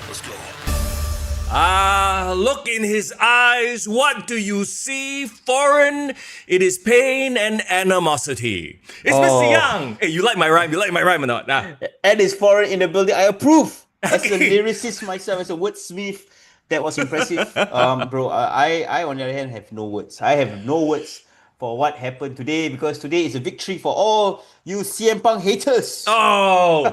Let's go. Look in his eyes. What do you see? Foreign. It is pain and animosity. It's Mr. Young. Hey, you like my rhyme? You like my rhyme or not? And is foreign in the building. I approve. As a Okay. lyricist myself, as a wordsmith, that was impressive. Bro, I on the other hand have no words. I have no words for what happened today, because today is a victory for all you CM Punk haters. Oh,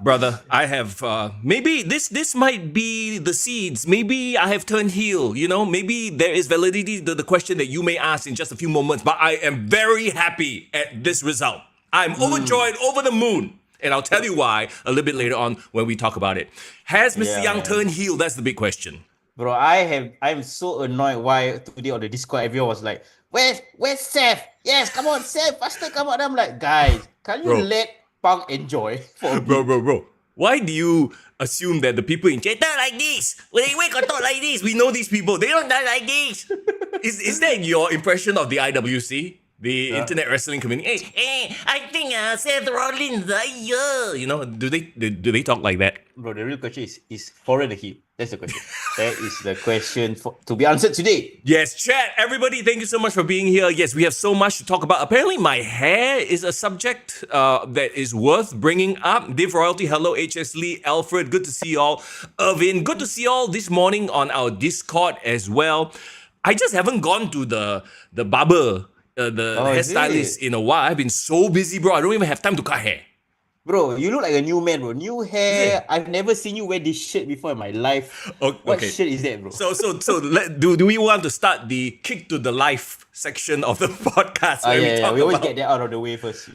brother, I have maybe this might be the seeds. Maybe I have turned heel. You know, maybe there is validity to the question that you may ask in just a few moments. But I am very happy at this result. I'm overjoyed, over the moon. And I'll tell you why a little bit later on when we talk about it. Has Mr. Young turned heel? That's the big question. Bro, I'm so annoyed why today on the Discord everyone was like, Where's Seth? Yes, come on, Seth, faster, come on. I'm like, guys, can you let Punk enjoy for a bit? Bro. Why do you assume that the people in chat talk like this? Wait, got talk like this. We know these people. They don't talk like this. Is that your impression of the IWC? The internet wrestling community? Hey, I think Seth Rollins, you know, do they talk like that? Bro, the real question is foreign a heel? That's the question. That is the question to be answered today. Yes, chat. Everybody, thank you so much for being here. Yes, we have so much to talk about. Apparently, my hair is a subject that is worth bringing up. Div Royalty, hello, HS Lee, Alfred, good to see you all. Irvin, good to see you all this morning on our Discord as well. I just haven't gone to the barber, the hairstylist in a while. I've been so busy, bro. I don't even have time to cut hair. Bro, you look like a new man, bro. New hair. I've never seen you wear this shirt before in my life. Okay. What shirt is that, bro? Do we want to start the kick to the life section of the podcast? We always get that out of the way first.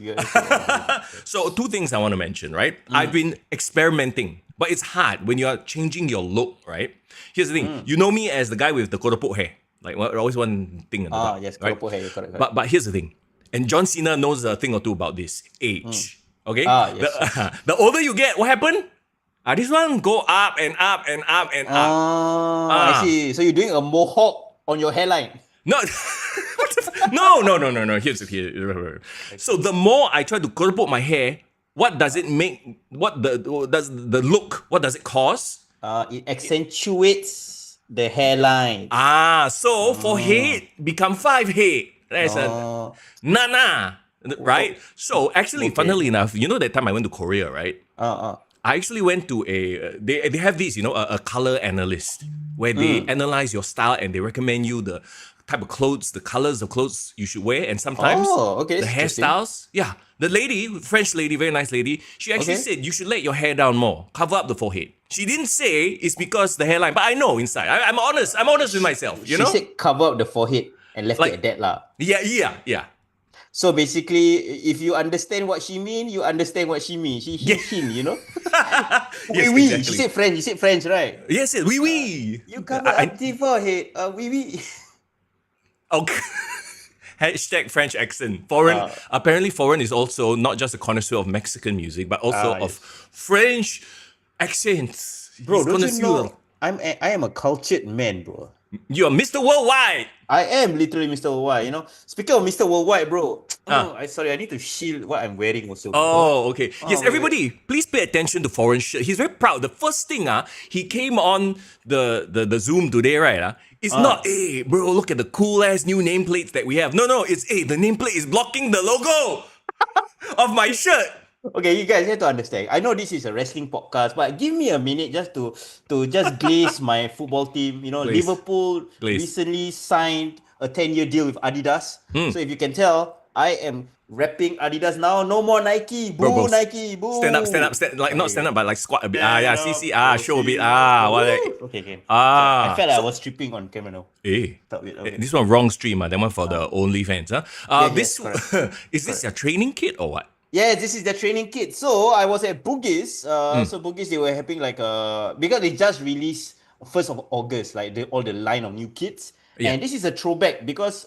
So two things I want to mention, right? I've been experimenting, but it's hard when you are changing your look, right? Here's the thing. You know me as the guy with the koropok hair. Like always one thing at the back, yes, right? koropok hair, correct. But here's the thing. And John Cena knows a thing or two about this. Age. Okay? Yes. The older you get, what happened? This one go up and up and up and up. I see. So you're doing a mohawk on your hairline. No. No. Here. So the more I try to koropok my hair, what does it make? What does the look? What does it cause? It accentuates the hairline. So for head become 5 head. That's a nana. Right? So actually, funnily enough, you know that time I went to Korea, right? I actually went to they have this, a color analyst where they analyze your style and they recommend you the type of clothes, the colors of clothes you should wear, and sometimes the hairstyles. Yeah, the lady, French lady, very nice lady, she actually said you should let your hair down more, cover up the forehead. She didn't say it's because the hairline, but I know inside. I'm honest. I'm honest with myself. You know. She said cover up the forehead and left it at that lah. Yeah. So basically, if you understand what she mean, you understand what she mean. Him, you know? Yes, oui. exactly. You said French, right? Yes, oui. You cover up the forehead. Oui. Okay. Hashtag French accent. Foreign. Apparently, foreign is also not just a connoisseur of Mexican music, but also of French accents. Bro, don't you know? I am a cultured man, bro. You're Mr. Worldwide. I am literally Mr. Worldwide, you know. Speaking of Mr. Worldwide, bro. I need to shield what I'm wearing also. Oh, okay. Yes, everybody, please pay attention to Foreign shirt. He's very proud. The first thing, he came on the Zoom today, right? It's not, hey, bro, look at the cool ass new nameplates that we have. No, it's, hey, the nameplate is blocking the logo of my shirt. Okay, you guys have to understand. I know this is a wrestling podcast, but give me a minute just to just glaze my football team. You know, Please. Liverpool recently signed a 10-year deal with Adidas. So if you can tell, I am repping Adidas now. No more Nike. Boo, bro. Nike. Boo. Stand up. Like not stand up, but like squat a bit. Show a bit. Okay. I felt like I was stripping on camera now. This one wrong stream. That one for the OnlyFans. Is this your training kit or what? Yeah, this is the training kit. So I was at Bugis. So Bugis, they were having like because they just released 1st of August, like all the line of new kits. Yeah. And this is a throwback because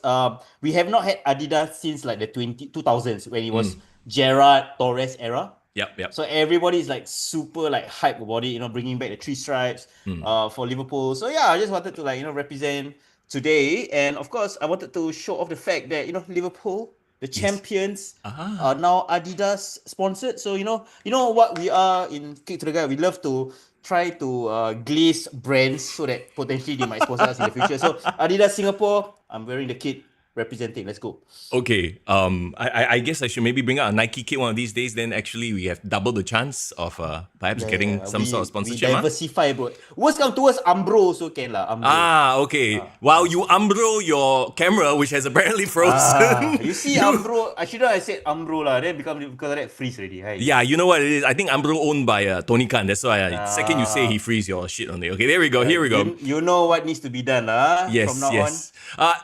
we have not had Adidas since like the 2000s when it was Gerrard Torres era. Yep. So everybody is like super like hype about it, you know, bringing back the 3 stripes for Liverpool. So yeah, I just wanted to represent today. And of course, I wanted to show off the fact that, Liverpool the champions are now Adidas sponsored. So you know what we are in Kick to the Guy. We love to try to glaze brands so that potentially they might sponsor us in the future. So Adidas Singapore, I'm wearing the kit representing. Let's go. Okay. I guess I should maybe bring out a Nike kit one of these days. Then actually we have double the chance of perhaps getting some sort of sponsorship. We diversify, bro. Worst come to us, Umbro also can lah. Okay. While you Umbro your camera, which has apparently frozen. You see, Umbro. I should have said Umbro lah. Then because of that freeze already. Hey. Yeah, you know what it is. I think Umbro owned by Tony Khan. That's why second you say he freeze your shit on it. Okay, there we go. Here we go. You know what needs to be done lah. Yes, from now yes.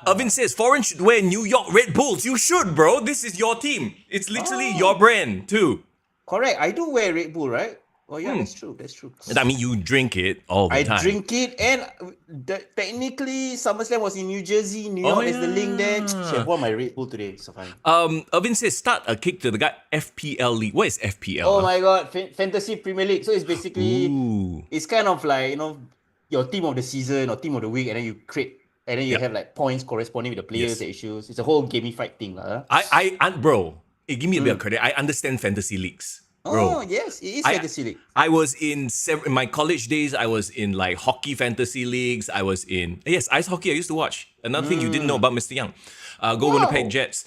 Irvin says foreign should wear New York Red Bulls. You should, bro. This is your team. It's literally your brand too. Correct. I do wear Red Bull, right? Oh yeah, that's true. That's true. I mean, you drink it all the time. I drink it, and technically, SummerSlam was in New Jersey. New York is the link there. Should have worn my Red Bull today. So fine. Irvin says start a Kick to the Guy FPL league. What is FPL? Oh my god, Fantasy Premier League. So it's basically it's kind of like your team of the season or team of the week, and then you create. And then you have like points corresponding with the players that you choose. It's a whole gamified thing. Bro, give me a bit of credit. I understand fantasy leagues. Bro. Oh, yes. It is fantasy league. I was in my college days, I was in like hockey fantasy leagues. I was in, ice hockey I used to watch. Another thing you didn't know about Mr. Young. Go Winnipeg Jets.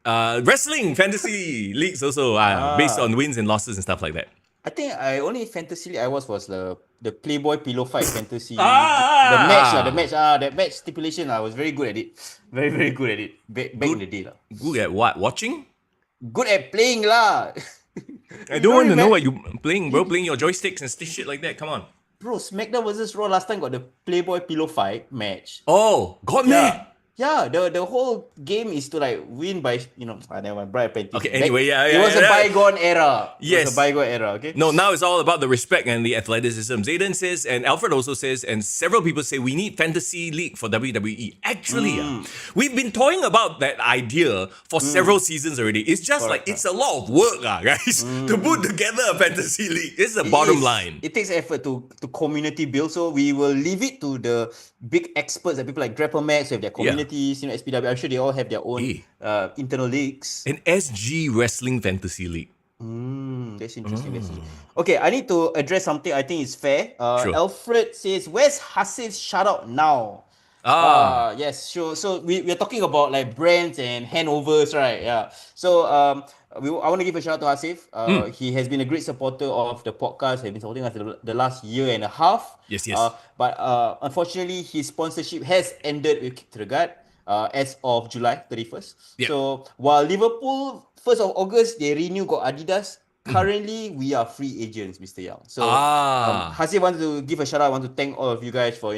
Wrestling fantasy leagues also based on wins and losses and stuff like that. I think only fantasy league I was the Playboy Pillow Fight fantasy. The match. That match stipulation. I was very good at it. Very, very good at it. Back in the day. Good at what? Watching? Good at playing lah. I don't want to know what you playing, bro. Playing your joysticks and shit like that. Come on. Bro, SmackDown versus Raw last time got the Playboy Pillow Fight match. Oh, got me. Yeah, the whole game is to like win by never mind, Brian Penty. Okay, anyway, it was a bygone era. Yes, it was a bygone era. Okay. No, now it's all about the respect and the athleticism. Zayden says, and Alfred also says, and several people say we need fantasy league for WWE. Actually, we've been toying about that idea for several seasons already. It's just it's a lot of work, guys, to put together a fantasy league. This is the bottom line. It takes effort to community build. So we will leave it to the big experts, people like Grapple Max with their community. SPW. I'm sure they all have their own internal leagues. An SG Wrestling Fantasy League. That's interesting. Okay, I need to address something I think is fair. Sure. Alfred says, where's Hasif's shout out now? Yes, sure. So we're talking about like brands and handovers, right? Yeah. So I want to give a shout out to Hasif. He has been a great supporter of the podcast. He's been supporting us the last year and a half. Yes. But unfortunately, his sponsorship has ended with Kick to the Gut as of July 31st. Yep. So while Liverpool 1st of August they got Adidas. Currently, we are free agents, Mr. Young. So, Hasif wanted to give a shout out. I want to thank all of you guys for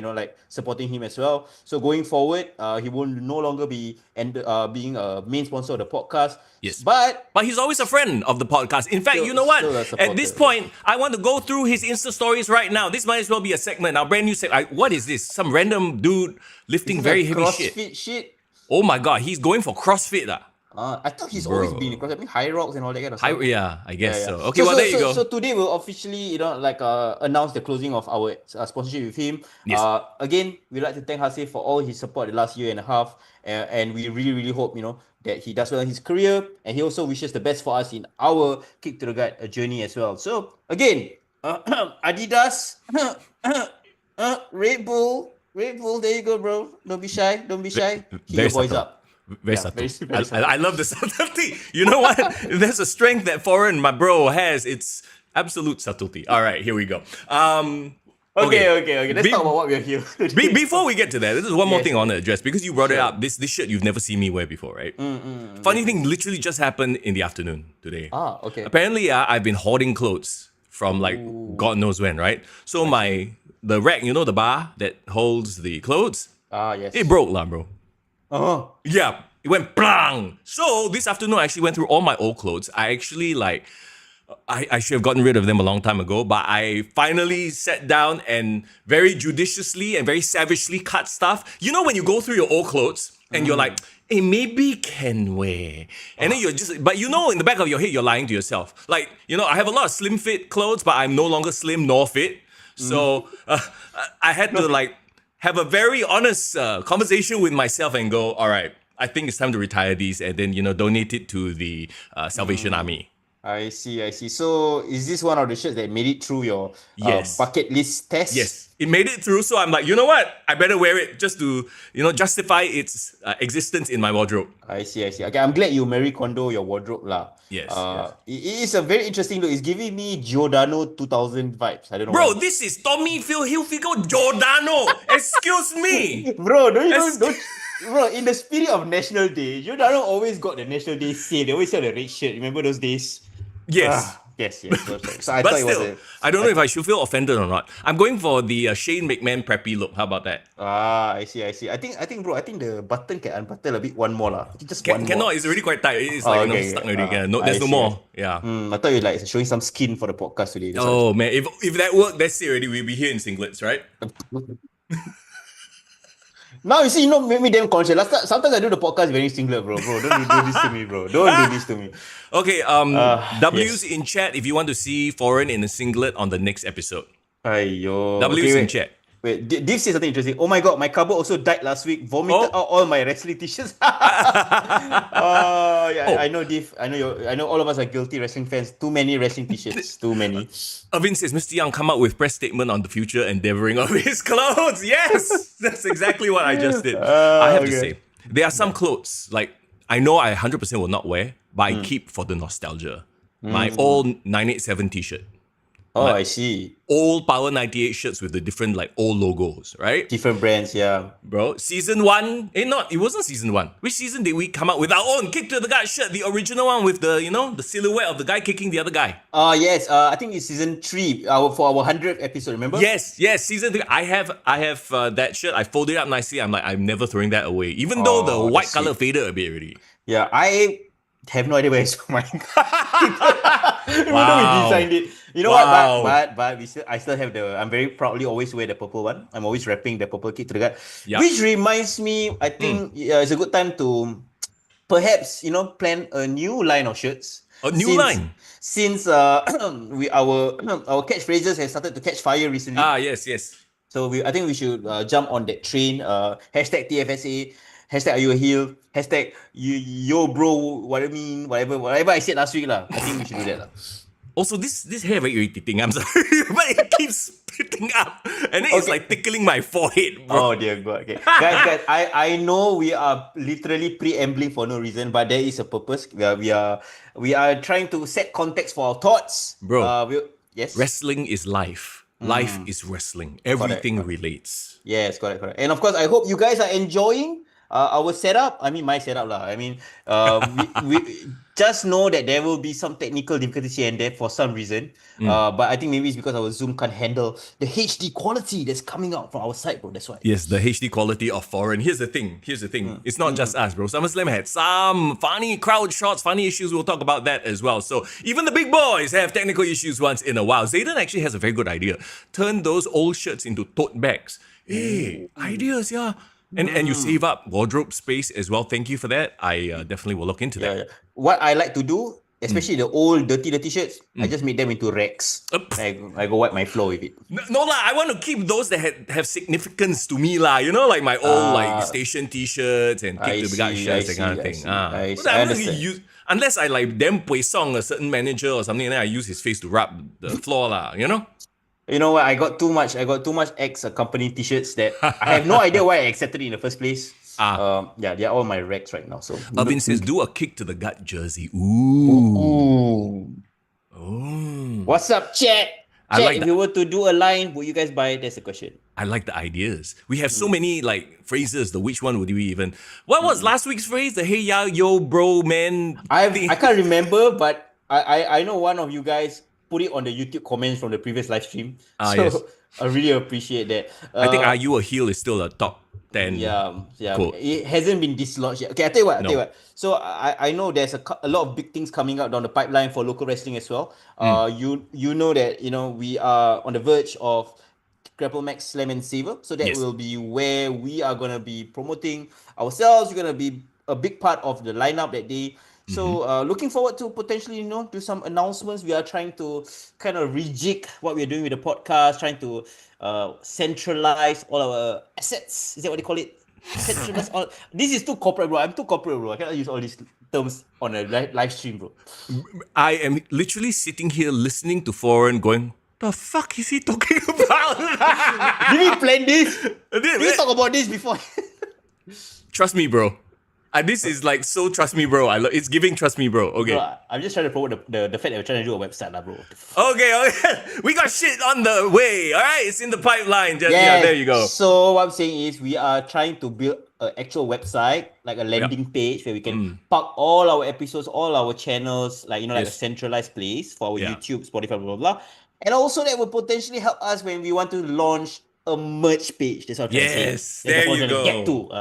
supporting him as well. So going forward, he will no longer be being a main sponsor of the podcast. Yes, but he's always a friend of the podcast. In fact, you know what? At this point, I want to go through his Insta stories right now. This might as well be a segment. Our brand new segment. What is this? Some random dude lifting very heavy shit. Oh my god, he's going for CrossFit. I thought he's always been because high rocks and all that kind of stuff. I guess so. Okay, there you go. So today we'll officially, announce the closing of our sponsorship with him. Yes. Again, we'd like to thank Hasif for all his support the last year and a half, and we really, really hope that he does well in his career, and he also wishes the best for us in our Kick to the Gut journey as well. So again, Adidas, Red Bull, there you go, bro. Don't be shy. Keep your voice up. Very subtle. Very I love the subtlety. You know what? There's a strength that Foreign, my bro, has. It's absolute subtlety. All right, here we go. Okay. Let's talk about what we're here. Before we get to that, this is one more thing I want to address because you brought it up. This shirt you've never seen me wear before, right? Funny thing literally just happened in the afternoon today. Okay. Apparently, I've been hoarding clothes from God knows when, right? So the rack, the bar that holds the clothes, yes. It broke, bro. Yeah, it went blang. So this afternoon, I actually went through all my old clothes. I actually I should have gotten rid of them a long time ago, but I finally sat down and very judiciously and very savagely cut stuff. You know when you go through your old clothes and you're like, hey, maybe can wear. And then you're just, but in the back of your head, you're lying to yourself. I have a lot of slim fit clothes, but I'm no longer slim nor fit. So I had to have a very honest conversation with myself and go, all right, I think it's time to retire these and then, donate it to the Salvation Army. I see. So is this one of the shirts that made it through your Yes. bucket list test? Yes, it made it through. So I'm like, you know what? I better wear it just to, justify its existence in my wardrobe. I see. Okay, I'm glad you Marie Kondo your wardrobe lah. Yes, It is a very interesting look. It's giving me Giordano 2000 vibes. I don't know. Bro, why. this is Tommy Hilfiger Giordano. Excuse me. Bro, bro, in the spirit of National Day, Giordano always got the National Day sale. They always sell the red shirt. Remember those days? Yes. Yes. So I But thought still, it was I don't know if I should feel offended or not. I'm going for the Shane McMahon preppy look. How about that? I see. I think, bro, the button can unbutton a bit one more lah. Just one Cannot. more. It's already quite tight. It's like stuck already. There's no more. Yeah. I thought you like showing some skin for the podcast today. That's Oh man, if that worked, that's it already. We'll be here in singlets, right? Now you see, make me damn conscious. Sometimes I do the podcast wearing singlet, bro. Don't do this to me, bro. Don't do this to me. Okay, W's in chat if you want to see Foreign in a singlet on the next episode. Aiyo. W's in chat. Wait, Div said something interesting. Oh my god, my cupboard also died last week. Vomited out all my wrestling t-shirts. I know Div. I know all of us are guilty wrestling fans. Too many wrestling t-shirts. Too many. Irvin says Mr. Young come out with press statement on the future endeavoring of his clothes. Yes, that's exactly what I just did. I have to say, there are some clothes like I know I 100% will not wear, but I keep for the nostalgia. My old 987 t-shirt. Oh, I see. Old Power 98 shirts with the different like old logos, right? Different brands, yeah. Bro, season 1, it wasn't season 1. Which season did we come out with our own Kick to the Gut shirt? The original one with the, the silhouette of the guy kicking the other guy. Yes, I think it's season 3 for our 100th episode, remember? Yes, season 3. I have that shirt. I folded it up nicely. I'm like, I'm never throwing that away. Even though the white color faded a bit already. Yeah, I have no idea where it's mine. Even Wow. though we designed it. You know Wow. what? But I still have I'm very proudly always wear the purple one. I'm always wrapping the purple kit to the gut. Yep. Which reminds me, I think it's a good time to perhaps, plan a new line of shirts. A new line? Since our catchphrases have started to catch fire recently. Yes. So I think we should jump on that train. Hashtag TFSA. Hashtag are you a heel? Hashtag yo bro, what I mean, whatever I said last week lah. I think we should do that lah. Also, this hair very irritating. I'm sorry, but it keeps spitting up, and then it's like tickling my forehead, bro. Oh dear God. Okay, guys, I know we are literally preambling for no reason, but there is a purpose. We are trying to set context for our thoughts, Bro. Yes. Wrestling is life. Life is wrestling. Everything relates. Yes, correct. And of course, I hope you guys are enjoying our setup. I mean, my setup lah. I mean, we just know that there will be some technical difficulties here and there for some reason. But I think maybe it's because our Zoom can't handle the HD quality that's coming out from our side, bro. That's why. Yes, the HD quality of Foreign. Here's the thing. It's not just us, bro. SummerSlam had some funny crowd shots, funny issues. We'll talk about that as well. So even the big boys have technical issues once in a while. Zayden actually has a very good idea. Turn those old shirts into tote bags. Hey, ideas, yeah. And you save up wardrobe space as well. Thank you for that. I definitely will look into that. Yeah. What I like to do, especially the old dirty shirts, I just make them into racks. I go wipe my floor with it. No lah, I want to keep those that have significance to me lah. You know, like my old like station t-shirts and kick to the gut shirts, that kind of thing. I But I'm not understand. gonna use unless I like damn pui song a certain manager or something, and then I use his face to rub the floor lah. You know. You know what? I got too much ex-company t-shirts that I have no idea why I accepted it in the first place. Yeah, they're all my racks right now. So Alvin says, do a kick to the gut jersey. Ooh. What's up, chat? I like if that. you were to do a line, would you guys buy it? That's the question. I like the ideas. We have so many like phrases. Which one would we even? What was last week's phrase? The hey ya yo bro man. I can't remember, but I know one of you guys put it on the YouTube comments from the previous live stream. Yes. I really appreciate that. I think Are You a Heel is still a top 10. Yeah. Quote. It hasn't been dislodged yet. Okay, I tell you what. So I know there's a lot of big things coming out down the pipeline for local wrestling as well. You know that we are on the verge of Grapple Max Slam and Saver. So that will be where we are gonna be promoting ourselves. We're gonna be a big part of the lineup that day. So looking forward to potentially, do some announcements. We are trying to kind of rejig what we're doing with the podcast, trying to centralize all our assets. Is that what they call it? Centralized all. This is too corporate, bro. I'm too corporate, bro. I cannot use all these terms on a live stream, bro. I am literally sitting here listening to Foreign going, the fuck is he talking about? Did we plan this? Did we talk about this before? Trust me, bro. This is like so trust me, bro. It's giving trust me, bro. Okay. Bro, I'm just trying to promote the fact that we're trying to do a website, bro. Okay. We got shit on the way. All right, it's in the pipeline. Yeah, there you go. So what I'm saying is we are trying to build an actual website, like a landing page where we can park all our episodes, all our channels, like like a centralized place for our YouTube, Spotify, blah, blah, blah. And also that will potentially help us when we want to launch a merch page. That's what I'm trying to say. Yes, there you go. Get to.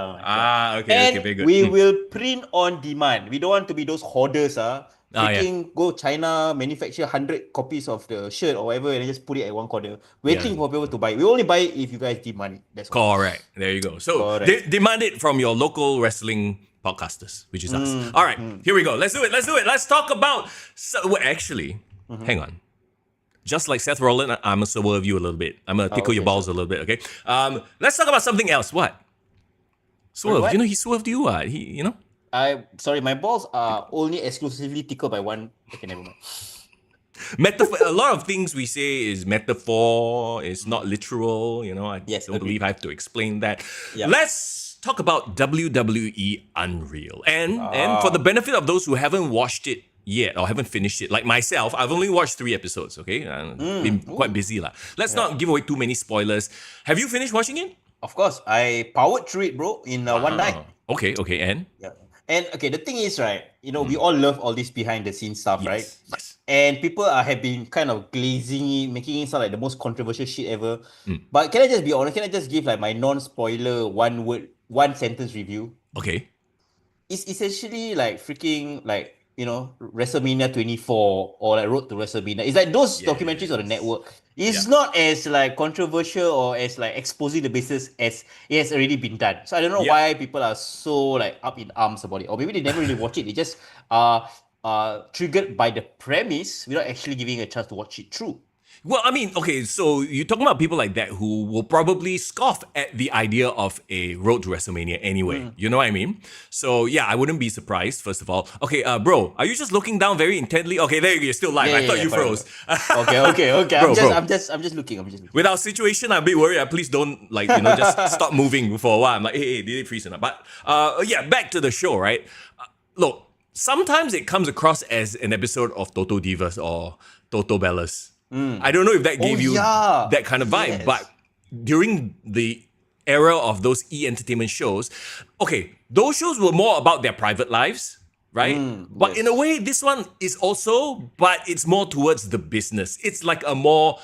Okay, very good. We will print on demand. We don't want to be those hoarders. Go China, manufacture 100 copies of the shirt or whatever, and just put it at one corner, waiting for people to buy. We only buy it if you guys demand it. That's all. Correct. There you go. So demand it from your local wrestling podcasters, which is us. All right, here we go. Let's do it. Let's talk about. Hang on. Just like Seth Rollins, I'm gonna swerve you a little bit. I'm gonna tickle your balls a little bit, okay? Let's talk about something else. What? Swerve. What? He swerved you. Sorry, my balls are only exclusively tickled by one. Okay, never mind. Metaphor. A lot of things we say is metaphor. It's not literal. I don't believe I have to explain that. Yep. Let's talk about WWE Unreal, and for the benefit of those who haven't watched it yet or haven't finished it, like myself, I've only watched 3 episodes. Okay, been quite busy lah. Let's not give away too many spoilers. Have you finished watching it? Of course, I powered through it, bro, in one night. Okay, and okay, the thing is, right? We all love all this behind the scenes stuff, right? Yes. And people have been kind of glazing it, making it sound like the most controversial shit ever. But can I just be honest? Can I just give like my non-spoiler one sentence review? Okay. It's essentially like freaking like WrestleMania 24 or like Road to WrestleMania. It's like those documentaries on the network. It's not as like controversial or as like exposing the basis as it has already been done. So I don't know why people are so like up in arms about it, or maybe they never really watch it. They just are triggered by the premise without actually giving a chance to watch it through. Well, I mean, okay, so you're talking about people like that who will probably scoff at the idea of a Road to WrestleMania anyway. You know what I mean? So yeah, I wouldn't be surprised, first of all. Okay, bro, are you just looking down very intently? Okay, there you go, you're still live. I thought you froze. Okay. Bro, I'm just looking. With our situation, I'm a bit worried. Please don't just stop moving for a while. I'm like, hey, did it freeze or not? But back to the show, right? Look, sometimes it comes across as an episode of Toto Divas or Toto Bellas. I don't know if that gave you that kind of vibe, but during the era of those e-entertainment shows, okay, those shows were more about their private lives, right? But in a way, this one is also, but it's more towards the business. It's like a more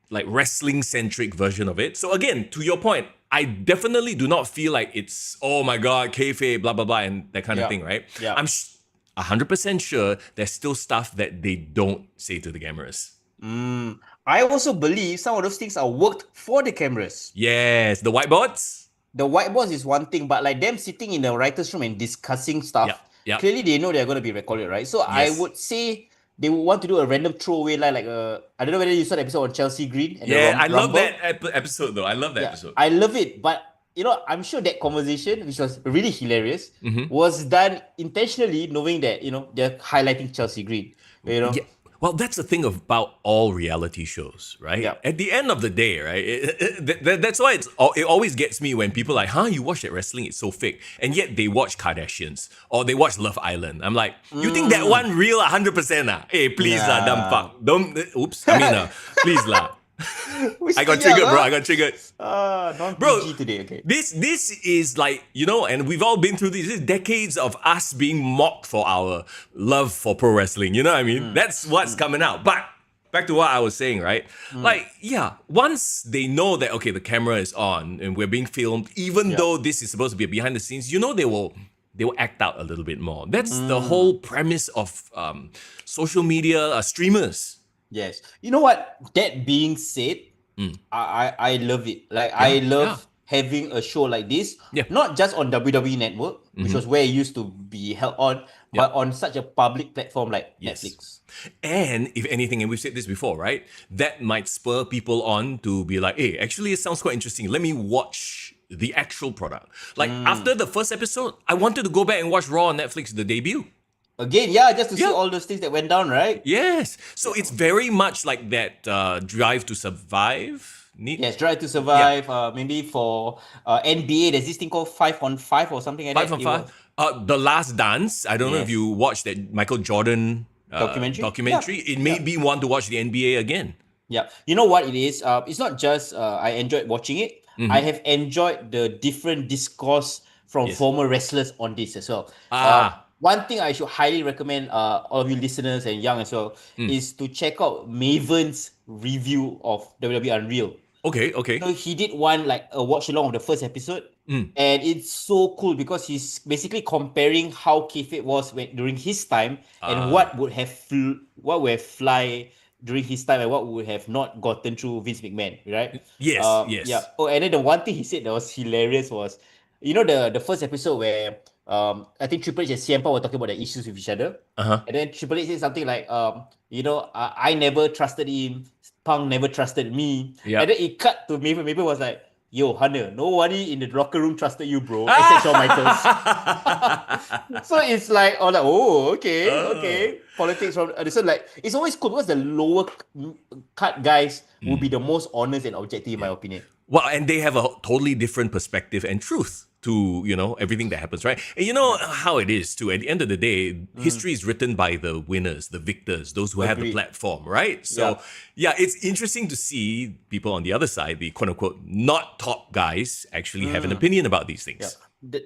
like wrestling-centric version of it. So again, to your point, I definitely do not feel like it's, oh my God, kayfabe, blah, blah, blah, and that kind of thing, right? Yeah. I'm 100% sure there's still stuff that they don't say to the cameras. I also believe some of those things are worked for the cameras. Yes, the whiteboards. The whiteboards is one thing, but like them sitting in the writer's room and discussing stuff, clearly they know they're going to be recorded, right? So I would say they would want to do a random throwaway line, like I don't know whether you saw the episode on Chelsea Green. And I love that episode though. I love that episode. I love it, but I'm sure that conversation, which was really hilarious, was done intentionally, knowing that they're highlighting Chelsea Green. Yeah. Well, that's the thing about all reality shows, right? Yeah. At the end of the day, right? That's why it always gets me when people are like, you watch that wrestling, it's so fake. And yet they watch Kardashians or they watch Love Island. I'm like, you think that one real 100%? Hey, please lah, dumb fuck. Please lah. I got triggered, bro. I got triggered. Non-PG today, okay. This is like, and we've all been through this. This is decades of us being mocked for our love for pro wrestling. You know what I mean? That's what's coming out. But back to what I was saying, right? Once they know that, okay, the camera is on and we're being filmed, even though this is supposed to be a behind the scenes, they will act out a little bit more. That's the whole premise of social media streamers. Yes. You know what? That being said, I love it. Like I love having a show like this, not just on WWE Network, which was where it used to be held on, but on such a public platform like Netflix. And if anything, and we've said this before, right? That might spur people on to be like, hey, actually it sounds quite interesting. Let me watch the actual product. Like after the first episode, I wanted to go back and watch Raw on Netflix, the debut. Again, yeah, just to see all those things that went down, right? Yes. So it's very much like that Drive to Survive. Yes, Drive to Survive. Maybe for NBA, there's this thing called 5-on-5 or something like that. 5-on-5. The Last Dance. I don't know if you watched that Michael Jordan documentary. Yeah. It made me want to watch the NBA again. Yeah. You know what it is? It's not just I enjoyed watching it. I have enjoyed the different discourse from former wrestlers on this as well. One thing I should highly recommend all of you listeners and young as well is to check out Maven's review of WWE Unreal. Okay. So he did one like a watch along of the first episode, and it's so cool because he's basically comparing how kayfabe was during his time and what would have fly during his time and what would have not gotten through Vince McMahon, right? Yes. Yeah. Oh, and then the one thing he said that was hilarious was, you know, the first episode where I think Triple H and CM Punk were talking about the issues with each other, and then Triple H said something like, I never trusted him, Punk never trusted me, and then it cut to Maven. Maven was like, yo, Hunter, nobody in the locker room trusted you, bro, except Shawn Michaels. So it's like, okay. Politics from so like it's always cool because the lower cut guys will be the most honest and objective, in my opinion. Well, and they have a totally different perspective and truth to, everything that happens, right? And you know how it is too. At the end of the day, history is written by the winners, the victors, those who have the platform, right? So it's interesting to see people on the other side, the quote unquote not top guys, actually have an opinion about these things.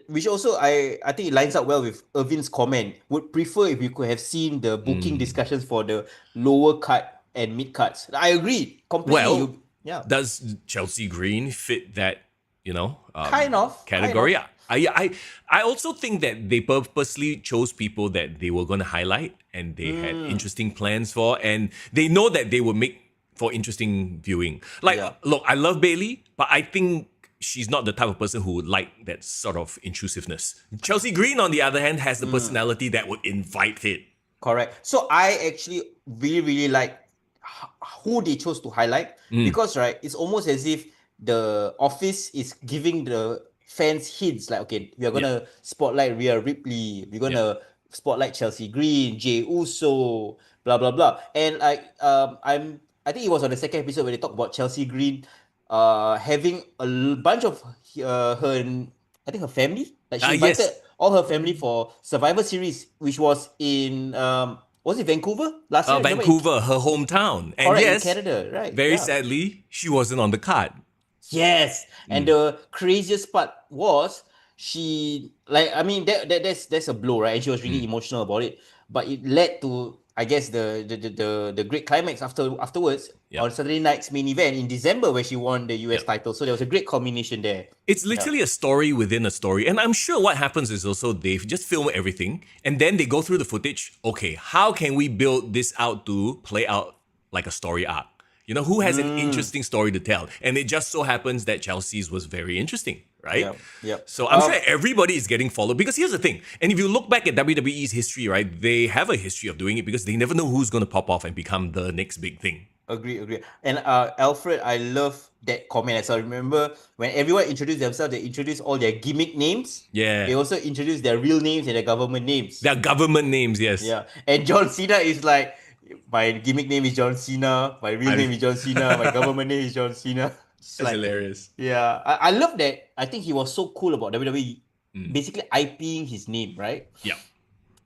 Which also I think it lines up well with Irvin's comment. Would prefer if you could have seen the booking discussions for the lower cut and mid cuts. I agree completely. Does Chelsea Green fit that, kind of category? I also think that they purposely chose people that they were going to highlight and they had interesting plans for, and they know that they will make for interesting viewing. Look, I love Bailey, but I think she's not the type of person who would like that sort of intrusiveness. Chelsea Green, on the other hand, has the personality that would invite it. Correct. So I actually really, really like who they chose to highlight because, right, it's almost as if the office is giving the fans hints like, okay, we are going to spotlight Rhea Ripley. We're going to spotlight Chelsea Green, Jey Uso, blah, blah, blah. And I think it was on the second episode where they talked about Chelsea Green having a bunch of her family. Like she invited all her family for Survivor Series, which was in was it Vancouver last year? Vancouver, her hometown. And in Canada, right? Very sadly, she wasn't on the card. Yes, and the craziest part was that's a blow, right? And she was really emotional about it, but it led to, I guess, the great climax afterwards on Saturday night's main event in December where she won the US title. So there was a great combination there. It's literally a story within a story. And I'm sure what happens is also they just film everything and then they go through the footage. Okay, how can we build this out to play out like a story arc? Who has an interesting story to tell? And it just so happens that Chelsea's was very interesting, right? Yeah. So I'm sure everybody is getting followed because here's the thing. And if you look back at WWE's history, right, they have a history of doing it because they never know who's going to pop off and become the next big thing. Agree. And Alfred, I love that comment. As I remember when everyone introduced themselves, they introduced all their gimmick names. Yeah. They also introduced their real names and their government names. Their government names, yes. Yeah. And John Cena is like, my gimmick name is John Cena. My real name is John Cena. My government name is John Cena. It's hilarious. Yeah. I love that. I think he was so cool about WWE basically IPing his name, right? Yeah.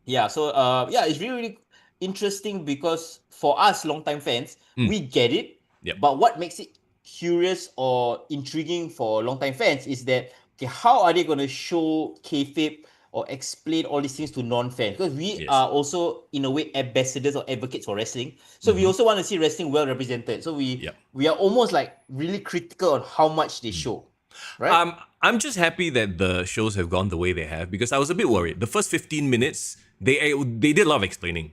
Yeah. So it's really, really interesting because for us longtime fans, we get it. Yep. But what makes it curious or intriguing for longtime fans is that, okay, how are they going to show kayfabe or explain all these things to non-fans? Because we are also, in a way, ambassadors or advocates for wrestling. So we also want to see wrestling well represented. So we are almost like really critical on how much they show. Right? I'm just happy that the shows have gone the way they have because I was a bit worried. The first 15 minutes, they did a lot of explaining.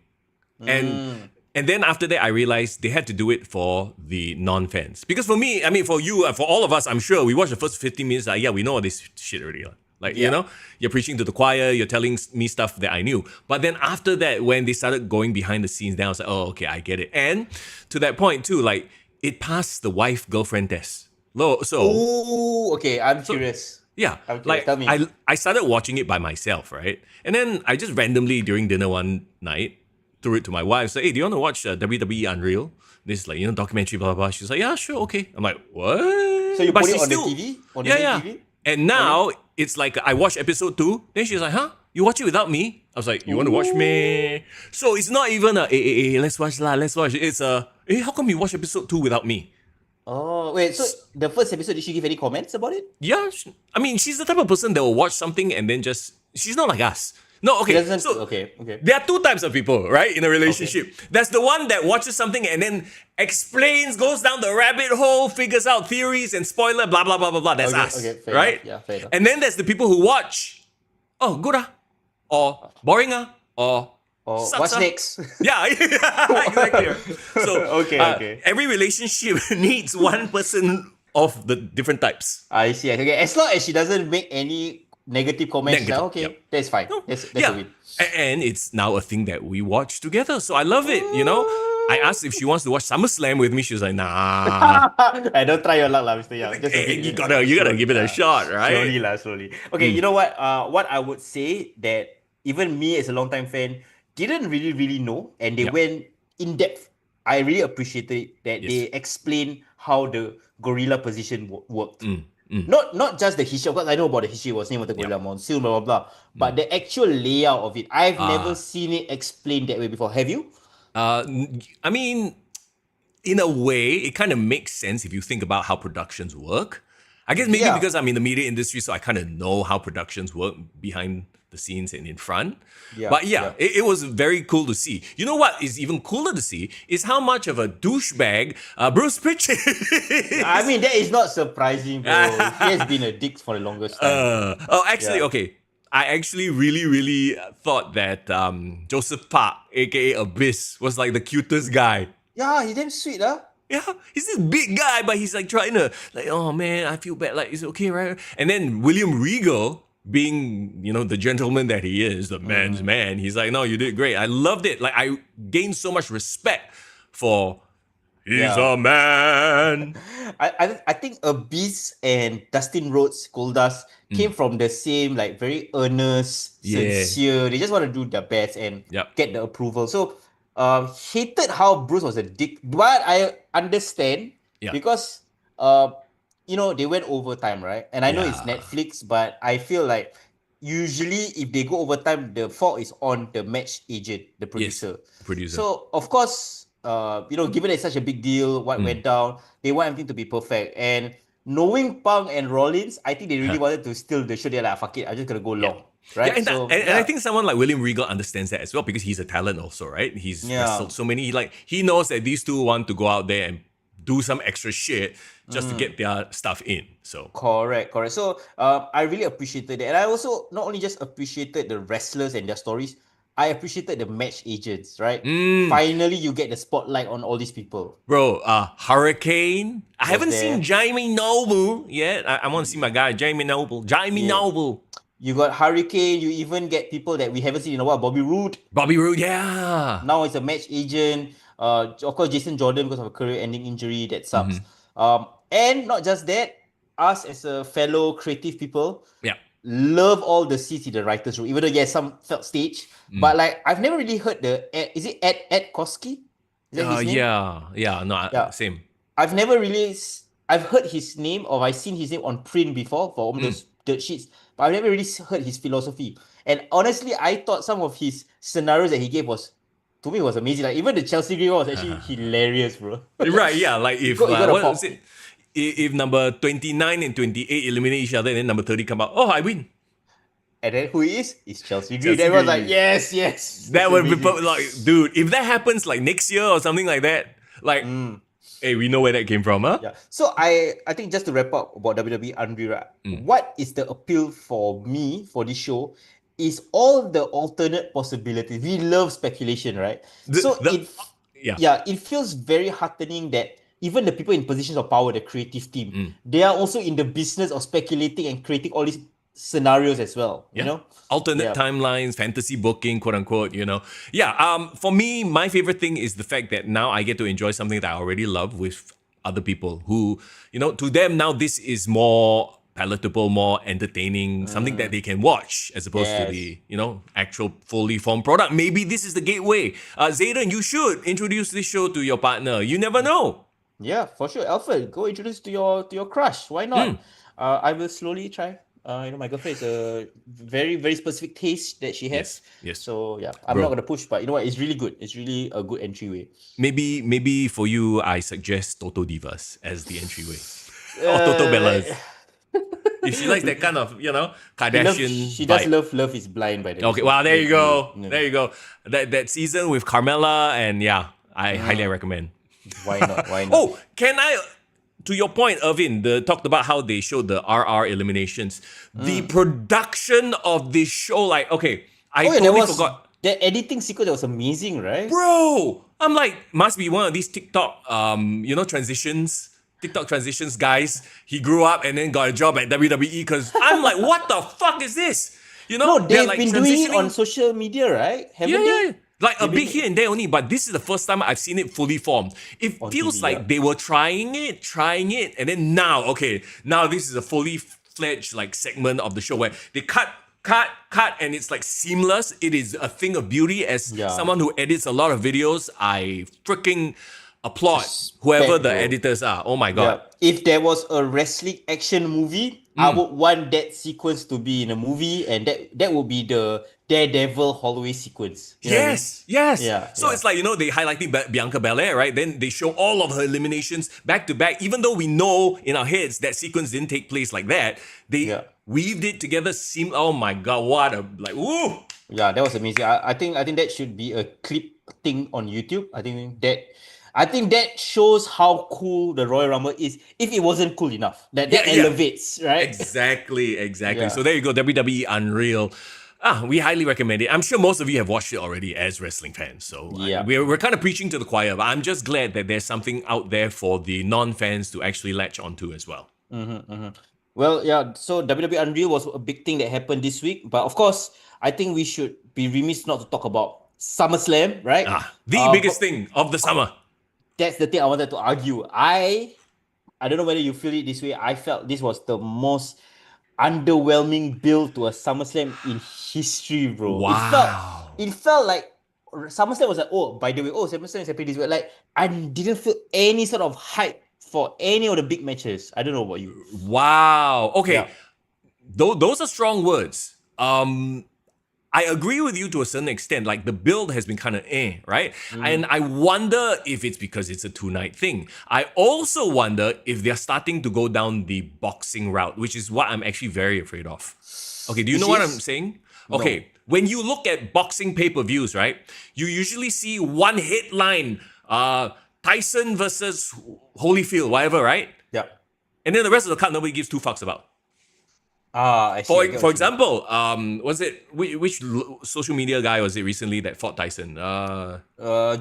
And then after that, I realized they had to do it for the non-fans. Because for me, for you, for all of us, I'm sure, we watched the first 15 minutes, we know all this shit already. You're preaching to the choir, you're telling me stuff that I knew. But then after that, when they started going behind the scenes, then I was like, oh, okay, I get it. And to that point too, it passed the wife-girlfriend test. So Oh, okay. I'm curious. yeah, I'm curious. like Tell me. I started watching it by myself, right? And then I just randomly during dinner one night threw it to my wife. Said, "Hey, do you want to watch WWE Unreal? This like documentary, blah blah blah." She's like, "Yeah, sure, okay." I'm like, "What?" So you But put it she's on the still, TV? On the yeah, main yeah. TV? And now it's like I watched episode 2. Then she's like, "Huh? You watch it without me?" I was like, "You want to watch me?" So it's not even a let's watch lah, let's watch. It's a how come you watch episode 2 without me? Oh, wait. So the first episode, did she give any comments about it? Yeah, I mean, she's the type of person that will watch something and then just. She's not like us. No, okay. She doesn't. So Okay. there are two types of people, right, in a relationship. There's the one that watches something and then explains, goes down the rabbit hole, figures out theories and spoiler, blah blah blah blah blah. That's us, fair right? enough. Yeah, fair enough. And then there's the people who watch. Oh, good or boring or. Or sucks what's ah. next? Yeah, exactly. So Okay. every relationship needs one person of the different types. I see. Okay. As long as she doesn't make any negative comments, Negative, like, okay, yep. that's fine. That's a win. And it's now a thing that we watch together. So I love it, I asked if she wants to watch Summerslam with me. She was like, nah. I don't try your luck, lah, Mr. Yang. Just a Hey, bit, you gotta give it a shot, right? Slowly. Okay, you know what? What I would say that even me as a long-time fan didn't really know, and they went in depth. I really appreciated that they explained how the gorilla position worked. Not just the history, because I know about the history, was named the gorilla monsoon, blah blah blah. But the actual layout of it, I've never seen it explained that way before. Have you? I mean, in a way, it kind of makes sense if you think about how productions work. I guess maybe because I'm in the media industry, so I kind of know how productions work behind the scenes and in front. But it was very cool to see. You know what is even cooler to see is how much of a douchebag Bruce Pritchard is. I mean, that is not surprising, bro. He has been a dick for the longest time. Okay. I actually really thought that Joseph Park, aka Abyss, was like the cutest guy. Yeah, he's damn sweet, huh? Yeah, he's this big guy, but he's like trying to like, oh man, I feel bad. Like, is it okay, right? And then William Regal, being the gentleman that he is, the man's man, he's like, no, you did great. I loved it. Like, I gained so much respect for. He's a man. I think Abyss and Dustin Rhodes, Goldust, came from the same, like, very earnest, sincere. They just want to do their best and get the approval. So, hated how Bruce was a dick, but I understand because they went overtime, right? And I know it's Netflix, but I feel like usually if they go overtime, the fault is on the match agent, the producer. So of course, given it's such a big deal, what went down, they want everything to be perfect. And knowing Punk and Rollins, I think they really wanted to steal the show. They're like, fuck it, I'm just gonna go long. Right? Yeah, and I think someone like William Regal understands that as well, because he's a talent also, right? He's wrestled so many. Like, he knows that these two want to go out there and do some extra shit just to get their stuff in. So correct. So I really appreciated it, and I also not only just appreciated the wrestlers and their stories, I appreciated the match agents. Right? Finally, you get the spotlight on all these people. Bro, Hurricane. I haven't seen Jamie Noble yet. I want to see my guy Jamie Noble. Noble. You got Hurricane. You even get people that we haven't seen in a while. Bobby Roode, yeah. Now it's a match agent. Of course, Jason Jordan, because of a career-ending injury. That sucks. And not just that, us as a fellow creative people, love all the seats in the writers' room. Even though some felt staged, but like I've never really heard is it Ed Koski? Is that his name? Same. I've never really. I've heard his name, or I've seen his name on print before for all those dirt sheets, but I've never really heard his philosophy. And honestly, I thought some of his scenarios that he gave was amazing. Like, even the Chelsea game was actually hilarious, bro. Right? Yeah. Like, if what was it? If number 29 and 28 eliminate each other, and then number 30 come out, I win. And then who he is? It's Chelsea Green. Everyone's like, yes. That would be like, dude, if that happens like next year or something like that, like, hey, we know where that came from, huh? Yeah. So I think just to wrap up about WWE Unreal, what is the appeal for me for this show is all the alternate possibilities. We love speculation, right? It feels very heartening that even the people in positions of power, the creative team, they are also in the business of speculating and creating all these scenarios as well. You know, alternate timelines, fantasy booking, quote unquote. For me, my favorite thing is the fact that now I get to enjoy something that I already love with other people who, to them now this is more palatable, more entertaining, something that they can watch as opposed to the, actual fully formed product. Maybe this is the gateway. Zayden, you should introduce this show to your partner. You never know. Yeah, for sure. Alfred, go introduce to your crush. Why not? I will slowly try. My girlfriend is a very, very specific taste that she has. Yes. So yeah, I'm not gonna push, but you know what? It's really good. It's really a good entryway. Maybe for you, I suggest Toto Divas as the entryway. Or Toto Bellas. If she likes that kind of, Kardashian She does vibe. Love is Blind, by the way. Okay, well, there you go. There you go. That season with Carmella, and I highly recommend. Why not? Oh, can I... To your point, Irvin, talked about how they showed the RR eliminations. The production of this show, I totally forgot. The editing sequence was amazing, right? Bro, I'm like, must be one of these TikTok, TikTok transitions guys. He grew up and then got a job at WWE because I'm like, what the fuck is this? No, they've been doing it on social media, right? Haven't they? Yeah. Like a bit here and there only, but this is the first time I've seen it fully formed. It feels TV, like they were trying it, and then now this is a fully fledged like segment of the show where they cut, and it's like seamless. It is a thing of beauty. As someone who edits a lot of videos, I freaking applaud whoever the editors are. Oh my god! Yeah. If there was a wrestling action movie, I would want that sequence to be in a movie, and that would be the Daredevil hallway sequence. Yes. Yeah. So it's like, they highlighting Bianca Belair, right? Then they show all of her eliminations back to back. Even though we know in our heads that sequence didn't take place like that, they weaved it together. Oh my god, woo! Yeah, that was amazing. I think that should be a clip thing on YouTube. I think that shows how cool the Royal Rumble is. If it wasn't cool enough, that elevates, right? Exactly. Yeah. So there you go, WWE Unreal. We highly recommend it. I'm sure most of you have watched it already as wrestling fans. So we're kind of preaching to the choir, but I'm just glad that there's something out there for the non-fans to actually latch onto as well. Well, yeah, so WWE Unreal was a big thing that happened this week. But of course, I think we should be remiss not to talk about SummerSlam, right? The biggest thing of the summer. That's the thing I wanted to argue. I don't know whether you feel it this way. I felt this was the most underwhelming build to a SummerSlam in history, bro. Wow. It felt like SummerSlam was like, by the way, SummerSlam is happening this way. Like, I didn't feel any sort of hype for any of the big matches. I don't know about you. Wow. Okay. Those are strong words. I agree with you to a certain extent. Like, the build has been kind of right? And I wonder if it's because it's a 2-night thing. I also wonder if they're starting to go down the boxing route, which is what I'm actually very afraid of. Okay, do you know what I'm saying? Okay, no. When you look at boxing pay-per-views, right, you usually see one headline, Tyson versus Holyfield, whatever, right? Yeah. And then the rest of the card nobody gives two fucks about. I see. For example, was it which social media guy was it recently that fought Tyson?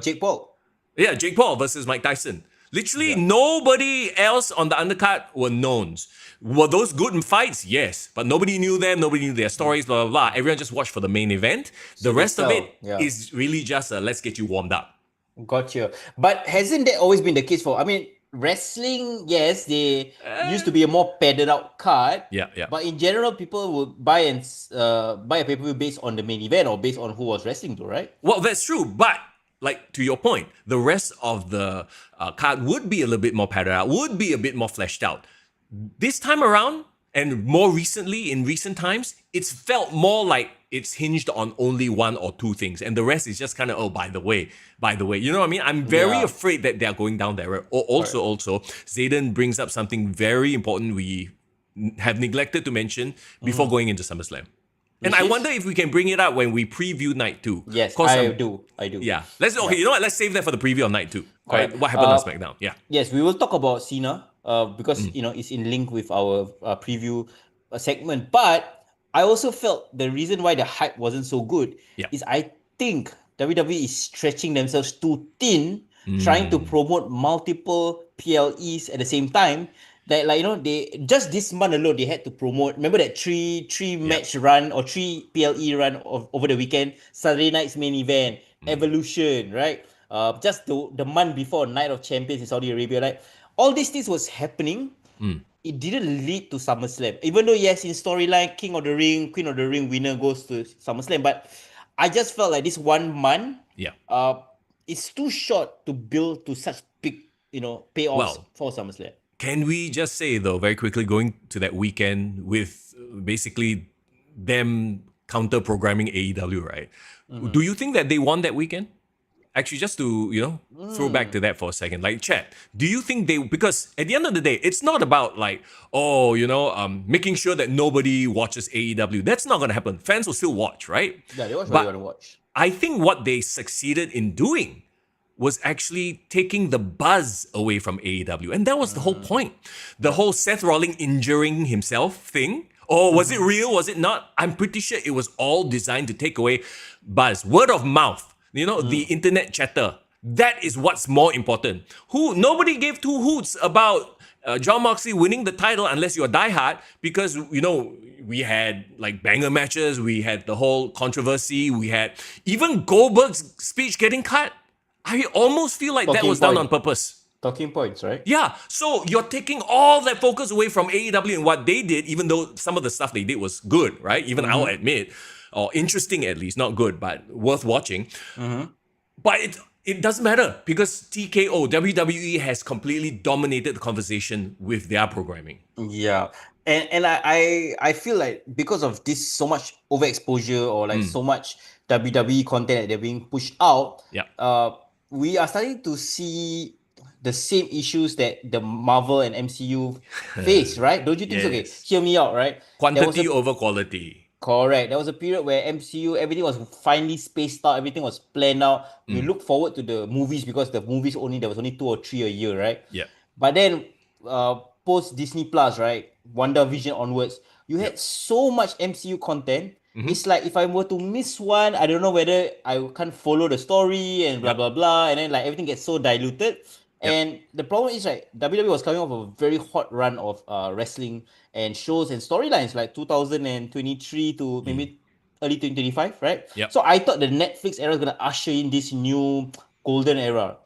Jake Paul. Yeah, Jake Paul versus Mike Tyson. Literally nobody else on the undercard were knowns. Were those good in fights? Yes, but nobody knew them. Nobody knew their stories. Blah blah blah. Everyone just watched for the main event. The rest of it is really just let's get you warmed up. Gotcha. But hasn't that always been the case for? I mean, wrestling, yes, they used to be a more padded out card. Yeah. But in general, people would buy a pay-per-view based on the main event or based on who was wrestling to, right? Well, that's true. But like to your point, the rest of the card would be a little bit more padded out, would be a bit more fleshed out. This time around, and more recently, in recent times, it's felt more like it's hinged on only one or two things, and the rest is just kind of, by the way, you know what I mean? I'm very afraid that they're going down that road. Also, Zayden brings up something very important we have neglected to mention before going into SummerSlam. And I wonder if we can bring it up when we preview night 2. Yes, I do. Yeah. You know what? Let's save that for the preview of night 2. Right? What happened on SmackDown? Yeah. Yes, we will talk about Cena because it's in link with our preview segment. But I also felt the reason why the hype wasn't so good is I think WWE is stretching themselves too thin, trying to promote multiple PLEs at the same time. That they just this month alone they had to promote. Remember that three match run or 3 PLE run over the weekend. Saturday night's main event, Evolution, right? Just the month before, Night of Champions in Saudi Arabia. Like all these things was happening. It didn't lead to SummerSlam. Even though, yes, in storyline, King of the Ring, Queen of the Ring winner goes to SummerSlam. But I just felt like this 1 month, it's too short to build to such big, payoffs for SummerSlam. Can we just say, though, very quickly, going to that weekend with basically them counter-programming AEW, right? Do you think that they won that weekend? Actually, just to, throw back to that for a second. Like, Chad, do you think because at the end of the day, it's not about like, making sure that nobody watches AEW. That's not going to happen. Fans will still watch, right? Yeah, they watch what they want to watch. I think what they succeeded in doing was actually taking the buzz away from AEW. And that was the whole point. The whole Seth Rollins injuring himself thing. Or was it real? Was it not? I'm pretty sure it was all designed to take away buzz. Word of mouth. The internet chatter. That is what's more important. Nobody gave two hoots about Jon Moxley winning the title unless you're diehard, because we had like banger matches, we had the whole controversy, we had even Goldberg's speech getting cut. I almost feel like that was done on purpose. Talking points, right? Yeah. So you're taking all that focus away from AEW and what they did, even though some of the stuff they did was good, right? Even I'll admit. Or interesting at least, not good, but worth watching. But it doesn't matter because TKO, WWE has completely dominated the conversation with their programming. Yeah. And I feel like because of this so much overexposure or like so much WWE content that they're being pushed out, we are starting to see the same issues that the Marvel and MCU face, right? Don't you think so? Okay, hear me out, right? Quantity over quality. Correct. There was a period where MCU, everything was finely spaced out, everything was planned out. We look forward to the movies because the movies there was only 2 or 3 a year, right? Yeah. But then post Disney Plus, right? WandaVision onwards, you had so much MCU content. It's like if I were to miss one, I don't know whether I can't follow the story and blah blah blah, and then like everything gets so diluted. And the problem is, right, WWE was coming off a very hot run of wrestling and shows and storylines like 2023 to maybe early 2025, right? Yep. So I thought the Netflix era was going to usher in this new golden era.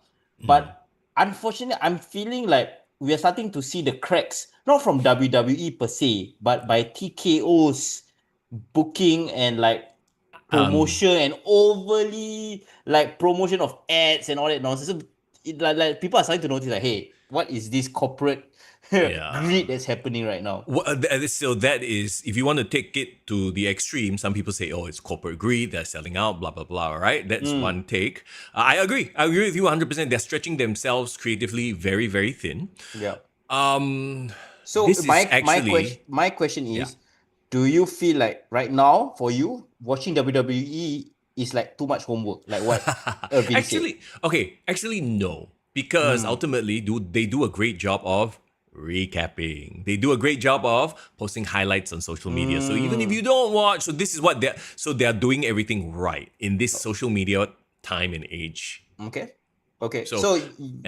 But unfortunately, I'm feeling like we are starting to see the cracks, not from WWE per se, but by TKO's booking and like promotion and overly like promotion of ads and all that nonsense. So like people are starting to notice like, hey, what is this corporate greed that's happening right now? So that is, if you want to take it to the extreme, some people say, it's corporate greed, they're selling out, blah, blah, blah, right? That's one take. I agree with you 100%. They're stretching themselves creatively very, very thin. Yeah. So my question is, do you feel like right now for you watching WWE is like too much homework, like what Irvin said? Actually no, because ultimately they do a great job of recapping. They do a great job of posting highlights on social media. So even if you don't watch, so this is what they're doing everything right in this social media time and age. Okay. So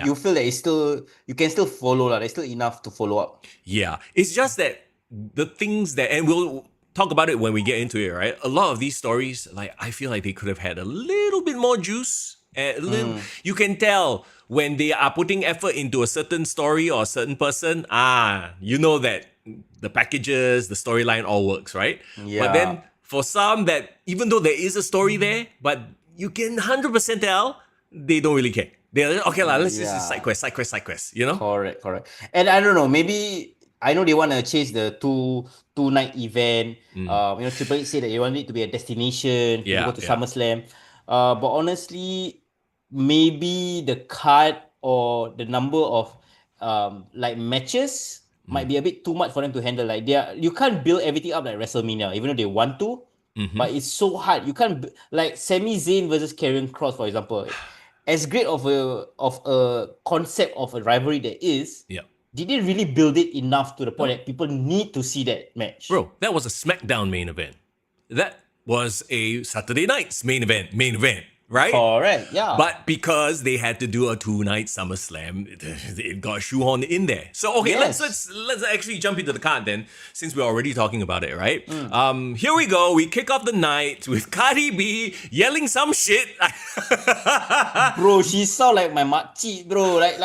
you feel that you can still follow, there's still enough to follow up. Yeah. It's just that the things that, and we'll talk about it when we get into it, right? A lot of these stories, like I feel like they could have had a little bit more juice. You can tell when they are putting effort into a certain story or a certain person, you know that the packages, the storyline all works, right? Yeah. But then for some that, even though there is a story there, but you can 100% tell they don't really care. They're like, okay, let's just side quest, you know? Correct. And I don't know, maybe I know they want to chase the two-night event. Triple H said that they want it to be a destination to go to SummerSlam. But honestly, maybe the card or the number of like matches might be a bit too much for them to handle. Like you can't build everything up like WrestleMania, even though they want to. But it's so hard. You can't like Sami Zayn versus Kross, for example. As great of a concept of a rivalry that is. Yeah. Did they really build it enough to the point that people need to see that match? Bro, that was a SmackDown main event. That was a Saturday night's main event, right? Correct, yeah. But because they had to do a 2-night SummerSlam, it got shoehorned in there. So let's actually jump into the card then, since we're already talking about it, right? Here we go. We kick off the night with Cardi B yelling some shit. Bro, she sound like my makcik, bro. Like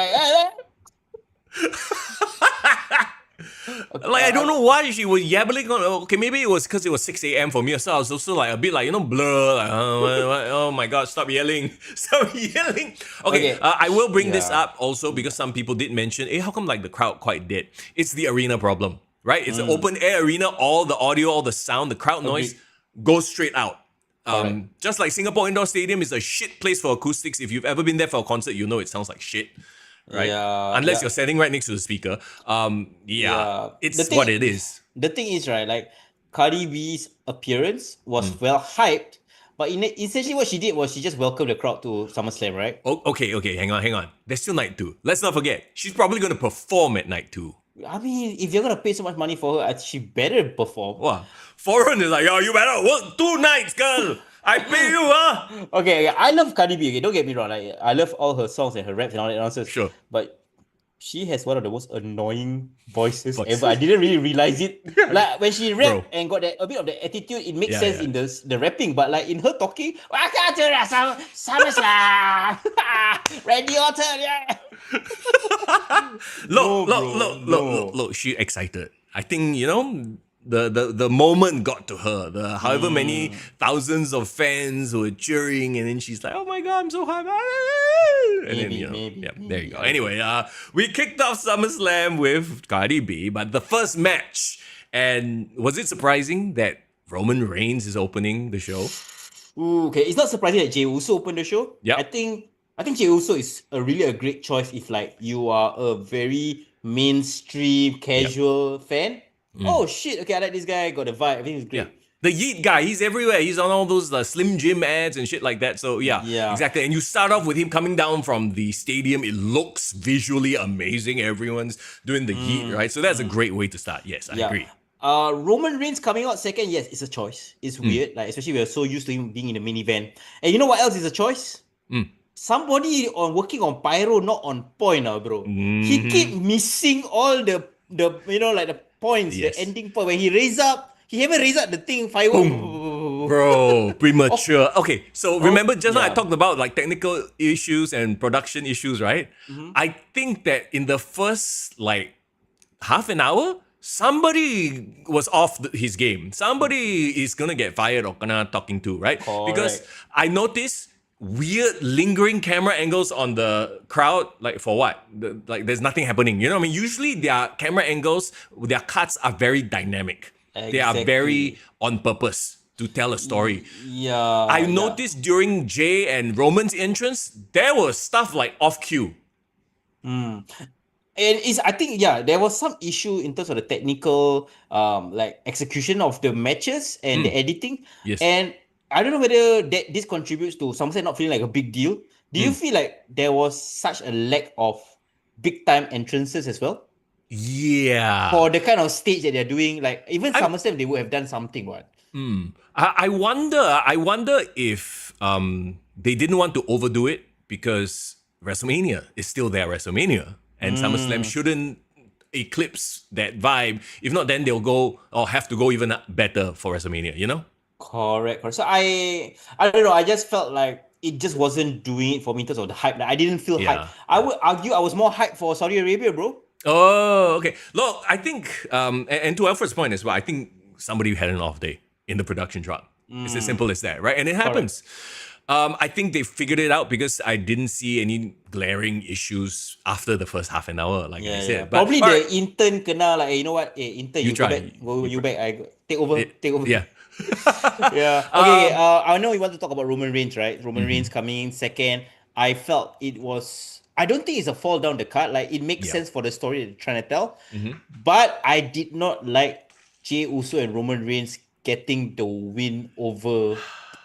Like, I don't know why she was yabbling on. Okay, maybe it was because it was 6 a.m. for me. So I was also like a bit like, blur. Like, oh my God, stop yelling. Stop yelling. Okay, I will bring this up also because some people did mention, hey, how come like the crowd quite dead? It's the arena problem, right? It's an open air arena. All the audio, all the sound, the crowd noise goes straight out. Just like Singapore Indoor Stadium is a shit place for acoustics. If you've ever been there for a concert, you know it sounds like shit. Right? Unless you're standing right next to the speaker. It's what it is. The thing is, right, like Cardi B's appearance was well hyped, but essentially what she did was she just welcomed the crowd to SummerSlam, right? Oh, okay, hang on. There's still night 2. Let's not forget, she's probably going to perform at night 2. I mean, if you're going to pay so much money for her, she better perform. Wow. Foreign is like, you better work 2 nights, girl. I pay you, huh? Okay, I love Cardi B. Okay, don't get me wrong. Like, I love all her songs and her raps and all that nonsense. Sure. But she has one of the most annoying voices ever. I didn't really realize it. Like when she rapped and got a bit of the attitude, it makes sense in the rapping. But like in her talking, welcome to the SummerSlam, Randy Orton, yeah. Look. She excited. I think the moment got to her. The however many thousands of fans were cheering, and then she's like, "Oh my God, I'm so happy!" And maybe. There you go. Anyway, we kicked off SummerSlam with Cardi B, but the first match, and was it surprising that Roman Reigns is opening the show? Ooh, okay, it's not surprising that Jey Uso opened the show. Yeah, I think Jey Uso is really a great choice if like you are a very mainstream casual fan. Oh shit, okay, I like this guy, got the vibe, I think he's great. Yeah. The Yeet guy, he's everywhere. He's on all those Slim Jim ads and shit like that. So yeah, exactly. And you start off with him coming down from the stadium. It looks visually amazing. Everyone's doing the Yeet, right? So that's a great way to start. Yes, I agree. Roman Reigns coming out second, yes, it's a choice. It's weird, like especially we're so used to him being in the minivan. And you know what else is a choice? Somebody working on pyro, not on point now, bro. He keep missing all the the points, the ending point. When he raised up, he haven't raised up the thing, firework. Bro, premature. Okay, so remember just now I talked about like technical issues and production issues, right? I think that in the first like half an hour, somebody was off his game. Somebody is gonna get fired or gonna talking to, right? Correct. Because I noticed weird lingering camera angles on the crowd, like for what? Like there's nothing happening. You know what I mean? Usually their camera angles, their cuts are very dynamic. Exactly. They are very on purpose to tell a story. Yeah. I noticed during Jey and Roman's entrance, there was stuff like off cue. And I think there was some issue in terms of the technical like execution of the matches and the editing. Yes. And I don't know whether this contributes to SummerSlam not feeling like a big deal. Do you feel like there was such a lack of big time entrances as well? Yeah. For the kind of stage that they're doing, like even SummerSlam, they would have done something, what? I wonder if they didn't want to overdo it because WrestleMania is still their WrestleMania, and SummerSlam shouldn't eclipse that vibe. If not, then they'll go or have to go even better for WrestleMania. You know? Correct. So I don't know. I just felt like it just wasn't doing it for me in terms of the hype. I didn't feel hype. I would argue I was more hyped for Saudi Arabia, bro. Oh, okay. Look, I think, and to Alfred's point as well, I think somebody had an off day in the production truck. It's as simple as that, right? And it happens. I think they figured it out because I didn't see any glaring issues after the first half an hour, like I said. But, probably the intern kena like, you know what? Intern, you try. go back. Go you back. I take over. Yeah. Yeah. Okay. I know we want to talk about Roman Reigns, right? Roman Reigns coming in second. I felt it was. I don't think it's a fall down the card. Like it makes sense for the story that they're trying to tell. But I did not like Jey Uso and Roman Reigns getting the win over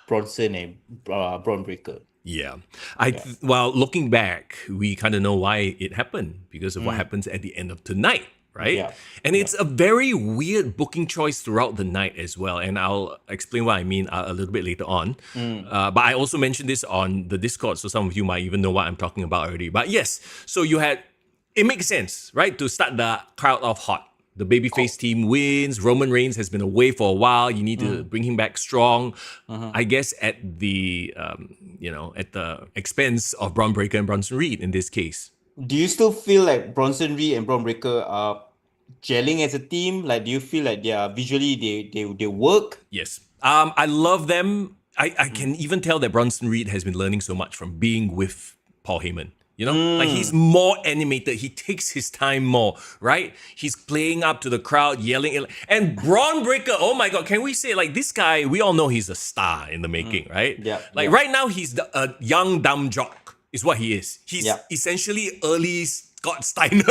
Bronson and Braun Breaker. Yeah. Well, looking back, we kind of know why it happened because of what happens at the end of tonight. Right? Yeah. And it's a very weird booking choice throughout the night as well. And I'll explain what I mean a little bit later on. But I also mentioned this on the Discord, so some of you might even know what I'm talking about already. But yes, so it makes sense, right? To start the crowd off hot. The babyface team wins. Roman Reigns has been away for a while. You need to bring him back strong. I guess at the, at the expense of Braun Breaker and Bronson Reed in this case. Do you still feel like Bronson Reed and Braun Breaker are gelling as a team? Like, do you feel like they are visually they work? Yes. I love them. I can even tell that Bronson Reed has been learning so much from being with Paul Heyman. You know, like he's more animated. He takes his time more, right? He's playing up to the crowd, yelling. And Braun Breaker, oh my God, can we say like this guy, we all know he's a star in the making, right? Yeah, Like yeah. right now, he's a young dumb jock is what he is. He's essentially early Scott Steiner.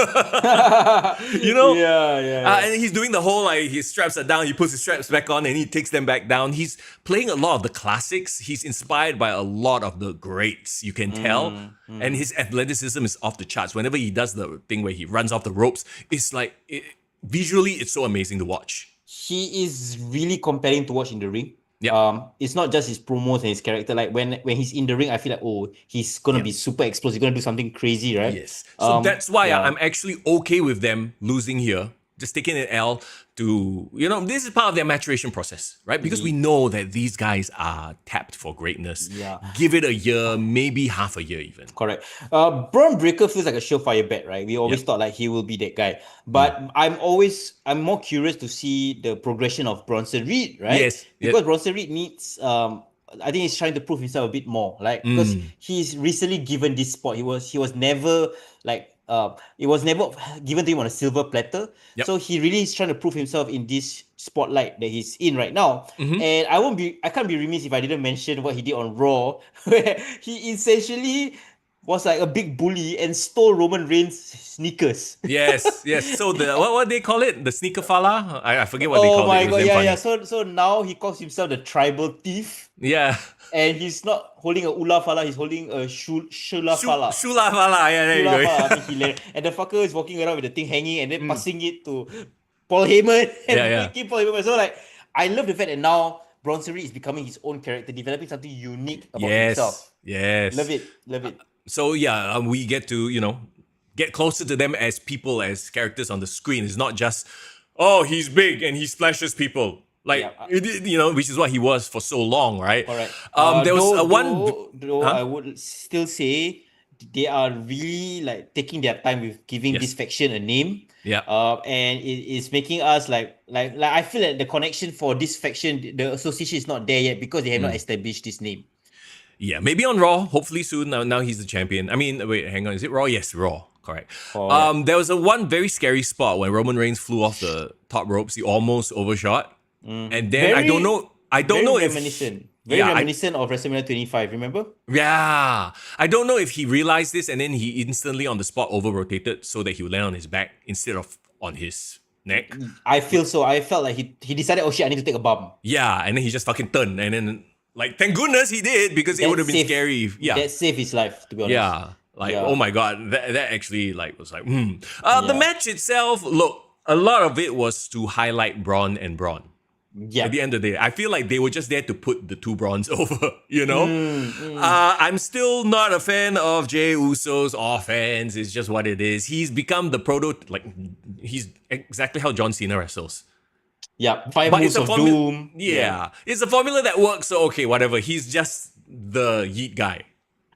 You know? Yeah. And he's doing the whole like his straps are down, he puts his straps back on and he takes them back down. He's playing a lot of the classics. He's inspired by a lot of the greats, you can tell. And his athleticism is off the charts. Whenever he does the thing where he runs off the ropes, it's like visually it's so amazing to watch. He is really compelling to watch in the ring. Yeah. It's not just his promos and his character. Like when he's in the ring, I feel like, oh, he's gonna be super explosive. He's gonna do something crazy, right? Yes. So that's why I'm actually okay with them losing here, just taking an L to, you know, this is part of their maturation process, right? Because we know that these guys are tapped for greatness. Yeah. Give it a year, maybe half a year even. Correct. Braun Breaker feels like a surefire bet, right? We always thought like he will be that guy. But I'm more curious to see the progression of Bronson Reed, right? Yes. Because Bronson Reed needs I think he's trying to prove himself a bit more. Like because he's recently given this spot. He was never like it was never given to him on a silver platter. Yep. So he really is trying to prove himself in this spotlight that he's in right now. And I can't be remiss if I didn't mention what he did on Raw, where he essentially was like a big bully and stole Roman Reigns' sneakers. Yes. So the what they call it? The sneaker fella? I forget what they call it. Oh my It was god, damn yeah. funny. So now he calls himself the tribal thief. Yeah. And he's not holding a Ula Fala, he's holding a Shula Fala. Shula fala. Yeah, there you Shula go. Fala, I think hilarious. And the fucker is walking around with the thing hanging and then passing it to Paul Heyman and making Paul Heyman. So like, I love the fact that now Bronson Reed is becoming his own character, developing something unique about himself. Yes. Love it. So yeah, we get to, you know, get closer to them as people, as characters on the screen. It's not just, oh, he's big and he splashes people. Like, you know, which is what he was for so long, right? Correct. There was Though I would still say they are really like taking their time with giving this faction a name. Yeah. And it is making us like I feel like the connection for this faction, the association is not there yet because they have not established this name. Yeah, maybe on Raw, hopefully soon. Now he's the champion. I mean, wait, hang on. Is it Raw? Yes, Raw. Correct. There was one very scary spot when Roman Reigns flew off the top ropes. He almost overshot. And then I don't know if... reminiscent of WrestleMania 25, remember? Yeah. I don't know if he realized this and then he instantly on the spot over-rotated so that he would land on his back instead of on his neck. I feel so. I felt like he decided, oh shit, I need to take a bump. Yeah, and then he just fucking turned and then... Like, thank goodness he did because it would have been scary. That saved his life, to be honest. Yeah. Oh my God. That actually was like, The match itself, look, a lot of it was to highlight Braun and Braun. Yeah. At the end of the day, I feel like they were just there to put the two Brauns over, you know? I'm still not a fan of Jey Uso's offense. It's just what it is. He's become the he's exactly how John Cena wrestles. Yeah, 5 moves of doom. Yeah, it's a formula that works. So okay, whatever. He's just the yeet guy,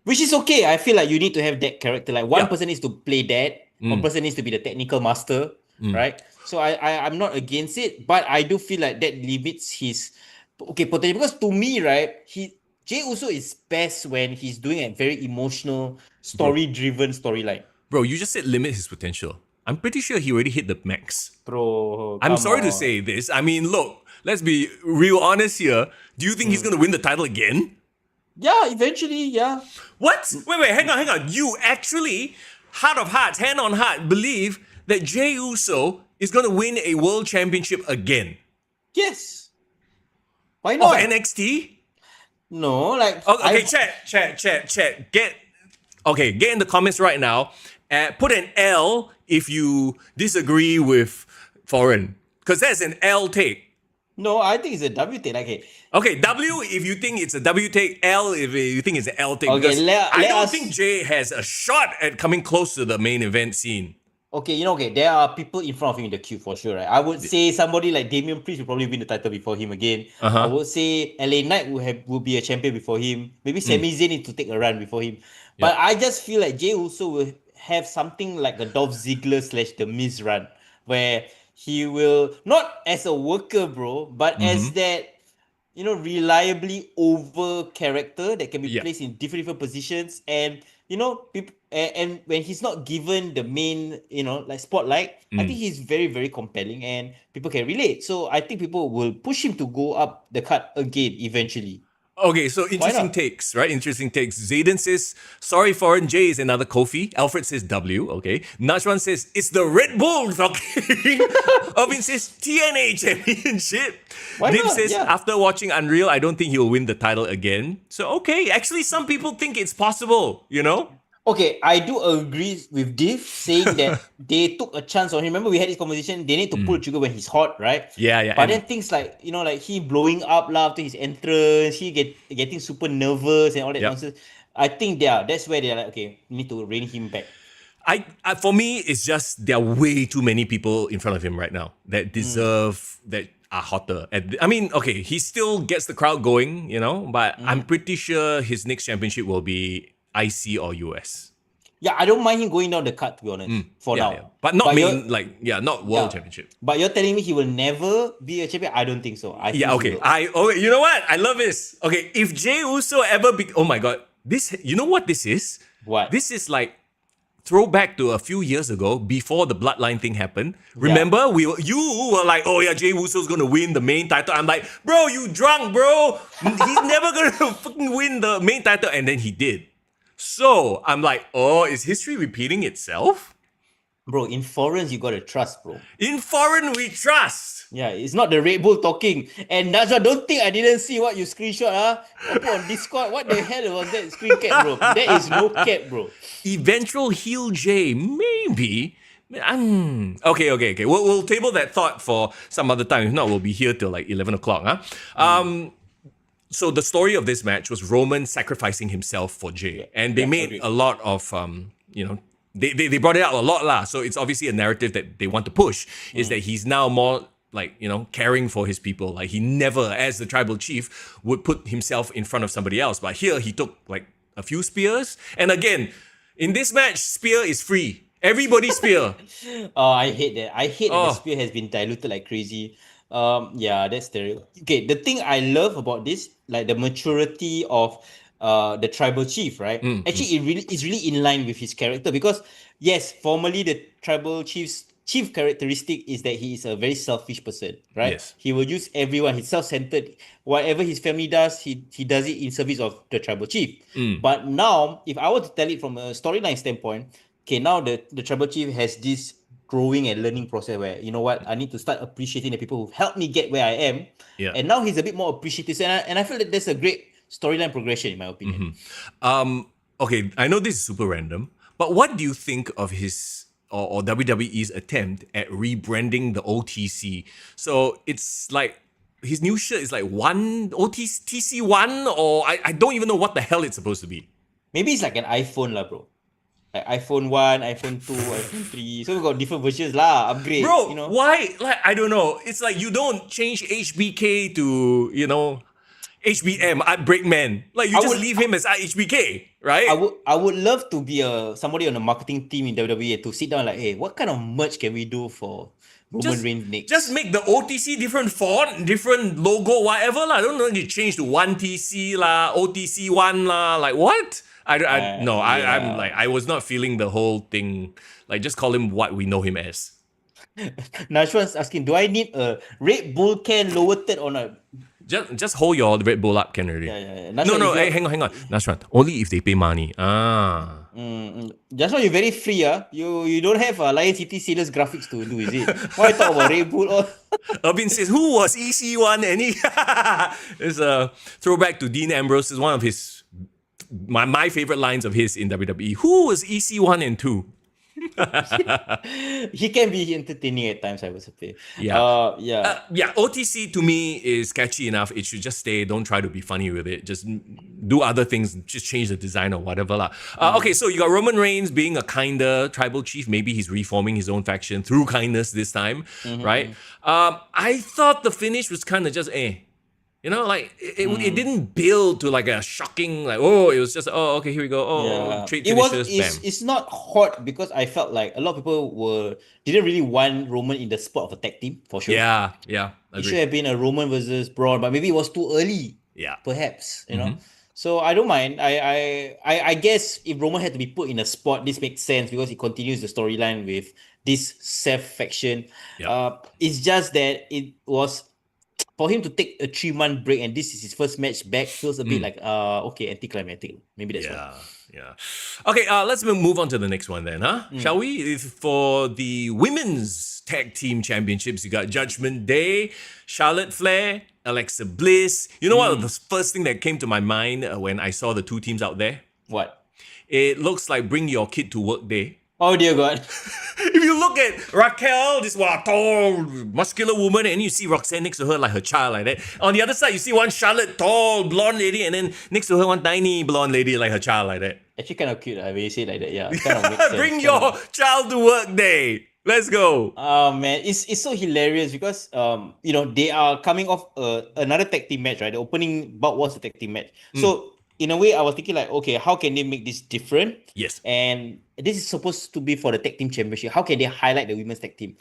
which is okay. I feel like you need to have that character. Like one person needs to play that. One person needs to be the technical master, right? So I'm not against it, but I do feel like that limits his potential. Because to me, right, Jey Uso is best when he's doing a very emotional, story-driven storyline. Bro, you just said limit his potential. I'm pretty sure he already hit the max. Bro, I'm sorry to say this. I mean, look, let's be real honest here. Do you think he's going to win the title again? Yeah, eventually, yeah. What? Wait, hang on. You actually, heart of hearts, hand on heart, believe that Jey Uso is going to win a world championship again? Yes. Why not? Of NXT? No, like... Okay, chat. Get in the comments right now. Put an L if you disagree with Foreign. Because that's an L take. No, I think it's a W take. Okay, W if you think it's a W take, L if you think it's an L take. Okay, I don't think Jay has a shot at coming close to the main event scene. Okay, there are people in front of him in the queue for sure, right? I would say somebody like Damian Priest will probably win the title before him again. I would say LA Knight will be a champion before him. Maybe Sami Zayn needs to take a run before him. But I just feel like Jey Uso will have something like a Dolph Ziggler / The Miz run, where he will not as a worker, bro, but as that reliably over character that can be Yeah. placed in different positions, and people, and when he's not given the main like spotlight, I think he's very very compelling and people can relate. So I think people will push him to go up the card again eventually. Okay, so interesting not? takes, right? Interesting takes. Zayden says, sorry, foreign J is another Kofi. Alfred says W, okay. Najwan says, it's the Red Bull talking. Irvin says, TNA championship. Dave not? says, Yeah. after watching Unreal, I don't think he'll win the title again. So, okay, actually, some people think it's possible, Okay, I do agree with Div saying that they took a chance on him. Remember, we had this conversation. They need to pull the trigger when he's hot, right? Yeah. But then things like like he blowing up after his entrance, he getting super nervous and all that nonsense. I think that's where they're like, okay, we need to rein him back. I for me, it's just there are way too many people in front of him right now that deserve that are hotter. I mean, okay, he still gets the crowd going, but I'm pretty sure his next championship will be IC or US. Yeah, I don't mind him going down the card, to be honest, for now. Yeah. But not not world championship. But you're telling me he will never be a champion? I don't think so. I think okay. You know what? I love this. Okay, if Jey Uso ever oh my god, this, you know what this is? What? This is like throwback to a few years ago before the bloodline thing happened. Remember, you were like, oh yeah, Jey Uso's gonna win the main title. I'm like, bro, you drunk, bro. He's never gonna fucking win the main title, and then he did. So I'm like, oh, is history repeating itself? Bro, in foreigns, you gotta trust, bro. In foreign, we trust. Yeah, it's not the Red Bull talking. And Najwa, don't think I didn't see what you screenshot, Put on Discord. What the hell was that screen cap, bro? That is no cap, bro. Eventual heel J, maybe. Okay. We'll table that thought for some other time. If not, we'll be here till like 11 o'clock. So the story of this match was Roman sacrificing himself for Jey. And they made a lot of, they brought it out a lot lah. So it's obviously a narrative that they want to push, is that he's now more like, caring for his people. Like he never, as the tribal chief, would put himself in front of somebody else. But here he took like a few spears. And again, in this match, spear is free. Everybody spear. Oh, I hate that. I hate that the spear has been diluted like crazy. Yeah, that's terrible. Okay, the thing I love about this, like the maturity of the tribal chief, right? Actually, it's really in line with his character, because yes, formally the tribal chief's chief characteristic is that he is a very selfish person, right? Yes. He will use everyone. He's self-centered. Whatever his family does, he does it in service of the tribal chief. But now, if I were to tell it from a storyline standpoint, okay, now the tribal chief has this growing and learning process where, you know what, I need to start appreciating the people who've helped me get where I am. Yeah. And now he's a bit more appreciative. And I feel that there's a great storyline progression, in my opinion. Okay, I know this is super random, but what do you think of his or WWE's attempt at rebranding the OTC? So it's like his new shirt is like one OTC one, or I don't even know what the hell it's supposed to be. Maybe it's like an iPhone lah, bro. Like iPhone 1, iPhone 2, iPhone 3. So we got different versions lah, upgrade. Bro, why? Like, I don't know. It's like you don't change HBK to, HBM at Breakman. Like you just leave him as HBK, right? I would love to be somebody on the marketing team in WWE to sit down like, hey, what kind of merch can we do for Roman Reigns next? Just make the OTC different font, different logo, whatever lah. Don't know you change to 1TC lah, OTC 1 lah. Like what? I'm like, I was not feeling the whole thing. Like, just call him what we know him as. Nashwan's asking, do I need a Red Bull can lower third or not? Just hold your Red Bull up, can already. Yeah. No, hey, hang on. Nashwan, only if they pay money. Just now you're very free, You don't have Lion City Sailors graphics to do, is it? Why talk about Red Bull? Irvin says, who was EC1? And it's a throwback to Dean Ambrose. Is one of his my favorite lines of his in WWE. Who was EC1 and 2? He can be entertaining at times, I would say. Yeah. OTC to me is catchy enough. It should just stay. Don't try to be funny with it. Just do other things. Just change the design or whatever lah. Okay, so you got Roman Reigns being a kinder tribal chief. Maybe he's reforming his own faction through kindness this time, right? I thought the finish was kind of just You know, like it didn't build to like a shocking, like, oh, it was just, oh, okay, here we go. Oh, trade finishes, bam. It's not hot because I felt like a lot of people didn't really want Roman in the spot of a tag team for sure. Yeah, It should have been a Roman versus Braun, but maybe it was too early. Yeah. Perhaps, you know. So I don't mind. I guess if Roman had to be put in a spot, this makes sense because it continues the storyline with this Seth faction. It's just that it was for him to take a 3-month break and this is his first match back feels a bit like okay, anticlimactic. Maybe that's why. Yeah. Okay, let's move on to the next one then, huh? Shall we? For the women's tag team championships, you got Judgment Day, Charlotte Flair, Alexa Bliss. You know what? The first thing that came to my mind when I saw the two teams out there? What? It looks like Bring Your Kid to Work Day. Oh dear God. If you look at Raquel, this tall, muscular woman, and you see Roxanne next to her like her child like that. On the other side, you see one Charlotte, tall, blonde lady, and then next to her, one tiny blonde lady like her child like that. Actually kind of cute when you say it like that. Yeah, it kind of makes sense. Bring your child to work day. Let's go. Oh man, it's so hilarious because you know, they are coming off another tag team match, right? The opening bout was a tag team match. So in a way, I was thinking like, okay, how can they make this different? Yes. And this is supposed to be for the tag team championship. How can they highlight the women's tag team?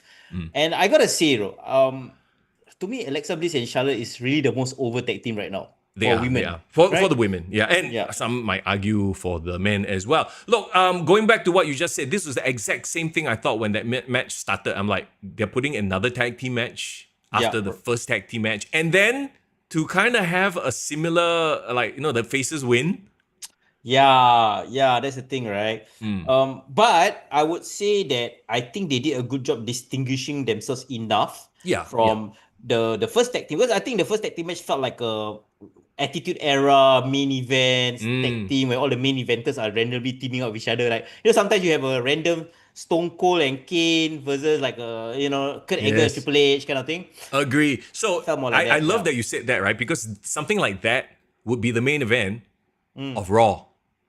And I gotta say, to me, Alexa Bliss and Charlotte is really the most over tag team right now. Women. For the women, and some might argue for the men as well. Look, going back to what you just said, this was the exact same thing I thought when that match started. I'm like, they're putting another tag team match after the first tag team match, and then to kind of have a similar, like, you know, the faces win. Yeah, that's the thing, right? But I would say that I think they did a good job distinguishing themselves enough from the first tag team, because I think the first tag team match felt like a Attitude Era main event tag team where all the main eventers are randomly teaming up with each other. Like, you know, sometimes you have a random Stone Cold and Kane versus like a, you know, Kurt Angle and Triple H kind of thing. Agree. So I love that you said that, right? Because something like that would be the main event of Raw.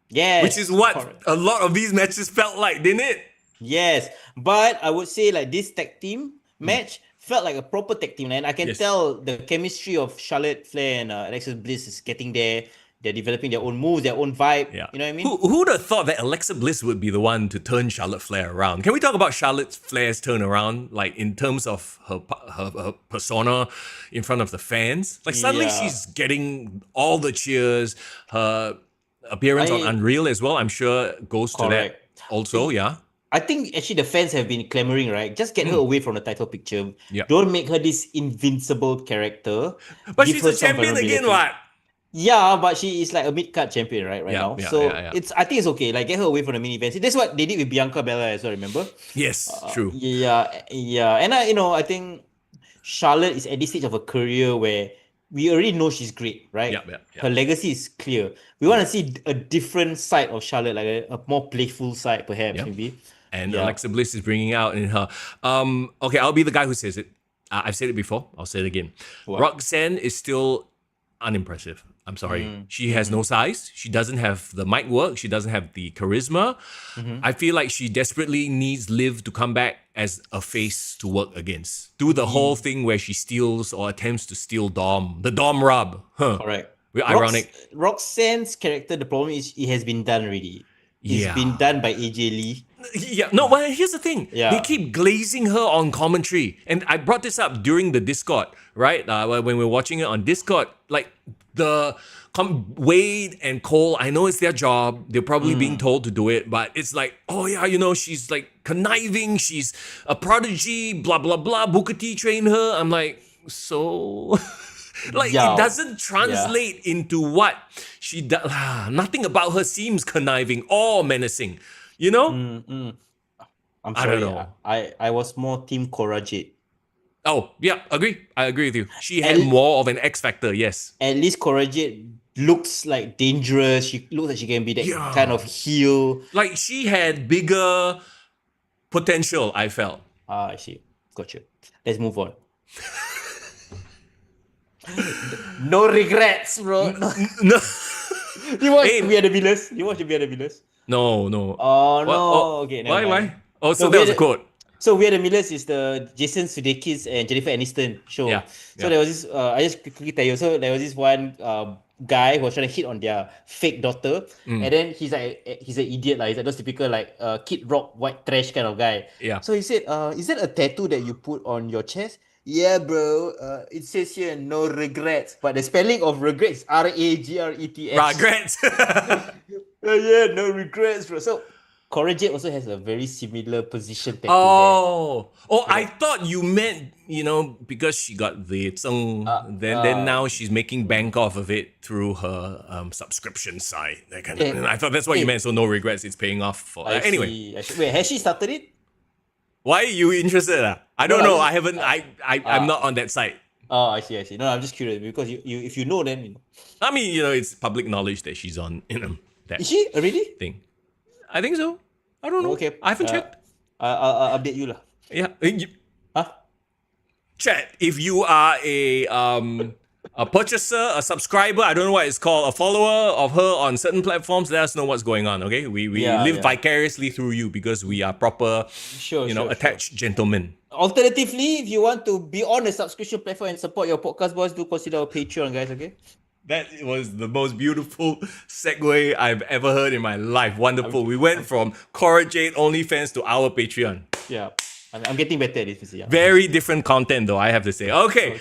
Yes. Which is what a lot of these matches felt like, didn't it? Yes. But I would say like this tag team match felt like a proper tag team, and I can tell the chemistry of Charlotte Flair and Alexa Bliss is getting there. They're developing their own moves, their own vibe. Yeah. You know what I mean? Who would have thought that Alexa Bliss would be the one to turn Charlotte Flair around? Can we talk about Charlotte Flair's turnaround, like in terms of her persona in front of the fans? Like suddenly she's getting all the cheers. Her appearance on Unreal as well, I'm sure goes to that also. I think actually the fans have been clamoring, right? Just get her away from the title picture. Yeah. Don't make her this invincible character. But she's a champion again, what? Yeah, but she is like a mid-card champion, right now. So I think it's okay. Like, get her away from the main events. That's what they did with Bianca Belair as well, remember? Yes, true. Yeah. And I think Charlotte is at this stage of her career where we already know she's great, right? Her legacy is clear. We want to see a different side of Charlotte, like a more playful side, perhaps, maybe. And Alexa Bliss is bringing out in her. Okay, I'll be the guy who says it. I've said it before. I'll say it again. What? Roxanne is still unimpressive. I'm sorry. She has no size. She doesn't have the mic work. She doesn't have the charisma. I feel like she desperately needs Liv to come back as a face to work against. Do the whole thing where she steals or attempts to steal Dom. The Dom rub. Correct. Ironic. Roxanne's character, the problem is it has been done already. It's been done by AJ Lee. Yeah, no, but here's the thing. They keep glazing her on commentary. And I brought this up during the Discord, right? When we were watching it on Discord, like the Wade and Cole, I know it's their job. They're probably being told to do it, but it's like, oh yeah, you know, she's like conniving. She's a prodigy, blah, blah, blah. Booker T trained her. I'm like, so... Like, it doesn't translate into what she does. Nothing about her seems conniving or menacing, you know? I'm sorry. I don't know. I was more Team Cora Jade. Oh, yeah, agree. I agree with you. She had more of an X factor, yes. At least Cora Jade looks like dangerous. She looks like she can be that kind of heel. Like, she had bigger potential, I felt. I see. Gotcha. Let's move on. No regrets, bro. No. You watch We Are the Villains? You watch We Are the Villains? No. Oh, no. What? Okay, never mind. Why? Oh, so that was a quote. So We Are the Millers is the Jason Sudeikis and Jennifer Aniston show. Yeah, So yeah. there was this. I just quickly tell you. So there was this one guy who was trying to hit on their fake daughter, and then he's an idiot like. He's like those typical like Kid Rock white trash kind of guy. Yeah. So he said, "Is that a tattoo that you put on your chest?" Yeah, bro. It says here no regrets, but the spelling of regrets RAGRETS. Regrets. Yeah, no regrets, bro. So Cora Jade also has a very similar position tattoo I thought you meant, because she got the then now she's making bank off of it through her subscription site. That kind of. I thought that's what you meant. So no regrets. It's paying off for. Anyway, Wait, has she started it? why are you interested? I don't know. I haven't. I'm not on that site. Oh, I see. No, I'm just curious because you if you know, then I mean, it's public knowledge that she's on that is she already? thing. I think so. I don't know. Okay, I haven't checked. I'll update you lah. Yeah. Huh? Chat, if you are a purchaser, a subscriber, I don't know what it's called, a follower of her on certain platforms, let us know what's going on, okay? We live vicariously through you because we are proper, attached gentlemen. Alternatively, if you want to be on a subscription platform and support your podcast boys, do consider our Patreon, guys, okay? That was the most beautiful segue I've ever heard in my life. Wonderful. We went from Cora Jade OnlyFans to our Patreon. Yeah. I'm getting better at this. Yeah. Very different content though, I have to say. Okay.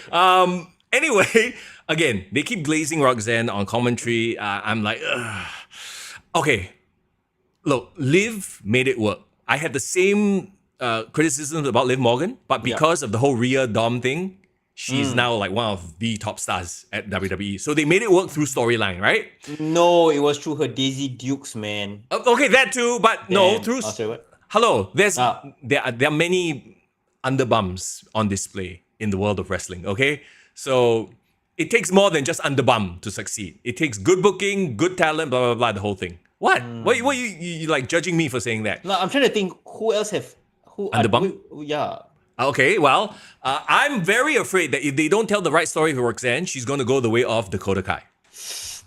Anyway, again, they keep glazing Roxanne on commentary. I'm like, ugh. Okay. Look, Liv made it work. I had the same criticisms about Liv Morgan, but because of the whole Rhea Dom thing, she's now like one of the top stars at WWE. So they made it work through storyline, right? No, it was through her Daisy Dukes, man. Okay, that too, but no, through. Sorry, what? Hello, there are many underbums on display in the world of wrestling. Okay, so it takes more than just underbum to succeed. It takes good booking, good talent, blah blah blah, the whole thing. What? What you like judging me for saying that? No, I'm trying to think who else have underbum. Yeah. Okay, well, I'm very afraid that if they don't tell the right story for Roxanne, she's going to go the way of Dakota Kai.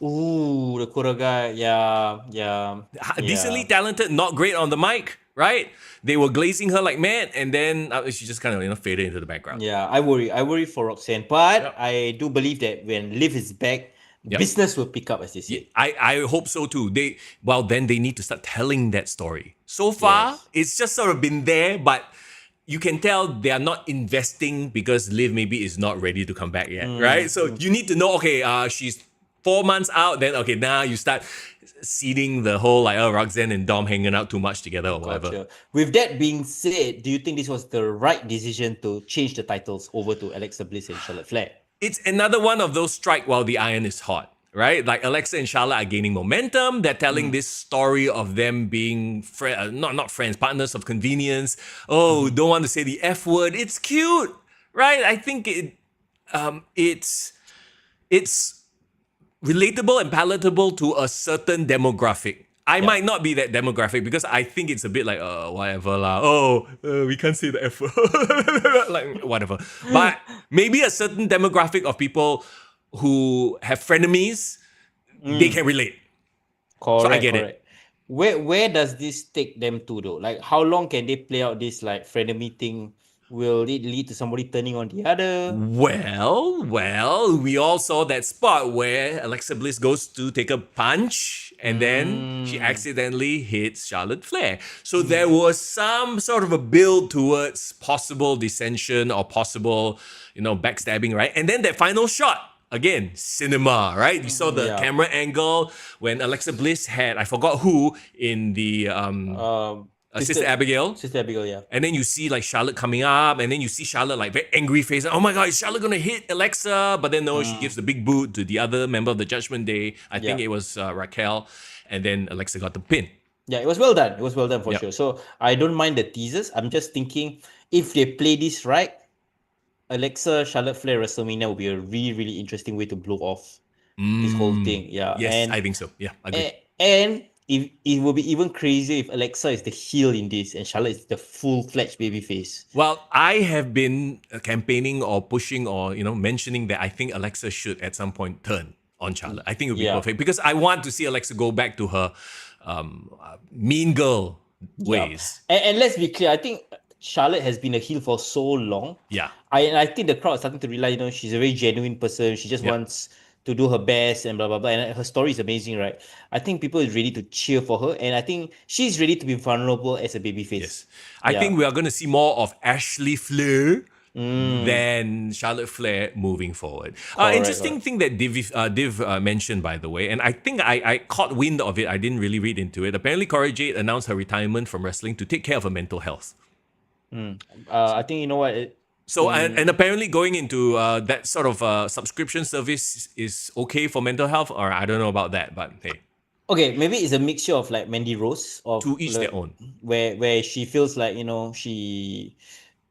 Ooh, Dakota Kai, yeah. Decently talented, not great on the mic, right? They were glazing her like mad, and then she just kind of faded into the background. Yeah, I worry for Roxanne, but I do believe that when Liv is back, business will pick up, as they say. I hope so too. Then they need to start telling that story. So far, it's just sort of been there, but you can tell they are not investing because Liv maybe is not ready to come back yet, right? So you need to know, okay, she's 4 months out, then okay, now you start seeding the whole like Roxanne and Dom hanging out too much together or whatever. Gotcha. With that being said, do you think this was the right decision to change the titles over to Alexa Bliss and Charlotte Flair? It's another one of those strike while the iron is hot, right? Like Alexa and Charlotte are gaining momentum. They're telling this story of them being not friends, partners of convenience. Oh, don't want to say the F word. It's cute, right? I think it's relatable and palatable to a certain demographic. I might not be that demographic because I think it's a bit like, whatever lah. We can't say the F word. Like, whatever. But maybe a certain demographic of people who have frenemies, they can relate. Correct, so I get it. Where does this take them to though? Like, how long can they play out this like frenemy thing? Will it lead to somebody turning on the other? Well, we all saw that spot where Alexa Bliss goes to take a punch and then she accidentally hits Charlotte Flair. So there was some sort of a build towards possible dissension or possible, backstabbing, right? And then that final shot, again, cinema, right? You saw the camera angle when Alexa Bliss had, I forgot who, in the Sister Abigail. Sister Abigail, yeah. And then you see like Charlotte coming up, and then you see Charlotte like very angry face. Oh my God, is Charlotte gonna hit Alexa? But then no, she gives the big boot to the other member of the Judgment Day. I think it was Raquel, and then Alexa got the pin. Yeah, it was well done. It was well done for sure. So I don't mind the teasers. I'm just thinking if they play this right, Alexa Charlotte Flair WrestleMania will be a really, really interesting way to blow off this whole thing. Yeah. Yes, I think so. Yeah, I agree. And it will be even crazier if Alexa is the heel in this and Charlotte is the full-fledged babyface. Well, I have been campaigning or pushing or mentioning that I think Alexa should at some point turn on Charlotte. I think it would be perfect because I want to see Alexa go back to her mean girl ways. And let's be clear, I think Charlotte has been a heel for so long. Yeah. I think the crowd is starting to realize, she's a very genuine person. She just Yep. wants to do her best and blah blah blah. And her story is amazing, right? I think people is ready to cheer for her, and I think she's ready to be vulnerable as a babyface. Yes. I think we are going to see more of Ashley Flair Mm. than Charlotte Flair moving forward. Correct, Interesting thing that Div mentioned, by the way, and I think I caught wind of it. I didn't really read into it. Apparently, Cora Jade announced her retirement from wrestling to take care of her mental health. I think you know what. So, and apparently going into that sort of subscription service is okay for mental health, or I don't know about that, but hey. Okay, maybe it's a mixture of like Mandy Rose, of To each their own. where she feels like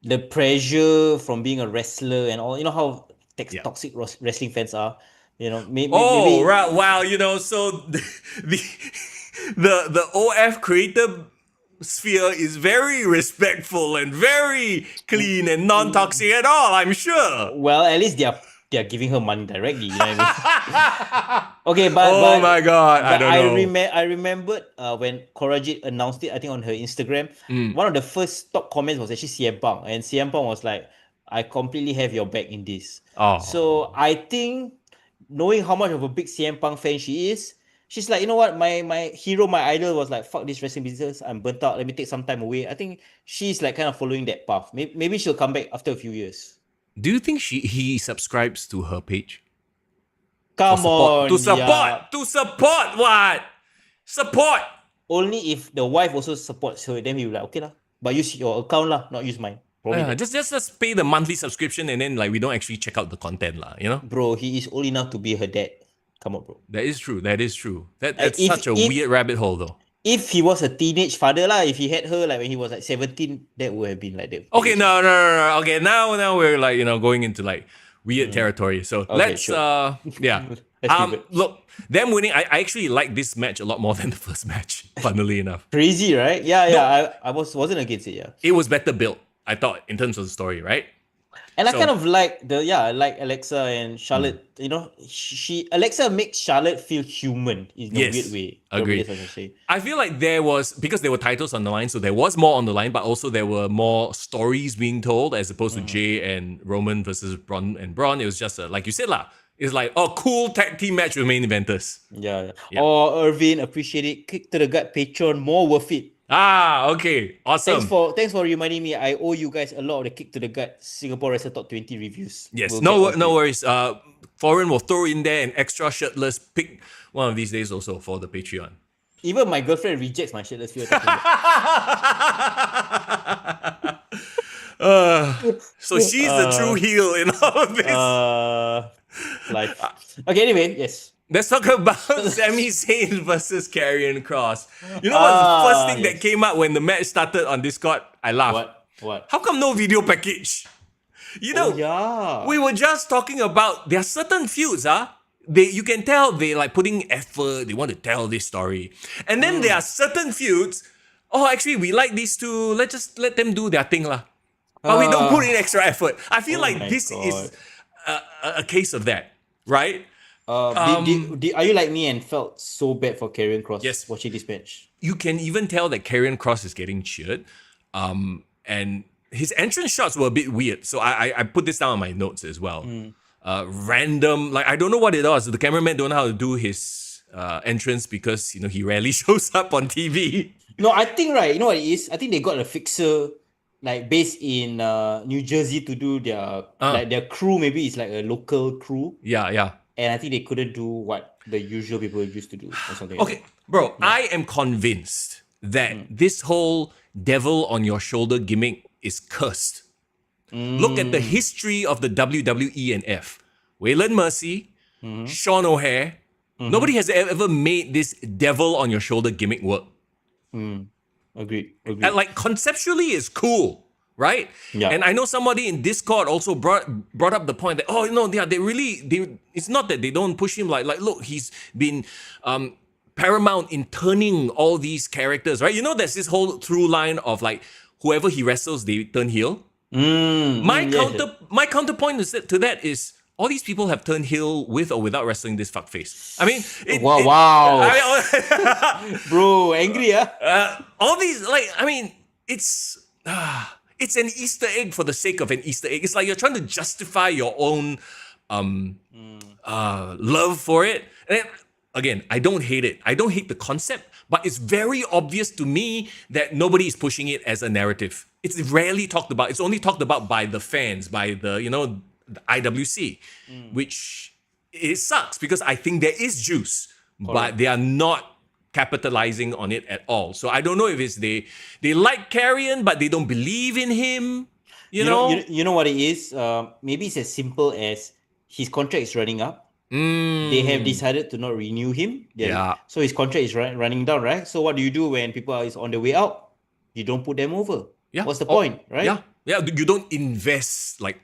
the pressure from being a wrestler and all. You know how toxic wrestling fans are. Maybe. Right. Wow. So the OF creator sphere is very respectful and very clean and non-toxic at all, I'm sure. Well, at least they're giving her money directly. You know what I mean? Okay, but Oh my God, I don't know. I remembered when Cora Jade announced it. I think on her Instagram, one of the first top comments was actually CM Punk, and CM Punk was like, "I completely have your back in this." Oh. So I think, knowing how much of a big CM Punk fan she is, she's like, you know what, my hero, my idol was like, fuck this wrestling business, I'm burnt out, let me take some time away. I think she's like kind of following that path. Maybe she'll come back after a few years. Do you think he subscribes to her page? Come on. To support what? Support. Only if the wife also supports her, then he'll be like, okay lah, but use your account lah, not use mine. Yeah, just pay the monthly subscription and then like we don't actually check out the content lah, Bro, he is old enough to be her dad. Come on, bro. That is true. That's such a weird rabbit hole though. If he was a teenage father lah, if he had her like when he was like 17, that would have been like that. Okay, no. Okay, now we're like, going into like weird territory. So Okay, let's sure. yeah. Look, them winning, I actually like this match a lot more than the first match, funnily enough. Crazy, right? Yeah. I wasn't against it, yeah. It was better built, I thought, in terms of the story, right? And I kind of like I like Alexa and Charlotte. Alexa makes Charlotte feel human in a weird way. Agreed. Probably, that's what I say. I feel like there was, because there were titles on the line, so there was more on the line, but also there were more stories being told as opposed to Jay and Roman versus Braun and Braun. It was just like you said lah. It's like, cool tag team match with main eventers. Yeah. Or Irvin, appreciate it. Kick to the gut, Patreon, more worth it. Okay. Awesome. Thanks for reminding me. I owe you guys a lot of the Kick to the Gut Singapore Wrestler Top 20 reviews. Yes, no worries. Foreign will throw in there an extra shirtless pic one of these days also for the Patreon. Even my girlfriend rejects my shirtless pic. So she's the true heel in all of this. Life. Okay, anyway, yes. Let's talk about Sami Zayn versus Karrion Kross. You know what's the first thing that came up when the match started on Discord? I laughed. What? How come no video package? We were just talking about there are certain feuds, you can tell they like putting effort, they want to tell this story. And then there are certain feuds, actually we like these two, let's just let them do their thing lah. But we don't put in extra effort. I feel like this is a case of that, right? Are you like me and felt so bad for Karrion Kross watching this match? You can even tell that Karrion Kross is getting cheered. And his entrance shots were a bit weird. So I put this down on my notes as well. Random, like I don't know what it was. The cameraman don't know how to do his entrance because he rarely shows up on TV. No, I think right, you know what it is? I think they got a fixer like based in New Jersey to do their like their crew, maybe it's like a local crew. Yeah. And I think they couldn't do what the usual people used to do or something. Okay, bro, I am convinced that this whole devil on your shoulder gimmick is cursed. Look at the history of the WWE and F. Waylon Mercy, Sean O'Hare. Nobody has ever made this devil on your shoulder gimmick work. Agreed. And like conceptually it's cool. Right? Yeah. And I know somebody in Discord also brought up the point that, it's not that they don't push him like look, he's been paramount in turning all these characters, right? There's this whole through line of like whoever he wrestles, they turn heel. My counterpoint to that is all these people have turned heel with or without wrestling this fuckface. I mean, wow. Bro, angry, all these, like, I mean, It's an Easter egg for the sake of an Easter egg. It's like you're trying to justify your own love for it. And then, again, I don't hate it. I don't hate the concept, but it's very obvious to me that nobody is pushing it as a narrative. It's rarely talked about. It's only talked about by the fans, by the the IWC, which it sucks because I think there is juice, but they are not capitalizing on it at all. So I don't know if it's they like Carrion, but they don't believe in him. You know? You know what it is? Maybe it's as simple as his contract is running up. They have decided to not renew him. So his contract is running down, right? So what do you do when people are on the way out? You don't put them over. Yeah. What's the point, right? Yeah. You don't invest like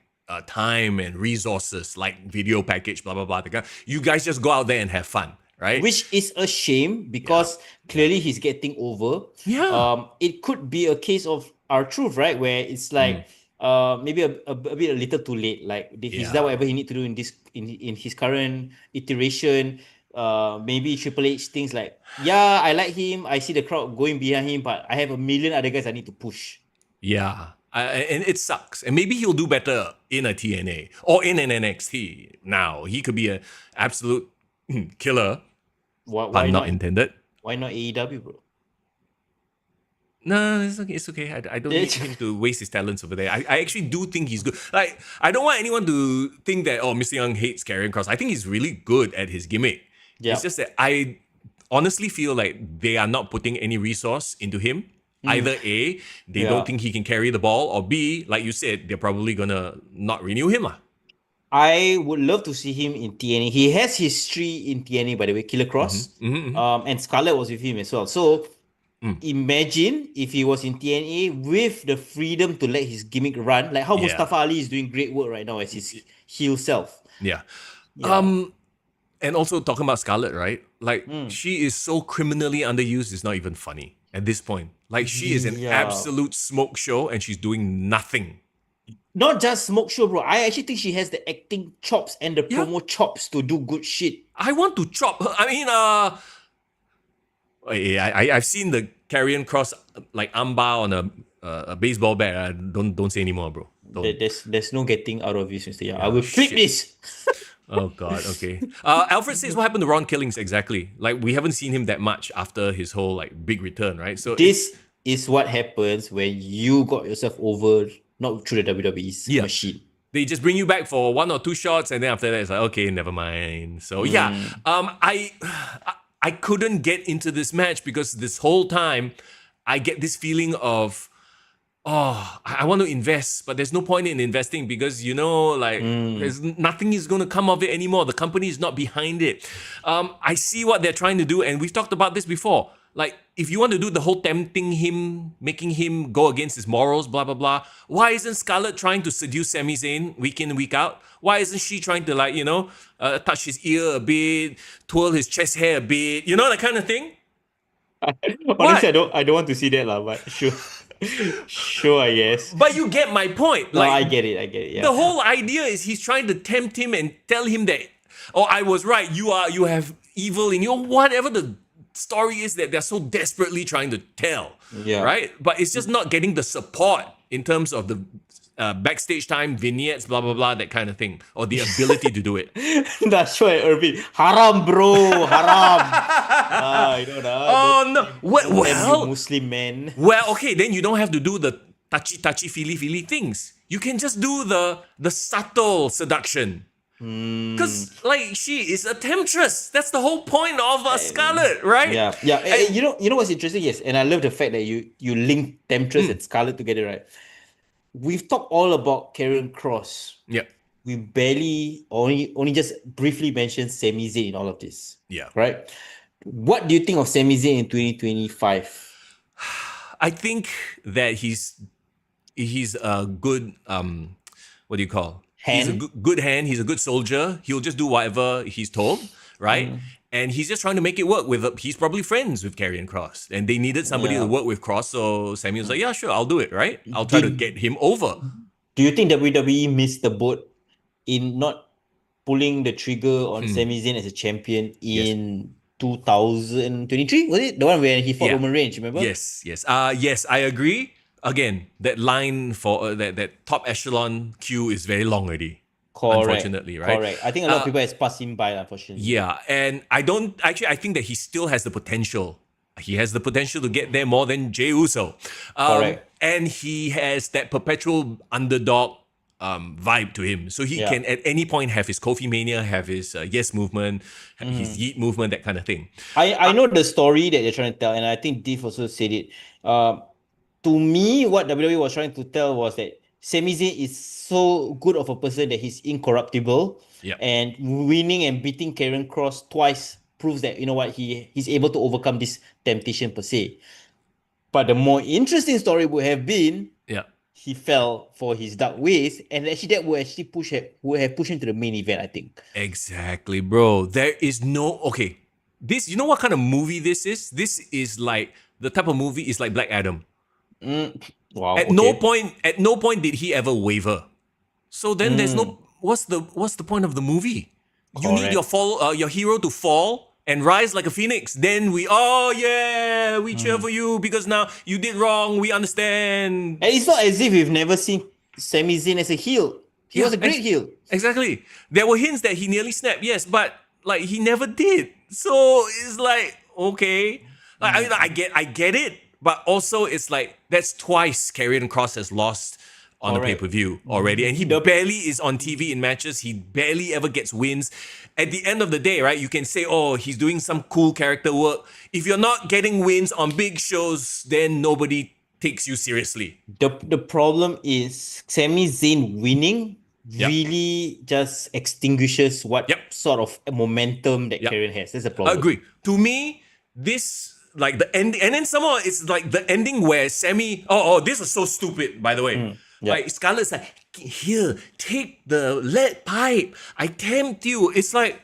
time and resources like video package, blah, blah, blah. You guys just go out there and have fun, right? Which is a shame because clearly he's getting over. Yeah. It could be a case of R-Truth, right? Where it's like maybe a bit a little too late. Like he's done whatever he need to do in his current iteration. Maybe Triple H thinks like, yeah, I like him. I see the crowd going behind him, but I have a million other guys I need to push. Yeah. And it sucks. And maybe he'll do better in a TNA or in an NXT now. He could be an absolute killer. Why not intended. Why not AEW, bro? No, it's okay. I don't need him to waste his talents over there. I actually do think he's good. Like, I don't want anyone to think that, Mr. Young hates Karrion Kross. I think he's really good at his gimmick. Yeah. It's just that I honestly feel like they are not putting any resource into him. Either A, they don't think he can carry the ball, or B, like you said, they're probably gonna not renew him. I would love to see him in TNA. He has history in TNA, by the way, Killer Kross. And Scarlett was with him as well. So imagine if he was in TNA with the freedom to let his gimmick run, like how Mustafa Ali is doing great work right now as his heel self. Yeah. And also talking about Scarlett, right? Like she is so criminally underused, it's not even funny at this point. Like she is an absolute smoke show and she's doing nothing. Not just smoke show, bro. I actually think she has the acting chops and the promo chops to do good shit. I want to chop her. I mean, I've seen the Karrion Kross like armbar on a baseball bat. Don't say anymore, bro. There's no getting out of this, Mr. Young. I will flip this. Oh God, okay. Alfred says, what happened to Ron Killings exactly? Like, we haven't seen him that much after his whole like big return, right? So this is what happens when you got yourself over, not through the WWE's machine. They just bring you back for 1 or 2 shots, and then after that, it's like, okay, never mind. So I couldn't get into this match because this whole time I get this feeling of, I want to invest, but there's no point in investing because, there's nothing is going to come of it anymore. The company is not behind it. I see what they're trying to do, and we've talked about this before. Like, if you want to do the whole tempting him, making him go against his morals, blah, blah, blah, why isn't Scarlett trying to seduce Sami Zayn week in, week out? Why isn't she trying to, touch his ear a bit, twirl his chest hair a bit, that kind of thing? Honestly, I don't want to see that, but sure. Sure, I guess. But you get my point. No, I get it, yeah. The whole idea is he's trying to tempt him and tell him that, I was right, you have evil in you, whatever the story is that they're so desperately trying to tell, right? But it's just not getting the support in terms of the backstage time, vignettes, blah, blah, blah, that kind of thing, or the ability to do it. That's right, Irvin. Haram, bro, haram. No. Well, Muslim man. Well, okay, then you don't have to do the touchy, feely things. You can just do the subtle seduction. Because, she is a temptress. That's the whole point of Scarlett, right? Yeah. And, you know what's interesting? Yes, and I love the fact that you link temptress and Scarlett together, right? We've talked all about Karrion Kross. Yeah. We barely, only just briefly mentioned Sami Zayn in all of this. Yeah. Right? What do you think of Sami Zayn in 2025? I think that he's a good, what do you call? Hand? He's a good hand. He's a good soldier. He'll just do whatever he's told, right? And he's just trying to make it work he's probably friends with Karrion Kross. And they needed somebody to work with Kross. So Sammy was like, yeah, sure, I'll do it, right? I'll try to get him over. Do you think WWE missed the boat in not pulling the trigger on Sami Zayn as a champion in 2023? Was it? The one where he fought Roman Reigns, remember? Yes. Yes, I agree. again, that line for that top echelon queue is very long already. Correct. Unfortunately, right? Correct. I think a lot of people has passed him by, unfortunately. Yeah, and I think that he still has the potential. He has the potential to get there more than Jey Uso. Correct. And he has that perpetual underdog vibe to him. So he can at any point have his Kofi Mania, have his Yes movement, his Yeet movement, that kind of thing. I know the story that they're trying to tell, and I think Div also said it. To me, what WWE was trying to tell was that Sami Zayn is so good of a person that he's incorruptible. Yep. And winning and beating Kross twice proves that, you know what, he's able to overcome this temptation per se. But the more interesting story would have been he fell for his dark ways, and actually that would have pushed him to the main event, I think. Exactly, bro. There is no this, you know what kind of movie this is? This is like the type of movie is like Black Adam. Wow. At no point did he ever waver. So then there's no what's the point of the movie? You need your hero to fall and rise like a phoenix. Then we cheer for you because now you did wrong. We understand. And it's not as if we've never seen Sami Zayn as a heel. He was a great heel. Exactly. There were hints that he nearly snapped, yes, but like he never did. So it's like, okay. Like, I mean, I get it, but also it's like that's twice Karrion Kross has lost on the pay-per-view already. And he barely is on TV in matches. He barely ever gets wins. At the end of the day, right, you can say, oh, he's doing some cool character work. If you're not getting wins on big shows, then nobody takes you seriously. The problem is Sami Zayn winning really just extinguishes what sort of momentum that Karrion has. That's the problem. Agree. To me, this, like the ending, and then somehow it's like the ending where Sami, this is so stupid, by the way. Like Scarlett's like, here, take the lead pipe. I tempt you. It's like,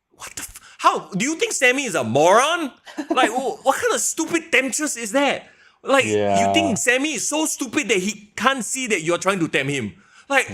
what the how? Do you think Sami is a moron? Like, what kind of stupid temptress is that? Like, you think Sami is so stupid that he can't see that you're trying to tempt him? Like,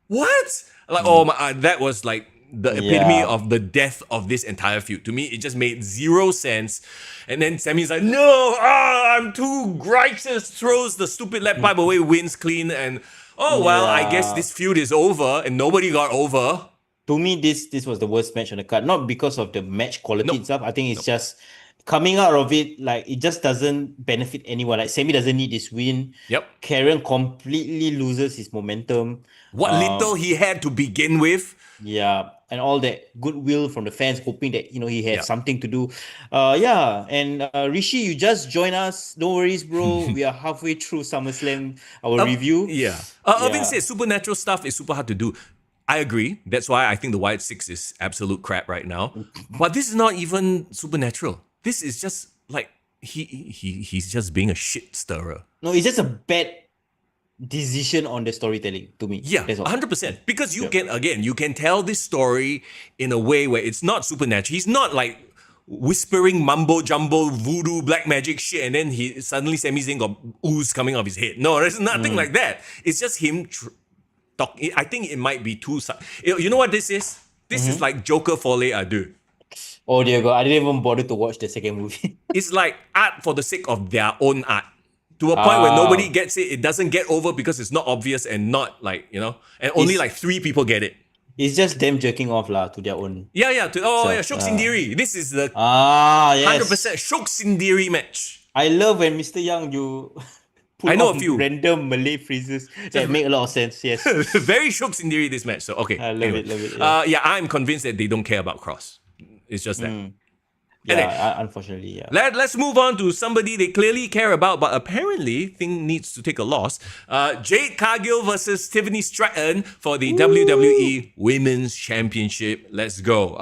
what? Like, oh my, that was like the epitome of the death of this entire feud. To me, it just made zero sense. And then Sami's like, no, I'm too righteous, throws the stupid lead pipe away, wins clean, and I guess this feud is over, and nobody got over. To me, this was the worst match on the card. Not because of the match quality itself. I think it's just coming out of it, like, it just doesn't benefit anyone. Like, Sami doesn't need this win. Karrion completely loses his momentum. What little he had to begin with. Yeah, and all that goodwill from the fans, hoping that, you know, he had something to do. And Rishi, you just joined us. No worries, bro. We are halfway through SummerSlam, our review. Irving said supernatural stuff is super hard to do. I agree. That's why I think the Wyatt Six is absolute crap right now. But this is not even supernatural. This is just like he's just being a shit stirrer. No, it's just a bad decision on the storytelling to me. Yeah, 100%. Because you can tell this story in a way where it's not supernatural. He's not like whispering mumbo jumbo voodoo black magic shit and then he suddenly Sami Zayn got ooze coming off his head. No, there's nothing like that. It's just him talking. I think it might be too. You know what this is? This is like Joker Folle Adu. Oh dear God, I didn't even bother to watch the second movie. It's like art for the sake of their own art. To a point where nobody gets it, it doesn't get over because it's not obvious and not like, you know, and only like 3 people get it. It's just them jerking off to their own. Shok Sindiri. This is the 100% Shok Sindiri match. I love when Mr. Young, you put a few random Malay phrases that make a lot of sense, yes. Very Shok Sindiri this match, so okay. I love it. Yeah, I'm convinced that they don't care about Kross. It's just that. Unfortunately, Let's move on to somebody they clearly care about, but apparently think needs to take a loss. Jade Cargill versus Tiffany Stratton for the WWE Women's Championship. Let's go.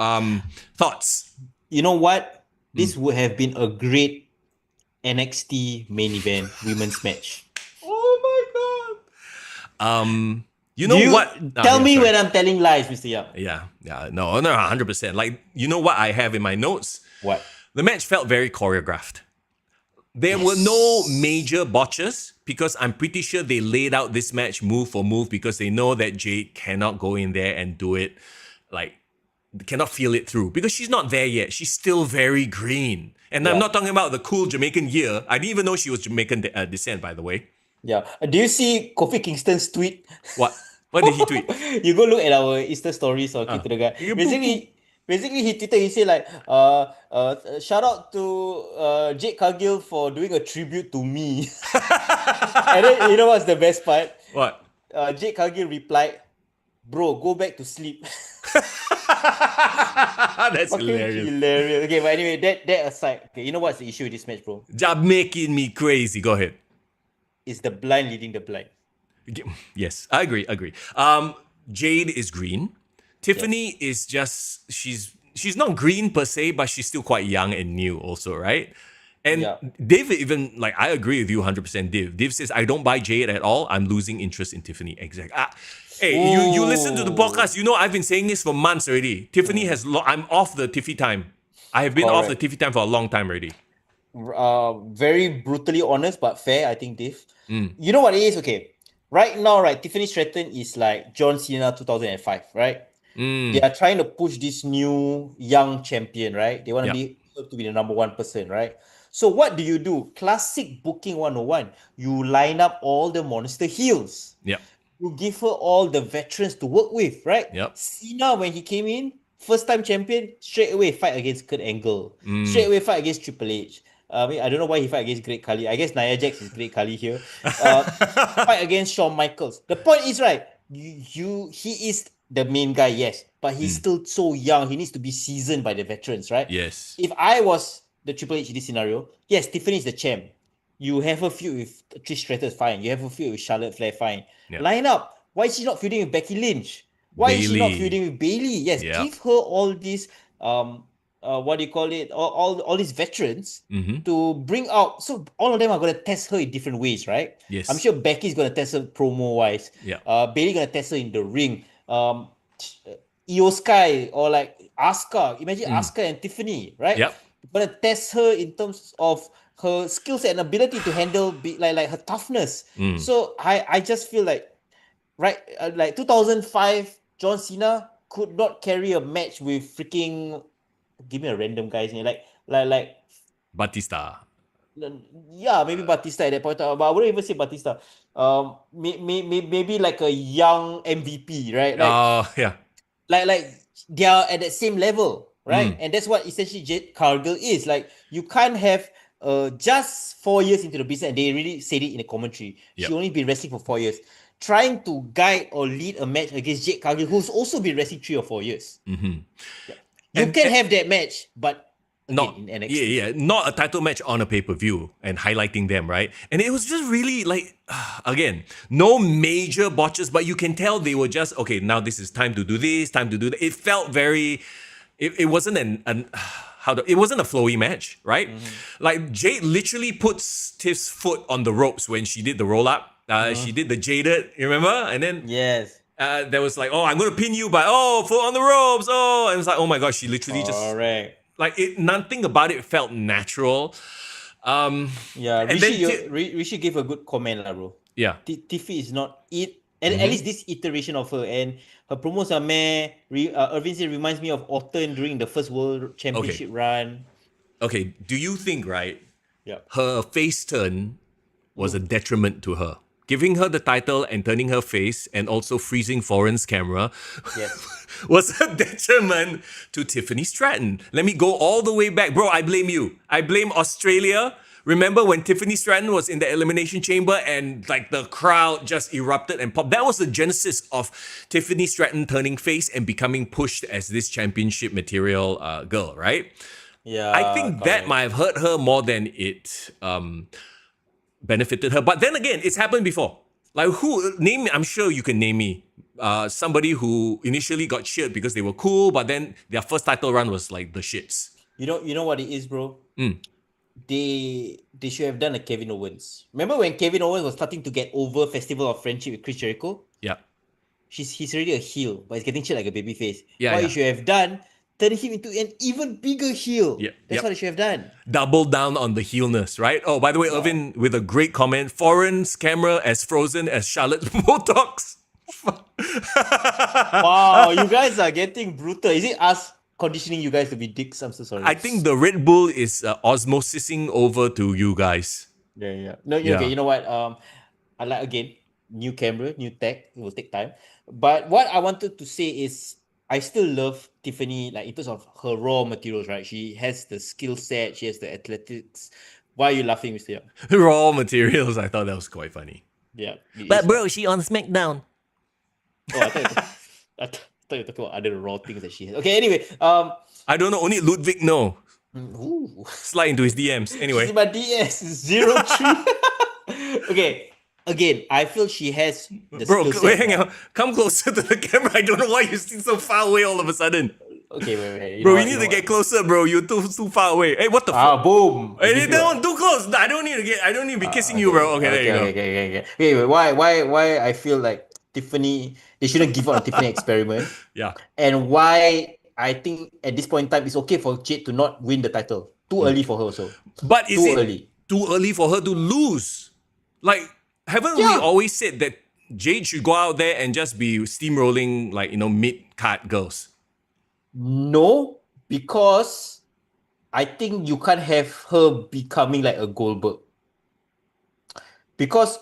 Thoughts? You know what? This would have been a great NXT main event women's match. Oh my god. You know what? Tell me when I'm telling lies, Mr. Young. No, 100%. Like, you know what I have in my notes? What? The match felt very choreographed. There were no major botches because I'm pretty sure they laid out this match move for move because they know that Jade cannot go in there and do it, like, cannot feel it through because she's not there yet. She's still very green. And I'm not talking about the cool Jamaican gear. I didn't even know she was Jamaican descent, by the way. Yeah. Do you see Kofi Kingston's tweet? What? What did he tweet? You go look at our Insta stories or keep to the guy. You poo poo. Basically, he tweeted. He said like, shout out to Jake Cargill for doing a tribute to me. And then you know what's the best part? What? Jake Cargill replied, "Bro, go back to sleep." That's Fucking hilarious. hilarious. Okay, but anyway, that aside, okay, you know what's the issue with this match, bro? Job making me crazy. Go ahead. It's the blind leading the blind. Yes, I agree. Jade is green. Tiffany is just she's not green per se, but she's still quite young and new also, right? And Yeah. Div even like I agree with you 100%. Div says I don't buy Jade at all. I'm losing interest in Tiffany. Exactly. Hey, you listen to the podcast. You know I've been saying this for months already. Tiffany has. I'm off the Tiffy time. I have been off the Tiffy time for a long time already. Very brutally honest, but fair, I think, Dave. You know what it is? Okay. Right now, right, Tiffany Stratton is like John Cena 2005, right? They are trying to push this new young champion, right? They want to be the number one person, right? So what do you do? Classic booking 101. You line up all the monster heels. Yeah. You give her all the veterans to work with, right? Yep. Cena, when he came in, first time champion, straight away fight against Kurt Angle. Straight away fight against Triple H. I mean, I don't know why he fight against Great Khali. I guess Nia Jax is Great Khali here. Fight against Shawn Michaels. The point is, right, he is the main guy, yes, but he's still so young. He needs to be seasoned by the veterans, right? Yes. If I was the Triple H in this scenario, yes, Tiffany is the champ. You have a feud with Trish Stratus, fine. You have a feud with Charlotte Flair, fine. Yeah. Line up. Why is she not feuding with Becky Lynch? Why is she not Bayley. feuding with Bayley? Yes, Yeah. give her all these what do you call it? All these veterans to bring out. So all of them are gonna test her in different ways, right? Yes. I'm sure Becky's gonna test her promo wise. Yeah. Bayley gonna test her in the ring. Io Sky or like Asuka. Imagine Asuka and Tiffany, right? Yep. Gonna test her in terms of her skills and ability to handle like her toughness. So I just feel like right like 2005 John Cena could not carry a match with freaking give me a random guy's name like Batista. yeah, maybe Batista at that point, but I wouldn't even say Batista. Maybe like a young MVP, right? Yeah. Like they are at that same level, right? And that's what essentially Jade Cargill is. Like you can't have just 4 years into the business, and they really said it in the commentary. Yep. She only been wrestling for 4 years. Trying to guide or lead a match against Jade Cargill, who's also been wrestling 3 or 4 years. You can have that match, but Not in NXT. not a title match on a pay-per-view and highlighting them, right? And it was just really like again, no major botches, but you can tell they were just okay, now this is time to do this, time to do that. It felt very it wasn't it wasn't a flowy match, right? Like Jade literally puts Tiff's foot on the ropes when she did the roll up. She did the jaded, you remember? And then Yes. there was like, oh, I'm gonna pin you by foot on the ropes. Oh, and it was like, oh my gosh, she literally just Correct. like it. Nothing about it felt natural. Yeah, and Rishi gave a good comment, bro. Yeah, Tiffy is not it, and at least this iteration of her and her promos are meh. Irvin said reminds me of Orton during the first World Championship run. okay. Do you think Yeah. her face turn was a detriment to her? Giving her the title and turning her face and also freezing Foreign's camera Yes. was a detriment to Tiffany Stratton. Let me go all the way back. Bro, I blame you. I blame Australia. Remember when Tiffany Stratton was in the Elimination Chamber and like the crowd just erupted and popped? That was the genesis of Tiffany Stratton turning face and becoming pushed as this championship material girl, right? Yeah. I think that might have hurt her more than it benefited her. But then again, it's happened before. Like name me, I'm sure you can name me somebody who initially got shit because they were cool, but then their first title run was like the shits. You know what it is, bro? They should have done a Kevin Owens. Remember when Kevin Owens was starting to get over Festival of Friendship with Chris Jericho? Yeah. He's already a heel, but he's getting shit like a baby face. Yeah, what yeah. you should have done, turn him into an even bigger heel. Yeah, That's what you should have done. Double down on the heelness, right? Oh, by the way, Irvin with a great comment. Foreign's camera as frozen as Charlotte's Botox. Wow, you guys are getting brutal. Is it us conditioning you guys to be dicks? I'm so sorry. I think the Red Bull is osmosising over to you guys. Yeah. No, Yeah. okay. You know what? I like, again, new camera, new tech. It will take time. But what I wanted to say is I still love Tiffany, like in terms of her raw materials, right? She has the skill set, she has the athletics. Why are you laughing, Mr. Young? Raw materials. I thought that was quite funny. Yeah. But bro, she on SmackDown. Oh, I thought you were talking about other raw things that she has. Okay, anyway, I don't know. Only Ludwig know. ooh. Slide into his DMs. Anyway. She's my DS 03. Okay, again, I feel she has the Bro, skill set. wait, hang on. Come closer to the camera. I don't know why you're still so far away all of a sudden. Okay, wait. Bro, you need to get closer, bro. You're too far away. Hey, what the fuck? Boom. Hey, don't too close. I don't need to be kissing you, bro. Okay, there you go. Okay. Wait, why I feel like Tiffany, they shouldn't give up on Tiffany experiment. Yeah. And why I think at this point in time it's okay for Jade to not win the title. Too early for her also. But is Too it early. too early for her to lose? Like, haven't we always said that Jade should go out there and just be steamrolling, like, mid-card girls? No, because I think you can't have her becoming like a Goldberg. Because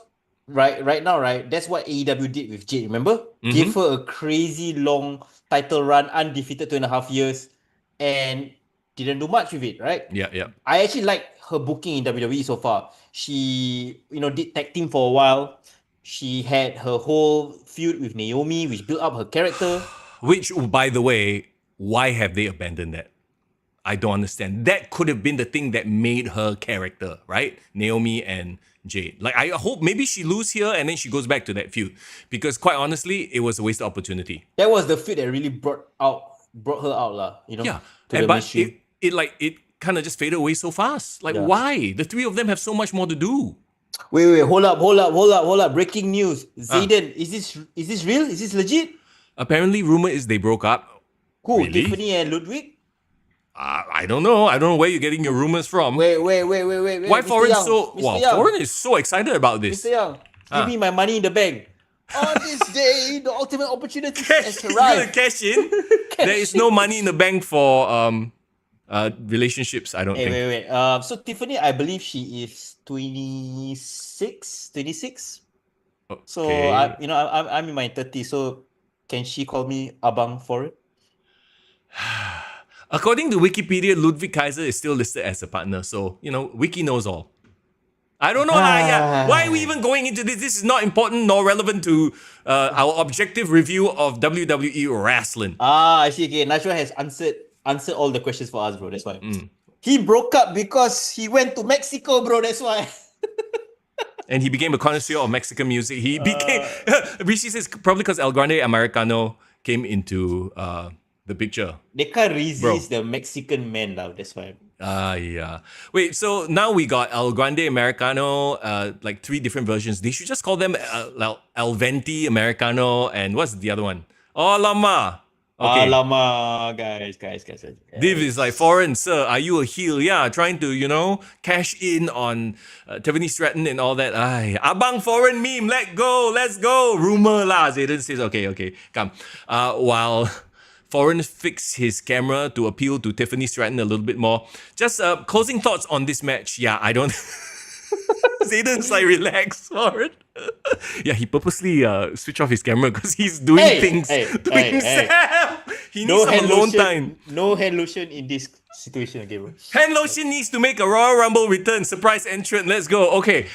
right now, that's what AEW did with Jade, remember? Gave her a crazy long title run, undefeated 2.5 years, and didn't do much with it, right? Yeah. I actually like her booking in WWE so far. She, did tag team for a while. She had her whole feud with Naomi, which built up her character. Which, by the way, why have they abandoned that? I don't understand. That could have been the thing that made her character, right? Naomi and Jade. Like, I hope maybe she lose here and then she goes back to that feud. Because quite honestly, it was a wasted opportunity. That was the feud that really brought her out, Yeah. to the But mainstream. it kind of just faded away so fast. Like, why? The three of them have so much more to do. Wait, hold up. Breaking news. Zayden, is this real? Is this legit? Apparently, rumor is they broke up. Who? Really? Tiffany and Ludwig? I don't know. I don't know where you're getting your rumors from. Wait. Why Mr. Foreign Young, so... Mr. Wow, Young. Foreign is so excited about this. Mr. Young, give me my money in the bank. On this day, the ultimate opportunity has You're gonna arrived. cash in? There is no money in the bank for relationships, I don't think. Wait. So Tiffany, I believe she is 26. Okay. So I'm in my 30s. So can she call me Abang Foreign? According to Wikipedia, Ludwig Kaiser is still listed as a partner. So, Wiki knows all. I don't know. Why are we even going into this? This is not important nor relevant to our objective review of WWE wrestling. I see. Okay, Nashua has answered all the questions for us, bro. That's why. He broke up because he went to Mexico, bro. That's why. And he became a connoisseur of Mexican music. He became... Rishi says probably because El Grande Americano came into the picture. They can't resist the Mexican man now. That's why. Yeah. Wait, so now we got El Grande Americano, like 3 different versions. They should just call them El Venti Americano, and what's the other one? Oh, Lama. Okay. Lama, guys. Div is like, Foreign, sir, are you a heel? Yeah, trying to, cash in on Tiffany Stratton and all that. Ay, Abang Foreign meme, let's go. Rumor lah. Zayden says, okay, come. While Foreign fixed his camera to appeal to Tiffany Stratton a little bit more. Just closing thoughts on this match. Yeah, I don't... Zayden's like, relax, Foreign. Yeah, he purposely switched off his camera because he's doing things to himself. He needs some alone time. No hand lotion in this situation, okay, bro. Hand lotion needs to make a Royal Rumble return. Surprise entrant. Let's go. Okay.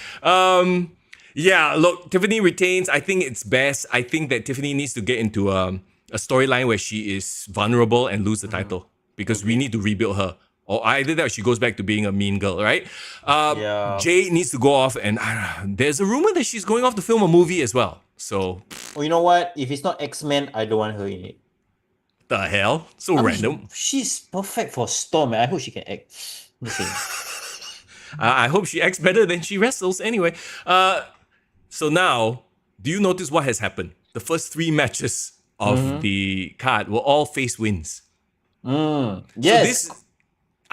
Yeah, look, Tiffany retains. I think it's best. I think that Tiffany needs to get into a storyline where she is vulnerable and lose the title because we need to rebuild her. Or either that or she goes back to being a mean girl, right? Jay needs to go off and there's a rumor that she's going off to film a movie as well. So... Well, you know what? If it's not X-Men, I don't want her in it. The hell? So random. She's perfect for Storm, man. I hope she can act. I hope she acts better than she wrestles anyway. So now, do you notice what has happened? The first 3 matches of the card were all face wins. Yes. So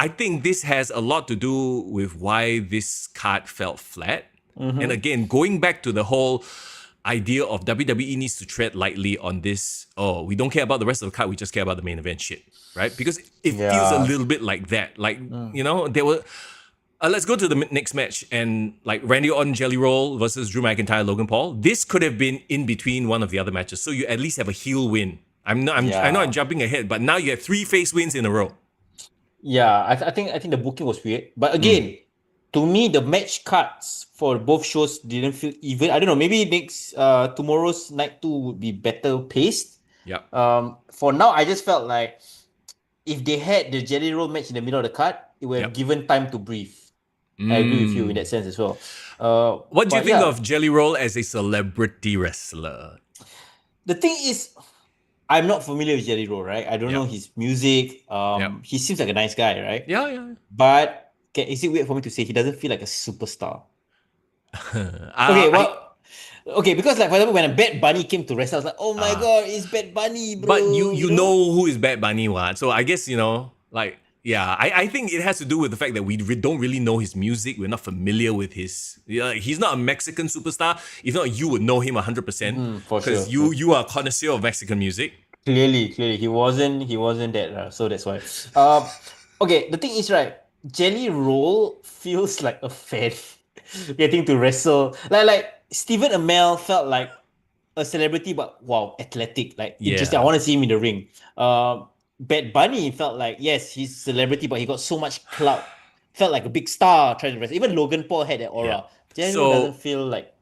I think this has a lot to do with why this card felt flat. And again, going back to the whole idea of WWE needs to tread lightly on this, we don't care about the rest of the card, we just care about the main event shit, right? Because it feels a little bit like that. Like, there were... Let's go to the next match and like Randy Orton, Jelly Roll versus Drew McIntyre, Logan Paul. This could have been in between one of the other matches, so you at least have a heel win. I know I'm jumping ahead, but now you have 3 face wins in a row. Yeah, I think the booking was weird, but again, to me the match cards for both shows didn't feel even. I don't know. Maybe tomorrow's night 2 would be better paced. Yeah. For now, I just felt like if they had the Jelly Roll match in the middle of the card, it would have given time to breathe. I agree with you in that sense as well. What do you think of Jelly Roll as a celebrity wrestler? The thing is, I'm not familiar with Jelly Roll, right? I don't know his music. He seems like a nice guy, right? Yeah. But is it weird for me to say he doesn't feel like a superstar? Okay, because like for example, when a Bad Bunny came to wrestle, I was like, oh my god, it's Bad Bunny, bro. But you know who is Bad Bunny, what? So I guess, I think it has to do with the fact that we don't really know his music. We're not familiar with his. He's not a Mexican superstar. If not, you would know him 100%. For sure. Because you are a connoisseur of Mexican music. Clearly, he wasn't that. So that's why. Okay, the thing is, right, Jelly Roll feels like a fan getting to wrestle. Like Stephen Amell felt like a celebrity, but wow, athletic, like interesting. I want to see him in the ring. Bad Bunny felt like, yes, he's a celebrity, but he got so much clout. Felt like a big star trying to wrestle. Even Logan Paul had that aura. Jelly Roll doesn't feel like.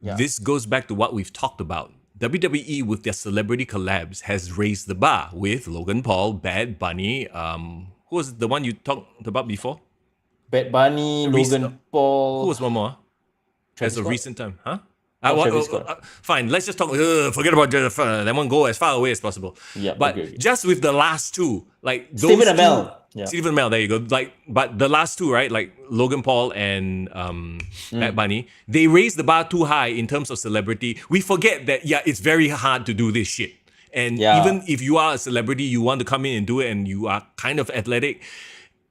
This goes back to what we've talked about. WWE with their celebrity collabs has raised the bar with Logan Paul, Bad Bunny. Who was the one you talked about before? Bad Bunny, Logan Paul. Who was one more? As of recent time, huh? Fine, let's just talk. Forget about Jennifer. That one go as far away as possible. Yeah, but just with the last two, like those Stephen Amell. Stephen Amell, there you go. Like, but the last two, right? Like Logan Paul and Bad Bunny, they raised the bar too high in terms of celebrity. We forget that it's very hard to do this shit. And even if you are a celebrity, you want to come in and do it, and you are kind of athletic.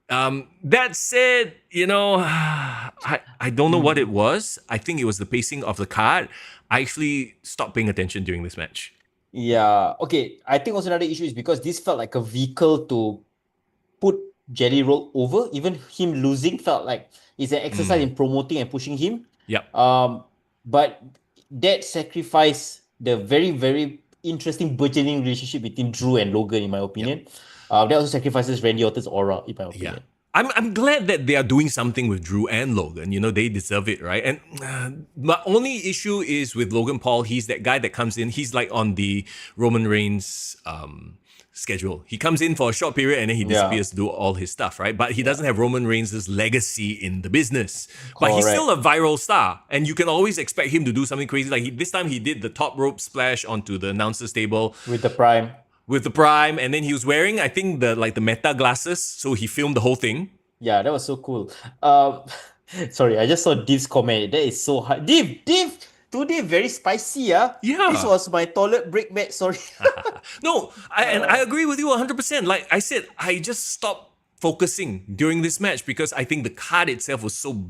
That said, I don't know what it was. I think it was the pacing of the card. I actually stopped paying attention during this match. Yeah. Okay. I think also another issue is because this felt like a vehicle to put Jelly Roll over. Even him losing felt like it's an exercise in promoting and pushing him. Yeah. But that sacrificed the very, very interesting burgeoning relationship between Drew and Logan, in my opinion. Yep. That also sacrifices Randy Orton's aura, in my opinion. Yeah. I'm glad that they are doing something with Drew and Logan. They deserve it, right? And my only issue is with Logan Paul. He's that guy that comes in. He's like on the Roman Reigns schedule. He comes in for a short period and then he disappears to do all his stuff, right? But he doesn't have Roman Reigns' legacy in the business. But he's still a viral star. And you can always expect him to do something crazy. Like this time he did the top rope splash onto the announcer's table. With the Prime. And then he was wearing, I think, the Meta glasses, so he filmed the whole thing. Yeah, that was so cool. Sorry, I just saw Div's comment. That is so hard. Div, today very spicy, yeah. This was my toilet break match. Sorry. No, I agree with you 100%. Like I said, I just stopped focusing during this match because I think the card itself was so.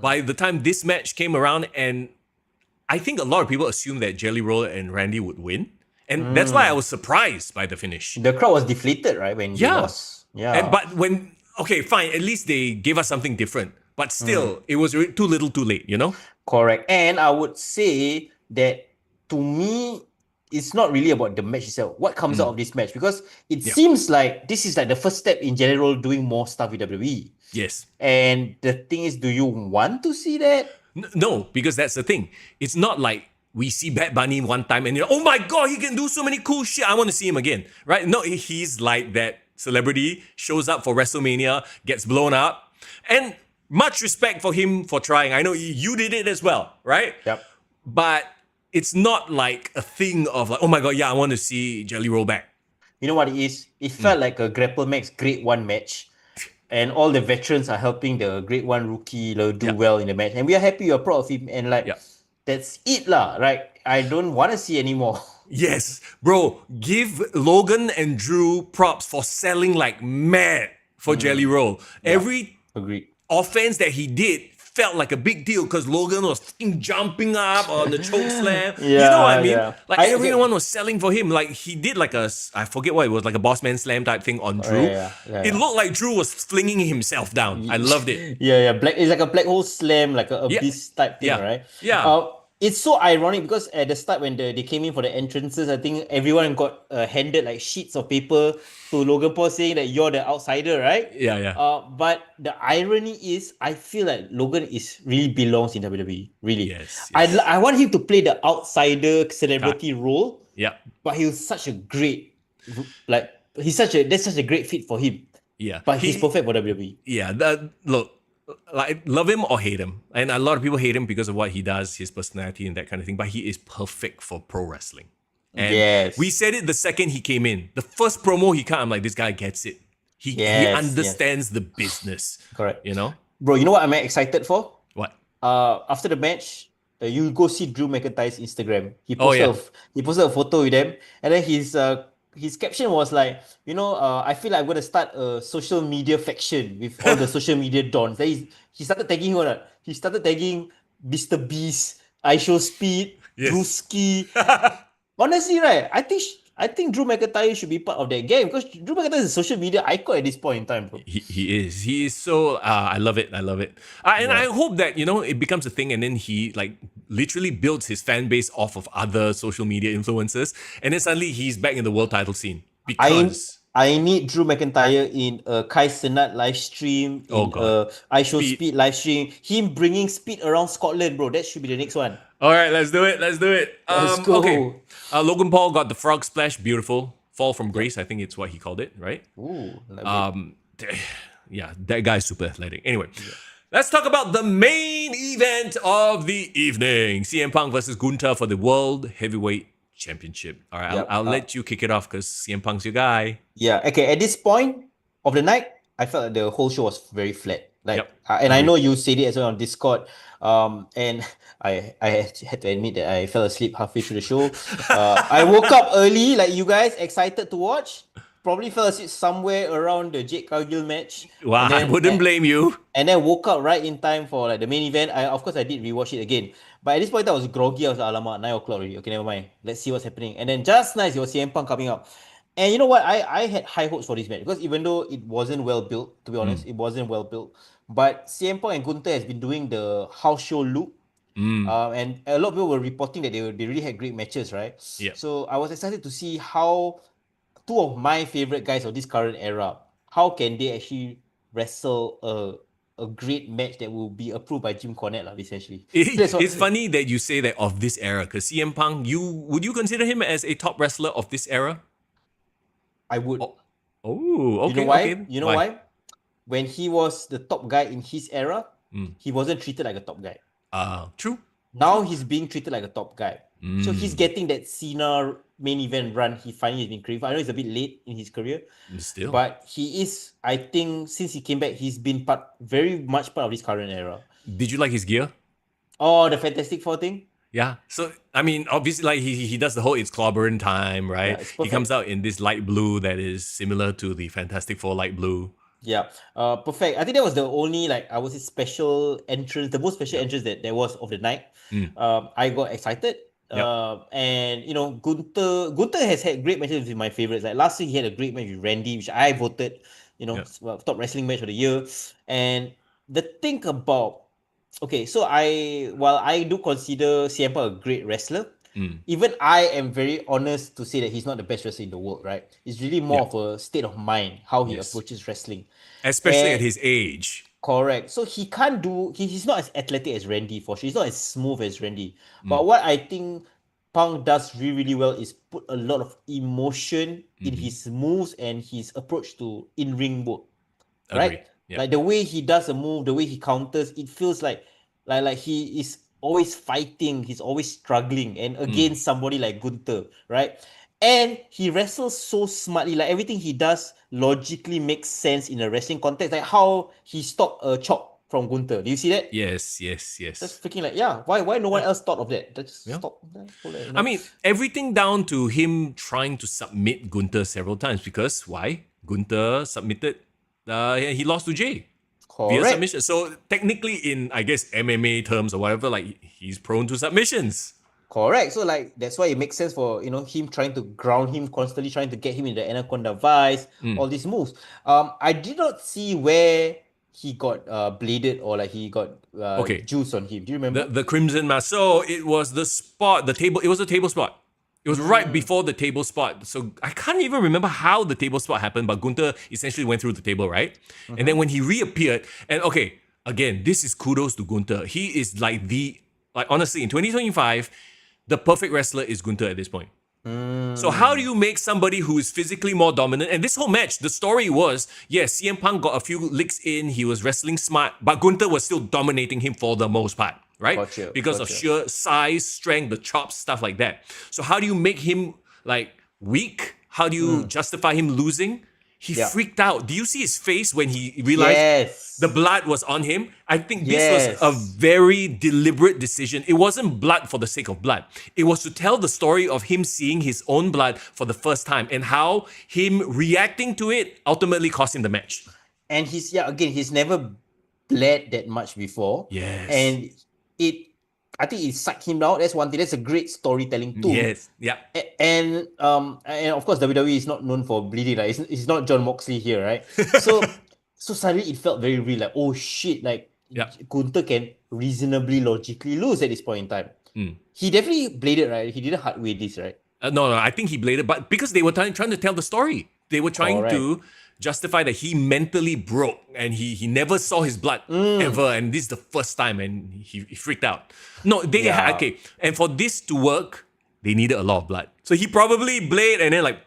By the time this match came around, and I think a lot of people assumed that Jelly Roll and Randy would win. And that's why I was surprised by the finish. The crowd was deflated, right, when he lost. Yeah. But fine, at least they gave us something different. But still, it was too little too late, Correct. And I would say that, to me, it's not really about the match itself. What comes out of this match? Because it seems like this is like the first step in general doing more stuff with WWE. Yes. And the thing is, do you want to see that? No, because that's the thing. It's not like we see Bad Bunny one time and oh my god, he can do so many cool shit. I want to see him again, right? No, he's like that celebrity, shows up for WrestleMania, gets blown up. And much respect for him for trying. I know you did it as well, right? Yep. But it's not like a thing of like, oh my god, I want to see Jelly Roll back. You know what it is? It felt like a Grapple Max Grade 1 match. And all the veterans are helping the Grade 1 rookie do well in the match. And we are happy, we're proud of him. And that's it lah, right? I don't want to see anymore. Yes, bro, give Logan and Drew props for selling like mad for Jelly Roll. Every Agreed. offense that he did felt like a big deal because Logan was fucking jumping up on the choke slam. You know what I mean? Yeah. Like everyone was selling for him. Like he did like I forget what it was, like a boss man slam type thing on Drew. It looked like Drew was flinging himself down. I loved it. Yeah. It's like a black hole slam, like a Yeah. abyss type thing, right? Yeah. It's so ironic because at the start when they came in for the entrances, I think everyone got handed like sheets of paper to Logan Paul saying that you're the outsider, right? Yeah. But the irony is, I feel like Logan really belongs in WWE. Really, Yes. I want him to play the outsider celebrity role. Yeah. But he was such a great, that's such a great fit for him. Yeah. But he's perfect for WWE. Yeah. Look, like love him or hate him, and a lot of people hate him because of what he does, his personality and that kind of thing. But he is perfect for pro wrestling. And we said it the second he came in. The first promo he came, I'm like, this guy gets it. He understands the business. Correct. You know? Bro, you know what I'm excited for? What? After the match, you go see Drew McIntyre's Instagram. He posted a photo with them, and then his caption was like, I feel like I'm gonna start a social media faction with all the social media dons. Then he started tagging who? He started tagging Mr. Beast, Speed, Drewski. Honestly, right? I think Drew McIntyre should be part of that game because Drew McIntyre is a social media icon at this point in time, bro. He is. He is so. I love it. And I hope that it becomes a thing, and then he like literally builds his fan base off of other social media influencers, and then suddenly he's back in the world title scene because. I need Drew McIntyre in a Kai Cenat live stream, in a Speed live stream. Him bringing Speed around Scotland, bro. That should be the next one. All right, let's do it. Let's go. Okay. Logan Paul got the frog splash. Beautiful. Fall from grace, I think it's what he called it, right? Ooh. Yeah, that guy's super athletic. Anyway, let's talk about the main event of the evening. CM Punk versus Gunther for the World Heavyweight Championship. All right, I'll let you kick it off because CM Punk's your guy. Yeah, okay. At this point of the night, I felt like the whole show was very flat. And I know you said it as well on Discord. And I had to admit that I fell asleep halfway through the show. I woke up early, like you guys, excited to watch. Probably fell asleep somewhere around the Jake Cargill match. Wow, I wouldn't blame you. And then woke up right in time for like the main event. Of course, I did rewatch it again. But at this point, I was groggy. I was like, alamak, 9 o'clock already. Okay, never mind. Let's see what's happening. And then just nice, it was CM Punk coming up. And you know what? I had high hopes for this match because even though it wasn't well built, to be honest, it wasn't well built. But CM Punk and Gunther has been doing the house show loop. And a lot of people were reporting that they really had great matches, right? Yeah. So I was excited to see how two of my favorite guys of this current era, how can they actually wrestle a great match that will be approved by Jim Cornette, essentially. It's funny that you say that of this era, because CM Punk, would you consider him as a top wrestler of this era? I would. Oh, okay. You know why? Okay. You know why? When he was the top guy in his era, he wasn't treated like a top guy. True. Now he's being treated like a top guy. So he's getting that Cena main event run. He finally has been craving. I know it's a bit late in his career. Still. But he is, I think, since he came back, he's been very much part of this current era. Did you like his gear? Oh, the Fantastic Four thing? Yeah. So, I mean, obviously, like he does the whole it's clobbering time, right? Yeah, he comes out in this light blue that is similar to the Fantastic Four light blue. Yeah. Perfect. I think that was the only, I would say, special entrance, the most special entrance that there was of the night. I got excited. And Gunther has had great matches with my favorites. Like last week he had a great match with Randy, which I voted, top wrestling match of the year. And the thing about so while I do consider CM Punk a great wrestler, even I am very honest to say that he's not the best wrestler in the world, right? It's really more of a state of mind, how he approaches wrestling. Especially at his age. Correct. So he can't he's not as athletic as Randy, for sure. He's not as smooth as Randy. But what I think Punk does really, really well is put a lot of emotion in his moves and his approach to in-ring work. Right? Yep. Like the way he does a move, the way he counters, it feels like he is always fighting, he's always struggling, and against somebody like Gunther, right? And he wrestles so smartly, like everything he does logically makes sense in a wrestling context, like how he stopped a chop from Gunther. Do you see that? Yes. That's freaking why no one else thought of that? Just stop. I mean, everything down to him trying to submit Gunther several times because why? Gunther submitted, he lost to Jay. via Correct. submission. So technically, in I guess MMA terms or whatever, like he's prone to submissions. Correct. So like that's why it makes sense for him trying to ground him constantly, trying to get him in the anaconda vice, all these moves. I did not see where he got bladed or like he got Okay. juice on him. Do you remember? The Crimson Mask. So it was the spot, the table. It was a table spot. It was right before the table spot. So I can't even remember how the table spot happened, but Gunther essentially went through the table, right? And then when he reappeared, and okay, again, this is kudos to Gunther. He is like honestly, in 2025, the perfect wrestler is Gunther at this point. So how do you make somebody who is physically more dominant? And this whole match, the story was, yes, CM Punk got a few licks in, he was wrestling smart, but Gunther was still dominating him for the most part, right? Because of sheer size, strength, the chops, stuff like that. So how do you make him like weak? How do you justify him losing? He freaked out. Do you see his face when he realized the blood was on him? I think this was a very deliberate decision. It wasn't blood for the sake of blood. It was to tell the story of him seeing his own blood for the first time and how him reacting to it ultimately cost him the match. And he's never bled that much before. Yes. And I think it sucked him out. That's one thing. That's a great storytelling tool. Yes. Yeah. And of course WWE is not known for bleeding. Like it's not John Moxley here, right? So suddenly it felt very real. Like, oh shit, like Gunther can reasonably logically lose at this point in time. He definitely bladed, right? He didn't hard way this, right? No, I think he bladed, but because they were trying to tell the story. They were trying to justify that he mentally broke and he never saw his blood ever, and this is the first time, and he freaked out. No, okay, and for this to work, they needed a lot of blood. So he probably blade and then like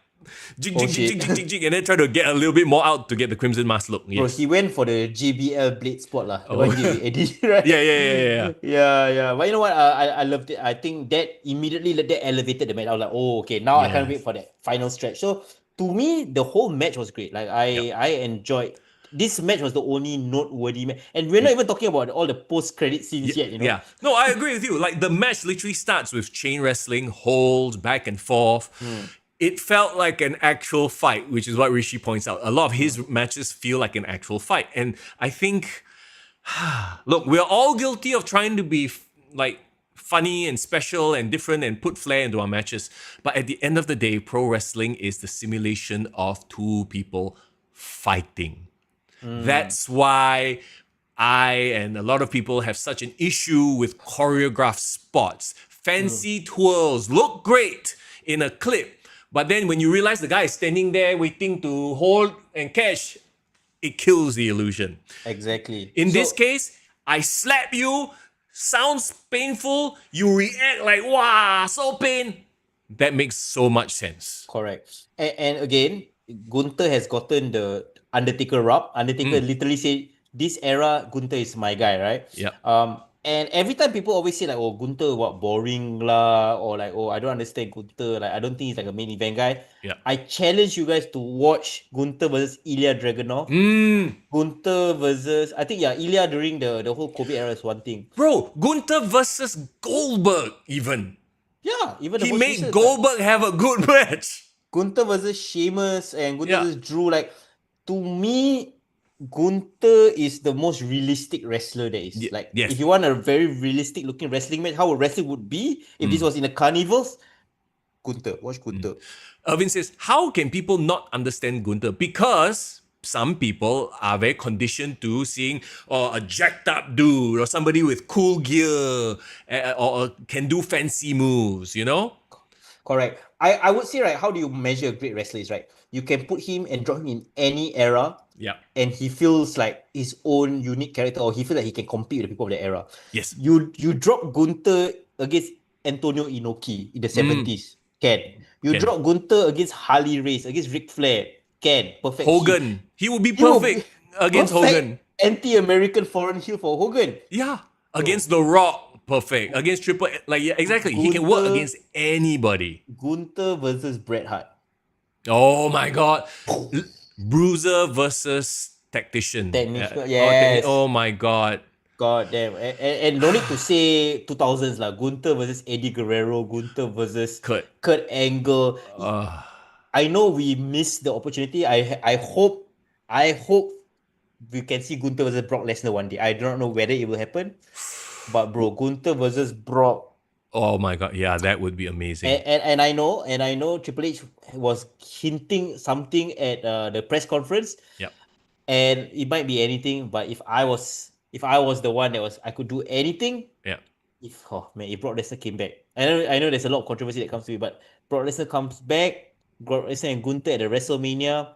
jig, and then try to get a little bit more out to get the Crimson Mask look. Yes. Bro, he went for the JBL blade spot lah. The one he did with Eddie, right? Yeah. But you know what? I loved it. I think that immediately that elevated the match. I was like, oh, okay, now I can't wait for that final stretch. So to me, the whole match was great. Like I enjoyed. This match was the only noteworthy match, and we're not even talking about all the post-credit scenes yet. Yeah, no, I agree with you. Like the match literally starts with chain wrestling, holds back and forth. It felt like an actual fight, which is what Rishi points out. A lot of his matches feel like an actual fight, and I think, look, we're all guilty of trying to be like funny and special and different and put flair into our matches. But at the end of the day, pro wrestling is the simulation of two people fighting. That's why I and a lot of people have such an issue with choreographed spots. Fancy twirls look great in a clip, but then when you realize the guy is standing there waiting to hold and catch, it kills the illusion. Exactly. In this case, I slap you, sounds painful, you react like, wow, so pain. That makes so much sense. Correct. And again, Gunther has gotten the Undertaker rub. Undertaker literally said, this era, Gunther is my guy, right? Yeah. And every time people always say like, oh, Gunther, what, boring lah, or like, oh, I don't understand Gunther, like, I don't think he's like a main event guy. Yeah. I challenge you guys to watch Gunther versus Ilya Dragunov. Gunther versus, I think, Ilya during the whole COVID era is one thing. Bro, Gunther versus Goldberg even. Yeah, even He made Goldberg have a good match. Gunther versus Sheamus and Gunther versus Drew, like, to me, Gunther is the most realistic wrestler there is. If you want a very realistic looking wrestling match, how a wrestling would be if this was in a carnivals, Gunther. Watch Gunther. Irvin says, how can people not understand Gunther? Because some people are very conditioned to seeing a jacked up dude or somebody with cool gear or can do fancy moves, you know? Correct. I would say, right, how do you measure a great wrestler is, right? You can put him and drop him in any era. Yeah. And he feels like his own unique character, or he feels like he can compete with the people of the era. Yes. You drop Gunther against Antonio Inoki in the 70s. Can. You drop Gunther against Harley Race, against Ric Flair. Can. Perfect. Hogan. He would be perfect against Hogan. Anti-American foreign heel for Hogan. Yeah. Against The Rock. Perfect. Against Triple H. Like, yeah, exactly. He can work against anybody. Gunther versus Bret Hart. Oh my God. Bruiser versus Tactician. Yes. Oh my God. God damn. And no need to say 2000s lah. Gunther versus Eddie Guerrero. Gunther versus Kurt Angle. I know we missed the opportunity. I hope we can see Gunther versus Brock Lesnar one day. I don't know whether it will happen, but bro, Gunther versus Brock. Oh my god, yeah, that would be amazing. And I know Triple H was hinting something at the press conference, Yep. and it might be anything. But if I was the one that was, I could do anything. Yeah. If Brock Lesnar came back, I know there's a lot of controversy that comes to it, but Brock Lesnar comes back, Brock Lesnar and Gunther at the WrestleMania.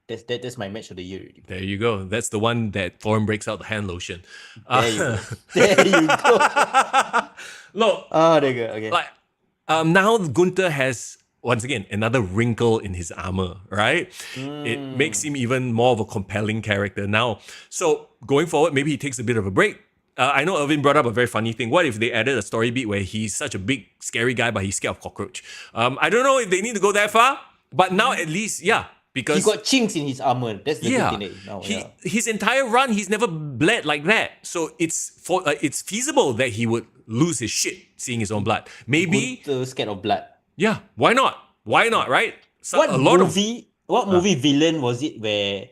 That's my match of the year already. There you go. That's the one that Foreign breaks out the hand lotion. There you go. There you go. Look, There you go. Okay. like now Gunther has once again another wrinkle in his armor, right? It makes him even more of a compelling character now. So going forward, maybe he takes a bit of a break. I know Irvin brought up a very funny thing. What if they added a story beat where he's such a big, scary guy, but he's scared of cockroach? I don't know if they need to go that far, but now at least, yeah, because he got chinks in his armor. That's the good thing now. His entire run, he's never bled like that. So it's feasible that he would lose his shit seeing his own blood. Maybe Gunther scared of blood. Yeah, why not? Why not, right? So What movie villain was it where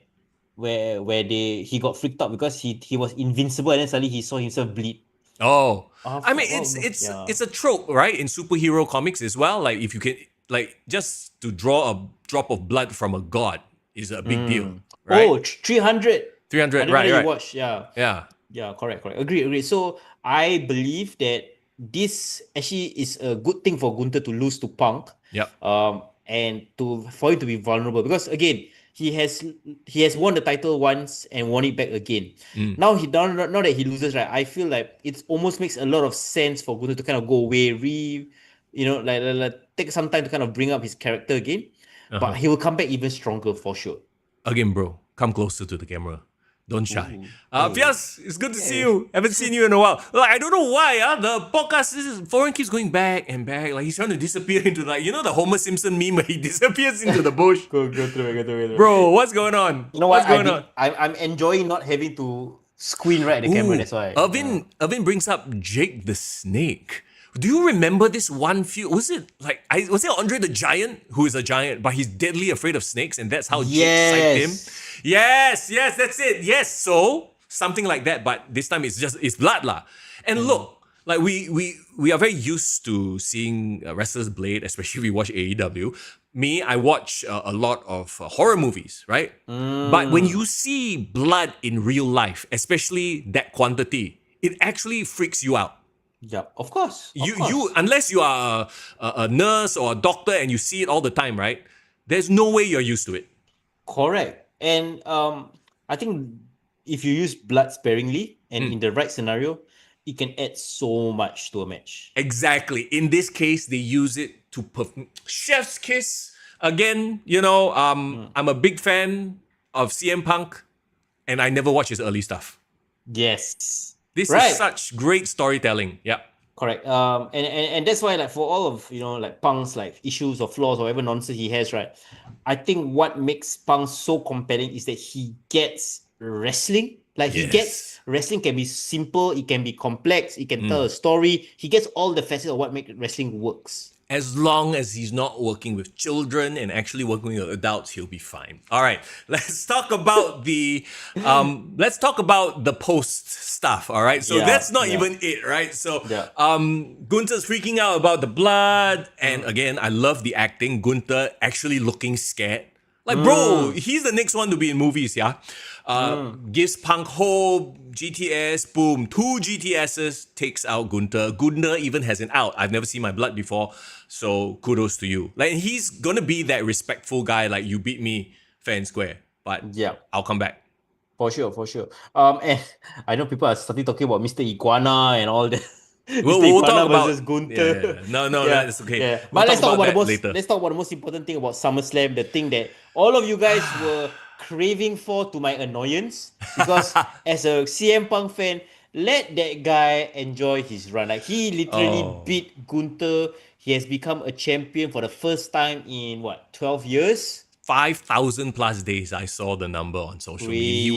he got freaked out because he was invincible and then suddenly he saw himself bleed? Oh, I mean, it's a trope, right? In superhero comics as well. Like if you can, like just to draw a drop of blood from a god is a big deal, right? Oh, 300. 300, right. Watch, yeah. Yeah, Correct. Agree. So I believe that this actually is a good thing for Gunther to lose to Punk. Yep. And for him to be vulnerable because again he has won the title once and won it back again. Now that he loses, right? I feel like it almost makes a lot of sense for Gunther to kind of go away, like take some time to kind of bring up his character again. But he will come back even stronger for sure. Again, bro, come closer to the camera. Don't shy. Fias, it's good to see you. Haven't seen you in a while. Like, I don't know why. The podcast, Foreign keeps going back and back. Like, he's trying to disappear into, like, the Homer Simpson meme where he disappears into the bush. Go through it. Bro, what's going on? You know what's what? going on? I'm enjoying not having to squint right at the camera. That's why. Irvin brings up Jake the Snake. Do you remember this one feud? Was it Andre the Giant, who is a giant, but he's deadly afraid of snakes, and that's how Jake psyched him? Yes, that's it. Yes, so something like that, but this time it's blood lah. And look, like we are very used to seeing wrestlers blade, especially if we watch AEW. Me, I watch a lot of horror movies, right? But when you see blood in real life, especially that quantity, it actually freaks you out. Yeah, of course. You unless you are a nurse or a doctor and you see it all the time, right? There's no way you're used to it. Correct. And I think if you use blood sparingly and in the right scenario, it can add so much to a match. Exactly. In this case, they use it to chef's kiss. Again, I'm a big fan of CM Punk, and I never watch his early stuff. Yes. This is such great storytelling. Yeah. Correct. And that's why, like, for all of like Punk's like issues or flaws or whatever nonsense he has, right? I think what makes Punk so compelling is that he gets wrestling. Like he gets wrestling can be simple, it can be complex, it can tell a story. He gets all the facets of what makes wrestling works. As long as he's not working with children and actually working with adults, he'll be fine. All right, let's talk about the post stuff. All right, so that's not even it, right? So Gunther's freaking out about the blood, and again, I love the acting. Gunther actually looking scared. Like, bro, he's the next one to be in movies, yeah? Gives Punk hope, GTS, boom, 2 GTSs, takes out Gunther. Gunther even has an out. I've never seen my blood before, so kudos to you. Like, he's gonna be that respectful guy, like, you beat me fair and square, but I'll come back. For sure. And I know people are starting talking about Mr. Iguana and all that. We'll talk about versus Gunther. No, that's okay. Yeah. We'll But let's talk about the most important thing about Summerslam, the thing that all of you guys were craving for, to my annoyance, because as a CM Punk fan, let that guy enjoy his run. Like, he literally beat Gunther. He has become a champion for the first time in 12 years? 5,000 plus days. I saw the number on social media.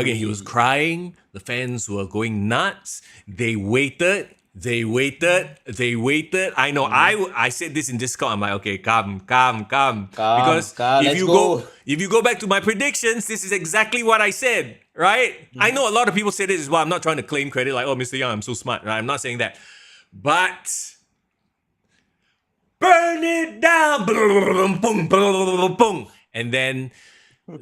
He was crying. The fans were going nuts. They waited. They waited. I know. I said this in Discord. I'm like, okay, calm. Because Let's go. if you go back to my predictions, this is exactly what I said, right? I know a lot of people say this as well. I'm not trying to claim credit like, oh, Mr. Young, I'm so smart. Right? I'm not saying that. But burn it down. And then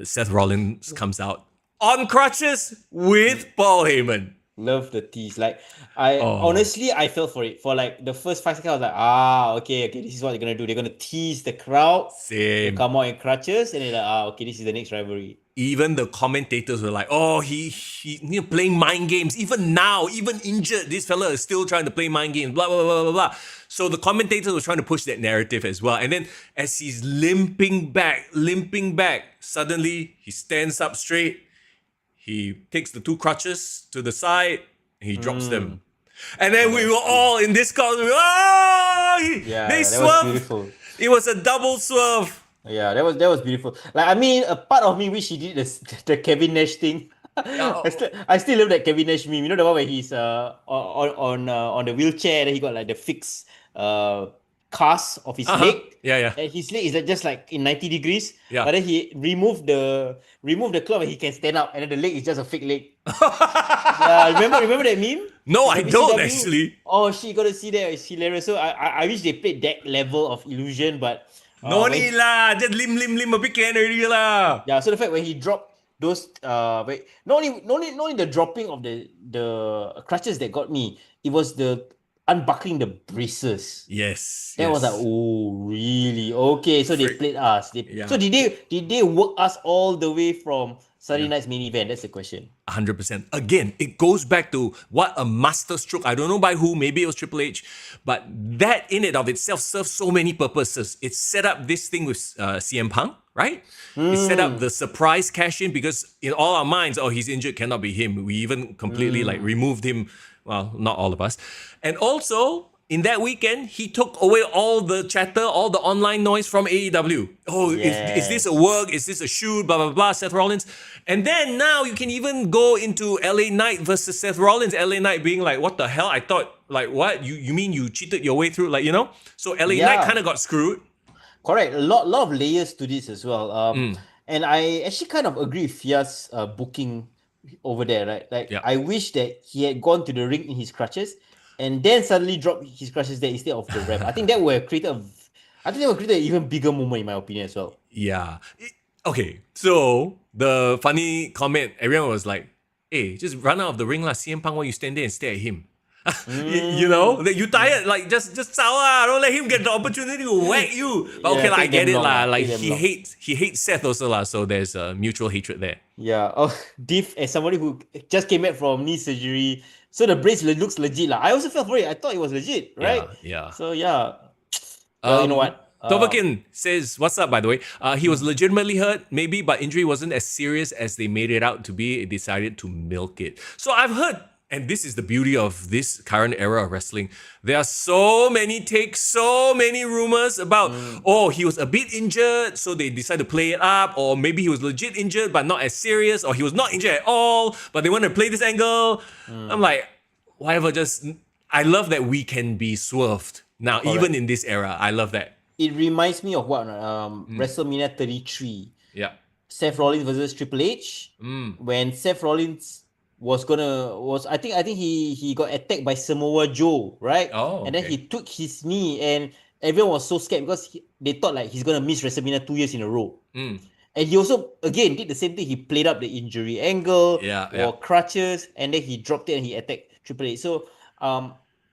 Seth Rollins comes out on crutches with Paul Heyman. Love the tease. Like, honestly, I fell for it. For like the first 5 seconds, I was like, okay, this is what they're gonna do. They're gonna tease the crowd. They Same. come out in crutches, and they're like, okay, this is the next rivalry. Even the commentators were like, oh, he playing mind games. Even now, even injured, this fella is still trying to play mind games, blah, blah, blah, blah, blah. So the commentators were trying to push that narrative as well. And then as he's limping back, suddenly he stands up straight. He takes the 2 crutches to the side, and he drops them. And then we were all in this car. They that swerved. was beautiful. It was a double swerve. Yeah, that was beautiful. Like, I mean, a part of me wish he did the Kevin Nash thing. I still love that Kevin Nash meme. You know the one where he's on the wheelchair and he got like the fixed cast of his leg. Yeah. And his leg is like just like in 90 degrees. Yeah. But then he removed the cloth and he can stand up, and then the leg is just a fake leg. Yeah, remember that meme? No, I don't WCW? actually. Oh, she got to see that. It's hilarious. So I wish they played that level of illusion, but No need lah, just lim a bit can already lah. yeah, so the fact when he dropped those not only the dropping of the crutches that got me, it was the unbuckling the braces. Yes. That was like, oh really? Okay, so they played us. So did they work us all the way from Saturday night's main event? That's the question. 100%. Again, it goes back to what a master stroke. I don't know by who, maybe it was Triple H, but that in and of itself serves so many purposes. It set up this thing with CM Punk, right? It set up the surprise cash in because in all our minds, oh, he's injured, cannot be him. We even completely like removed him. Well, not all of us. And also, in that weekend, he took away all the chatter, all the online noise from AEW. Oh, is this a work? Is this a shoot? Blah, blah, blah, Seth Rollins. And then now you can even go into LA Knight versus Seth Rollins. LA Knight being like, what the hell? I thought, like, what? You mean you cheated your way through? Like, you know? So LA Knight kind of got screwed. Correct. A lot of layers to this as well. And I actually kind of agree with Fia's booking over there, right? Like, I wish that he had gone to the ring in his crutches and then suddenly dropped his crutches there instead of the ramp. I think that would have created an even bigger moment in my opinion as well. Yeah. Okay, so the funny comment, everyone was like, hey, just run out of the ring lah, CM Punk, while you stand there and stare at him. You know, that you tired, like just sour, don't let him get the opportunity to whack you. But okay, I get it lah. Like he hates Seth also lah, so there's a mutual hatred there. Yeah. Oh, Diff, as somebody who just came back from knee surgery, so the brace looks legit lah. I also felt for it. I thought it was legit, right? Yeah. So yeah. Well, you know what? Tobakin says, what's up, by the way? He was legitimately hurt, maybe, but injury wasn't as serious as they made it out to be. He decided to milk it. So I've heard, and this is the beauty of this current era of wrestling, there are so many takes, so many rumors about, oh, he was a bit injured, so they decided to play it up, or maybe he was legit injured, but not as serious, or he was not injured at all, but they want to play this angle. I'm like, whatever, I love that we can be swerved. Now, even in this era, I love that. It reminds me of what? WrestleMania 33. Yeah. Seth Rollins versus Triple H. When Seth Rollins I think he got attacked by Samoa Joe, right? Oh, and then he took his knee, and everyone was so scared because they thought like he's gonna miss WrestleMania 2 years in a row. And he also again did the same thing. He played up the injury angle, or crutches, and then he dropped it and he attacked Triple H. So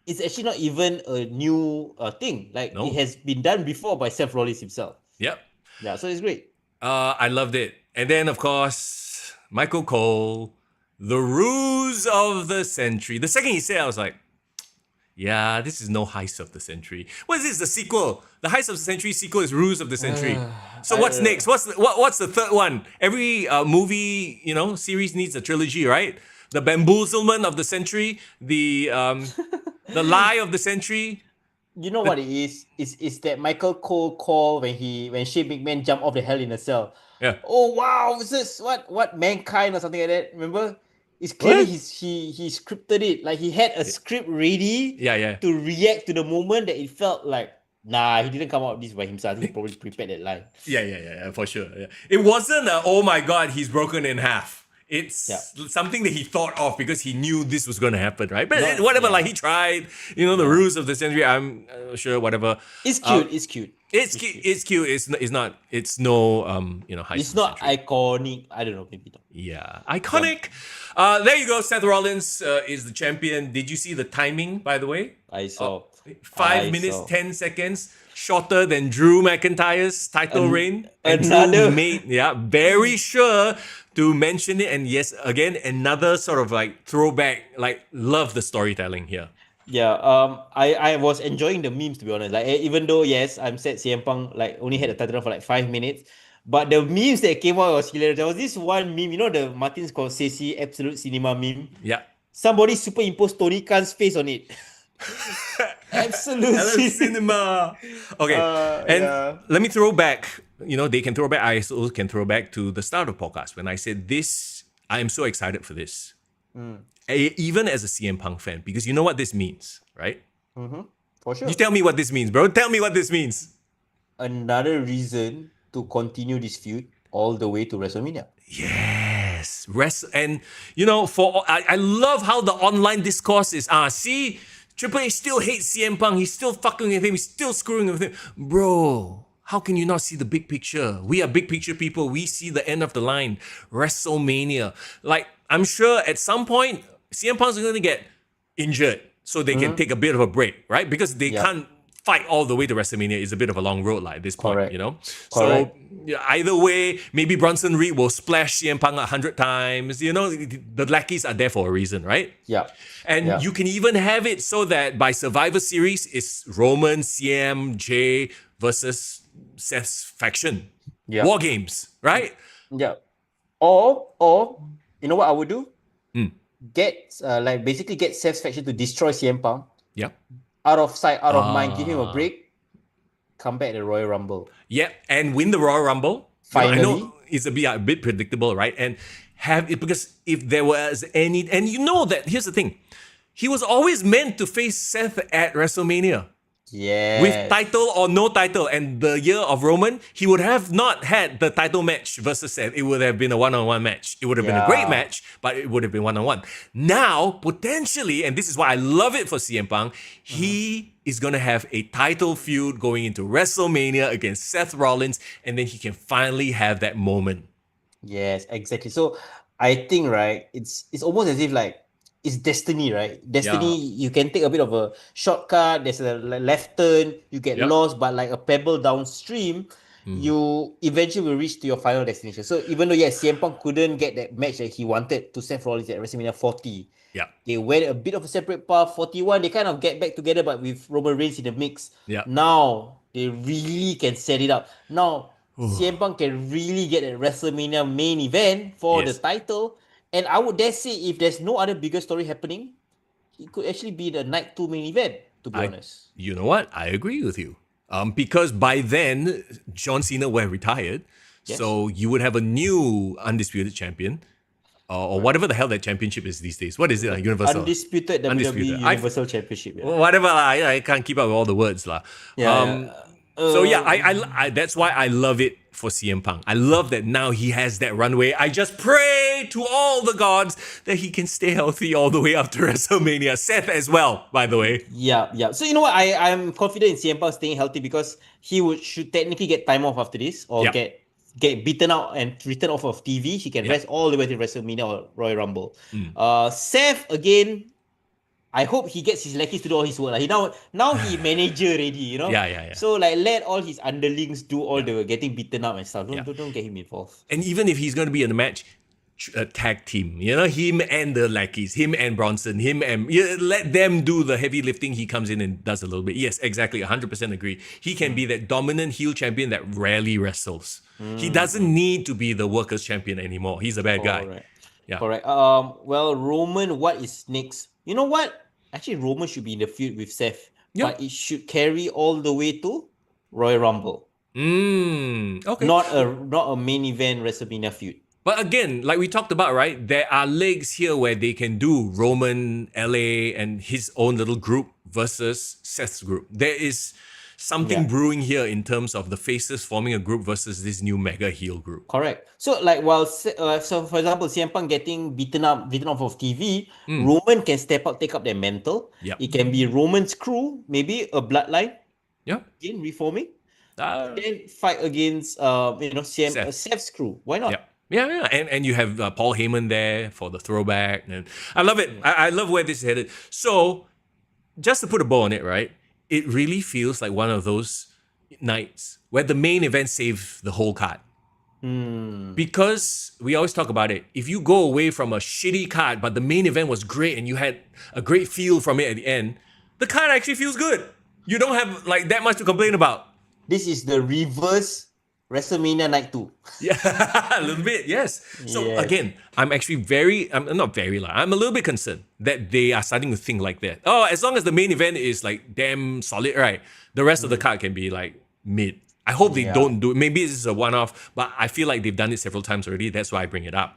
it's actually not even a new thing. Like it has been done before by Seth Rollins himself. Yep. Yeah, so it's great. I loved it. And then of course, Michael Cole, the ruse of the century. The second he said, I was like, yeah, this is no heist of the century. What is this? The sequel? The heist of the century sequel is ruse of the century. So what's next? What's the third one? Every movie, series needs a trilogy, right? The bamboozlement of the century, the lie of the century. You know what it is? It's that Michael Cole call when Shane McMahon jumped off the Hell in a Cell. Yeah. Oh wow, is this what Mankind or something like that? Remember? It's clearly What? he scripted it. Like he had a script ready Yeah. to react to the moment that it felt like, nah, he didn't come out with this by himself. He probably prepared that line. Yeah, for sure. Yeah. It wasn't oh my god, he's broken in half. Yeah. It's something that he thought of because he knew this was going to happen, right? But Not- whatever, yeah. like he tried, the rules of the century. I'm sure, whatever. It's cute. It's cute. It's cute. It's cute. It's not. It's no. Heist It's of the not century. iconic. I don't know. Maybe not. Yeah, iconic. There you go. Seth Rollins is the champion. Did you see the timing, by the way? I saw. 5 minutes, 10 seconds, shorter than Drew McIntyre's title reign. And another- Drew made, very sure to mention it. And yes, again, another sort of like throwback, like love the storytelling here. Yeah, I was enjoying the memes, to be honest. Like, even though yes, I'm sad CM Punk like only had the title run for like 5 minutes, but the memes that came out was hilarious. There was this one meme, the Martin Scorsese Absolute Cinema meme. Yeah. Somebody superimposed Tony Khan's face on it. Absolute Cinema. Okay, let me throw back. They can throw back. I also can throw back to the start of podcast when I said this. I am so excited for this. Even as a CM Punk fan, because you know what this means, right? For sure. You tell me what this means, bro. Tell me what this means. Another reason to continue this feud all the way to WrestleMania. Yes, and I love how the online discourse is. See, Triple H still hates CM Punk. He's still fucking with him. He's still screwing with him, bro. How can you not see the big picture? We are big picture people. We see the end of the line, WrestleMania. Like, I'm sure at some point CM Punk's going to get injured, so they can take a bit of a break, right? Because they can't fight all the way to WrestleMania. It's a bit of a long road, like at this point, Correct. So Correct. either way, maybe Bronson Reed will splash CM Punk 100 times. The lackeys are there for a reason, right? Yeah. And you can even have it so that by Survivor Series, it's Roman, CM, Jay versus Seth's faction. Yeah. War games, right? Yeah. Or you know what I would do? Get basically get Seth's faction to destroy CM Punk. Yeah. Out of sight, out of mind, give him a break. Come back at the Royal Rumble. Yeah, and win the Royal Rumble. Finally. I know it's a bit predictable, right? And have it, because if there was any, and that here's the thing, he was always meant to face Seth at WrestleMania. Yeah. With title or no title, and the year of Roman, he would have not had the title match versus Seth. It would have been a one-on-one match. It would have been a great match, but it would have been one-on-one. Now, potentially, and this is why I love it for CM Punk, he is going to have a title feud going into WrestleMania against Seth Rollins, and then he can finally have that moment. Yes, exactly. So I think, right, it's almost as if like it's destiny, right? Destiny, you can take a bit of a shortcut, there's a left turn, you get lost, but like a pebble downstream, you eventually will reach to your final destination. So even though, CM Punk couldn't get that match that he wanted to Seth Rollins at WrestleMania 40, they went a bit of a separate path. 41, they kind of get back together, but with Roman Reigns in the mix. Now, they really can set it up. Now, CM Punk can really get a WrestleMania main event for the title. And I would dare say, if there's no other bigger story happening, it could actually be the Night 2 main event, to be honest. You know what? I agree with you. Because by then, John Cena would have retired. Yes. So you would have a new undisputed champion. Or whatever the hell that championship is these days. What is it? Universal? Undisputed WWE Universal Championship. Whatever. I can't keep up with all the words. I that's why I love it for CM Punk. I love that now he has that runway. I just pray to all the gods that he can stay healthy all the way up to WrestleMania. Seth as well, by the way. Yeah. So you know what? I'm confident in CM Punk staying healthy because he should technically get time off after this or get beaten out and written off of TV. He can rest all the way to WrestleMania or Royal Rumble. Seth, again, I hope he gets his lackeys to do all his work. Now he manager already, Yeah. So let all his underlings do all the getting beaten up and stuff. Don't get him involved. And even if he's going to be in the match, a tag team, him and the lackeys, him and Bronson, let them do the heavy lifting. He comes in and does a little bit. Yes, exactly. 100% agree. He can be that dominant heel champion that rarely wrestles. He doesn't need to be the workers champion anymore. He's a bad guy. Right. Yeah. Correct. Roman, what is next? You know what? Actually, Roman should be in the feud with Seth, but it should carry all the way to Royal Rumble. Okay. Not a main event WrestleMania feud. But again, like we talked about, right? There are legs here where they can do Roman, LA, and his own little group versus Seth's group. There is something brewing here in terms of the faces forming a group versus this new mega heel group. Correct. So like so for example, CM Punk getting beaten off of TV, Roman can step up, take up their mantle. Yep. It can be Roman's crew, maybe a bloodline. Yeah. Again, reforming. Then fight against Seth's crew. Why not? Yep. Yeah. And you have Paul Heyman there for the throwback. And I love it. I love where this is headed. So just to put a bow on it, right? It really feels like one of those nights where the main event saved the whole card. Because we always talk about it. If you go away from a shitty card, but the main event was great and you had a great feel from it at the end, the card actually feels good. You don't have like that much to complain about. This is the reverse WrestleMania Night 2. Yeah, a little bit, yes. So again, I'm actually I'm not very, I'm a little bit concerned that they are starting to think like that. Oh, as long as the main event is like damn solid, right? The rest of the card can be like mid. I hope they don't do it. Maybe this is a one-off, but I feel like they've done it several times already. That's why I bring it up.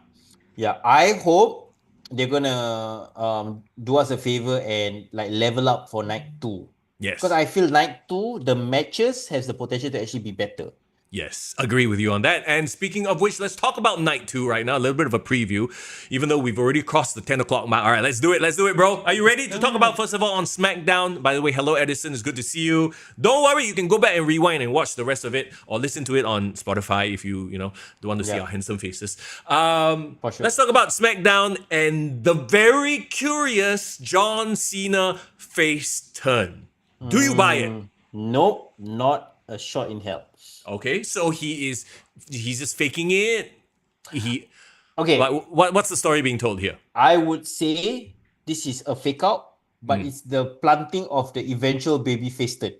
Yeah, I hope they're gonna do us a favor and like level up for Night 2. Yes. Because I feel Night 2, the matches has the potential to actually be better. Yes, agree with you on that. And speaking of which, let's talk about Night 2 right now. A little bit of a preview, even though we've already crossed the 10 o'clock mark. All right, let's do it, bro. Are you ready to talk about, first of all, on SmackDown? By the way, hello, Edison. It's good to see you. Don't worry, you can go back and rewind and watch the rest of it or listen to it on Spotify if you don't want to see our handsome faces. For sure. Let's talk about SmackDown and the very curious John Cena face turn. Do you buy it? Nope, not a shot in hell. Okay, so he's just faking it. Okay. What's the story being told here? I would say this is a fake out, but it's the planting of the eventual baby face turn.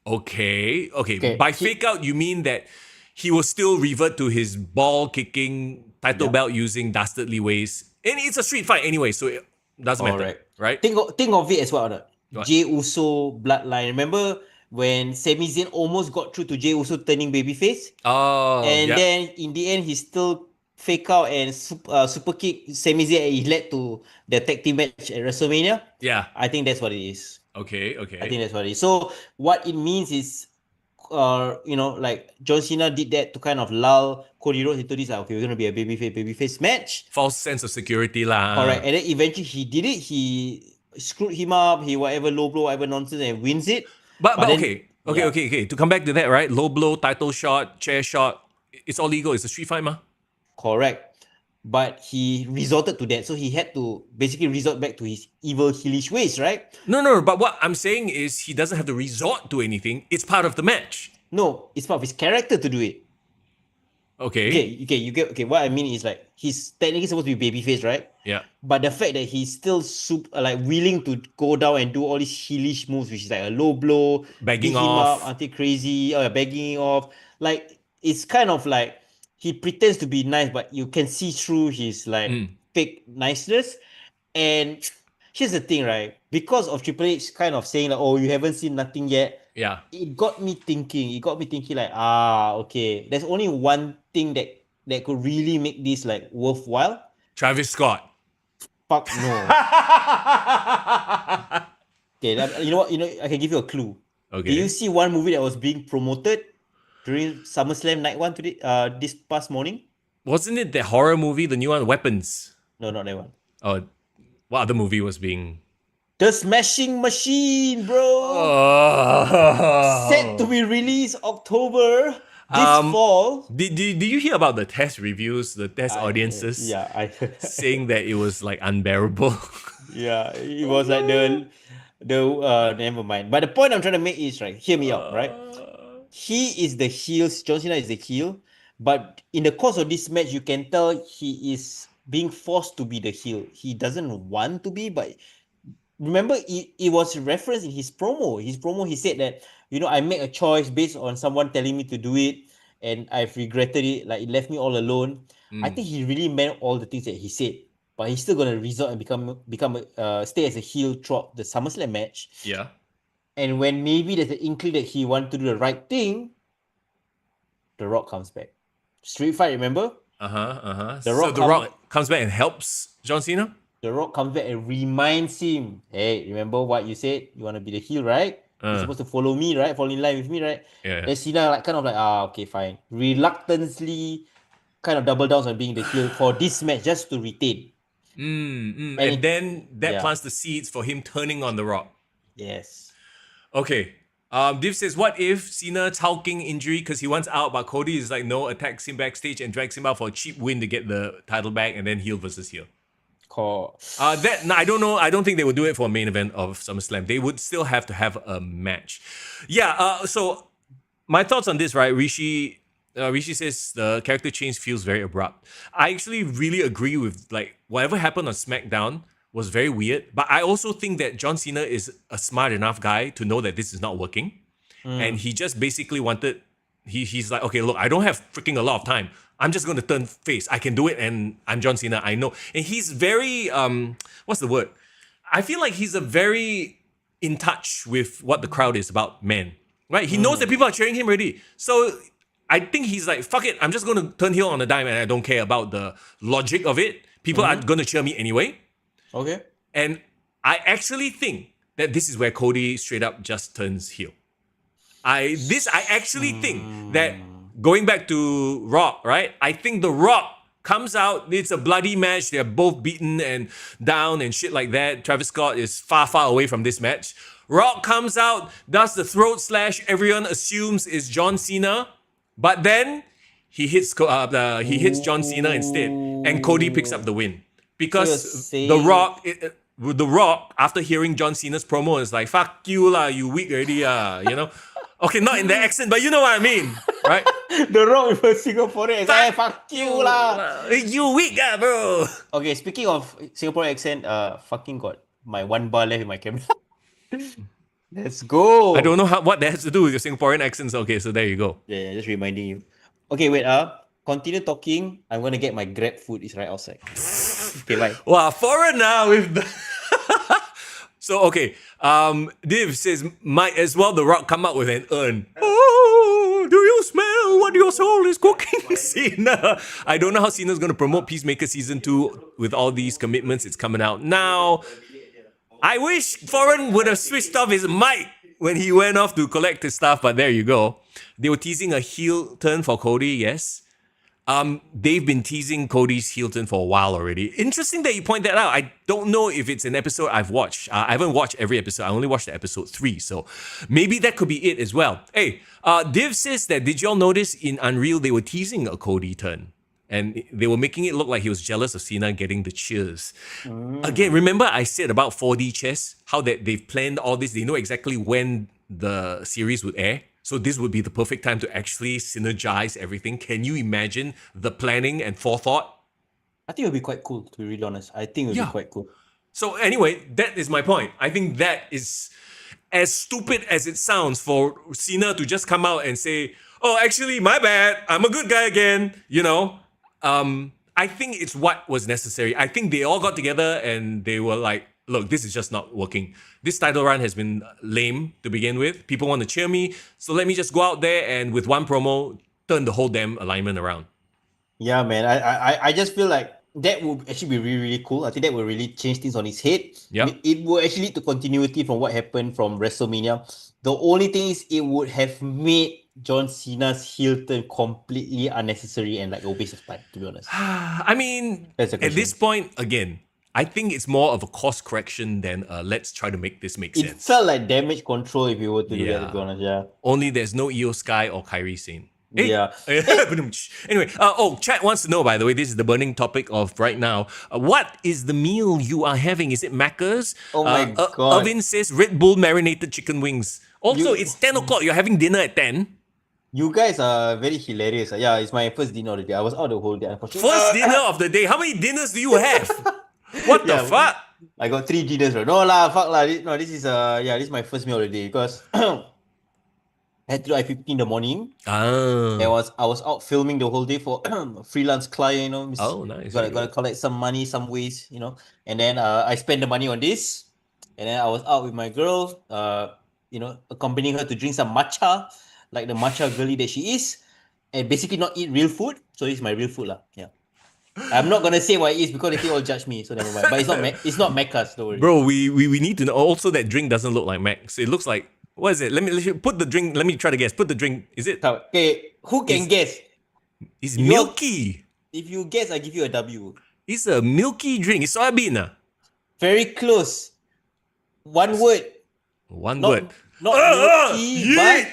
Okay. By fake out, you mean that he will still revert to his ball kicking title belt using dastardly ways, and it's a street fight anyway, so it doesn't matter, right? Think of it as well. Jey Uso bloodline. Remember when Sami Zayn almost got through to Jey Uso turning babyface? Oh, then in the end, he still fake out and super kick Sami Zayn, and it led to the tag team match at WrestleMania. Yeah. I think that's what it is. Okay. I think that's what it is. So what it means is, like John Cena did that to kind of lull Cody Rhodes into this. Okay, we're gonna be a babyface match. False sense of security lah. Correct. And then eventually he did it. He screwed him up. He whatever low blow, whatever nonsense, and wins it. But then, okay. To come back to that, right? Low blow, title shot, chair shot. It's all legal. It's a street fight, ma. Correct. But he resorted to that. So he had to basically resort back to his evil, heelish ways, right? No. But what I'm saying is he doesn't have to resort to anything. It's part of the match. No, it's part of his character to do it. Okay. Okay. What I mean is like he's technically supposed to be babyface, right? Yeah. But the fact that he's still willing to go down and do all these heelish moves, which is like a low blow, Bagging beat him off. up, anti-crazy, begging off. Like it's kind of like he pretends to be nice, but you can see through his like fake niceness. And here's the thing, right? Because of Triple H kind of saying like, "Oh, you haven't seen nothing yet." Yeah. It got me thinking like, okay, there's only one thing that could really make this like worthwhile. Travis Scott. Fuck no. Okay, you know what? I can give you a clue. Okay. Did you see one movie that was being promoted during SummerSlam Night 1 today? This past morning? Wasn't it the horror movie, the new one, Weapons? No, not that one. Oh, what other movie was being? The Smashing Machine, bro. Set to be released October this fall. Did you hear about the test reviews, the test audiences? Yeah, I saying that it was like unbearable. Yeah, it was like the never mind. But the point I'm trying to make is, right, hear me out, right? He is the heel, John Cena is the heel, but in the course of this match, you can tell he is being forced to be the heel. He doesn't want to be, but remember, it was referenced in his promo. He said that, I make a choice based on someone telling me to do it, and I've regretted it. Like, it left me all alone. I think he really meant all the things that he said, but he's still gonna resort and stay as a heel throughout the SummerSlam match. Yeah. And when maybe there's an inkling that he wants to do the right thing, The Rock comes back. Street fight, remember? The So Rock The Rock comes back and helps John Cena? The Rock comes back and reminds him, hey, remember what you said? You want to be the heel, right? You're supposed to follow me, right? Fall in line with me, right? Yeah. Then Cena okay, fine. Reluctantly kind of double downs on being the heel for this match just to retain. And then that plants the seeds for him turning on The Rock. Yes. Okay. Div says, what if Cena talking injury because he wants out, but Cody is like, no, attacks him backstage and drags him out for a cheap win to get the title back, and then heel versus heel. I don't know. I don't think they would do it for a main event of SummerSlam. They would still have to have a match. Yeah. So my thoughts on this, right? Rishi says the character change feels very abrupt. I actually really agree with like whatever happened on SmackDown was very weird. But I also think that John Cena is a smart enough guy to know that this is not working, and he just basically wanted. He's like, okay, look, I don't have freaking a lot of time. I'm just going to turn face. I can do it, and I'm John Cena. I know. And he's very, what's the word? I feel like he's a very in touch with what the crowd is about men, right? He knows that people are cheering him already. So I think he's like, fuck it. I'm just going to turn heel on a dime, and I don't care about the logic of it. People are going to cheer me anyway. Okay. And I actually think that this is where Cody straight up just turns heel. I actually think that going back to Rock, right? I think The Rock comes out, it's a bloody match. They're both beaten and down and shit like that. Travis Scott is far, far away from this match. Rock comes out, does the throat slash everyone assumes is John Cena, but then he hits John Cena instead, and Cody picks up the win. Because The Rock, after hearing John Cena's promo, is like, fuck you lah, you weak already you know? Okay, not in that accent, but you know what I mean, right? The Rock with a Singaporean accent, fuck you lah. You weak bro. Okay, speaking of Singaporean accent, fucking got my one bar left in my camera. Let's go. I don't know what that has to do with your Singaporean accents. Okay, so there you go. Yeah, just reminding you. Okay, wait, continue talking. I'm gonna get my Grab food. It's right outside. Okay, bye. Wow, foreigner with the... So, okay, Div says, might as well The Rock come up with an urn. Oh, do you smell what your soul is cooking, Cena? I don't know how Cena's going to promote Peacemaker Season 2 with all these commitments. It's coming out now. I wish Foreign would have switched off his mic when he went off to collect his stuff, but there you go. They were teasing a heel turn for Cody, yes. They've been teasing Cody's heel turn for a while already. Interesting that you point that out. I don't know if it's an episode I've watched. I haven't watched every episode. I only watched the episode 3, so maybe that could be it as well. Hey, Div says that, did y'all notice in Unreal they were teasing a Cody turn? And they were making it look like he was jealous of Cena getting the cheers. Again, remember I said about 4D chess? How that they've planned all this. They know exactly when the series would air. So this would be the perfect time to actually synergize everything. Can you imagine the planning and forethought? I think it would be quite cool, to be really honest. I think it would be quite cool. So anyway, that is my point. I think that is as stupid as it sounds for Cena to just come out and say, oh, actually, my bad. I'm a good guy again. You know, I think it's what was necessary. I think they all got together and they were like, look, this is just not working. This title run has been lame to begin with. People want to cheer me. So let me just go out there and with one promo, turn the whole damn alignment around. Yeah, man. I just feel like that would actually be really, really cool. I think that will really change things on his head. Yeah. It will actually lead to continuity from what happened from WrestleMania. The only thing is it would have made John Cena's heel turn completely unnecessary and like a waste of time, to be honest. I mean, at this point, again, I think it's more of a course correction than let's try to make this make sense. It felt like damage control if you were to do that, to be honest, yeah. Only there's no Io Sky or Kairi Sane. Hey. Yeah. Anyway, chat wants to know, by the way, this is the burning topic of right now. What is the meal you are having? Is it Macca's? Oh my God. Irvin says Red Bull marinated chicken wings. Also, it's 10 o'clock. You're having dinner at 10. You guys are very hilarious. Yeah, it's my first dinner of the day. I was out the whole day, unfortunately. First dinner of the day. How many dinners do you have? What the fuck? I got 3 dinners, bro. No lah, fuck lah. This is this is my first meal of the day because I had to do I-50 in the morning. I was out filming the whole day for a freelance client, you know. Oh, nice. Gotta collect some money, some ways, you know. And then I spent the money on this. And then I was out with my girl, accompanying her to drink some matcha, like the matcha girly that she is. and basically not eat real food. So this is my real food lah. Yeah. I'm not gonna say what it is because they all judge me, so never mind. But it's not Macca's, don't worry. Bro, we need to know. Also, that drink doesn't look like Mac's. It looks like, what is it? Let me put the drink. Let me try to guess. Put the drink. Is it? Okay, who can guess? It's milky. If you guess, I give you a W. It's a milky drink. It's soybean. Very close. One word. One word. Not milky, but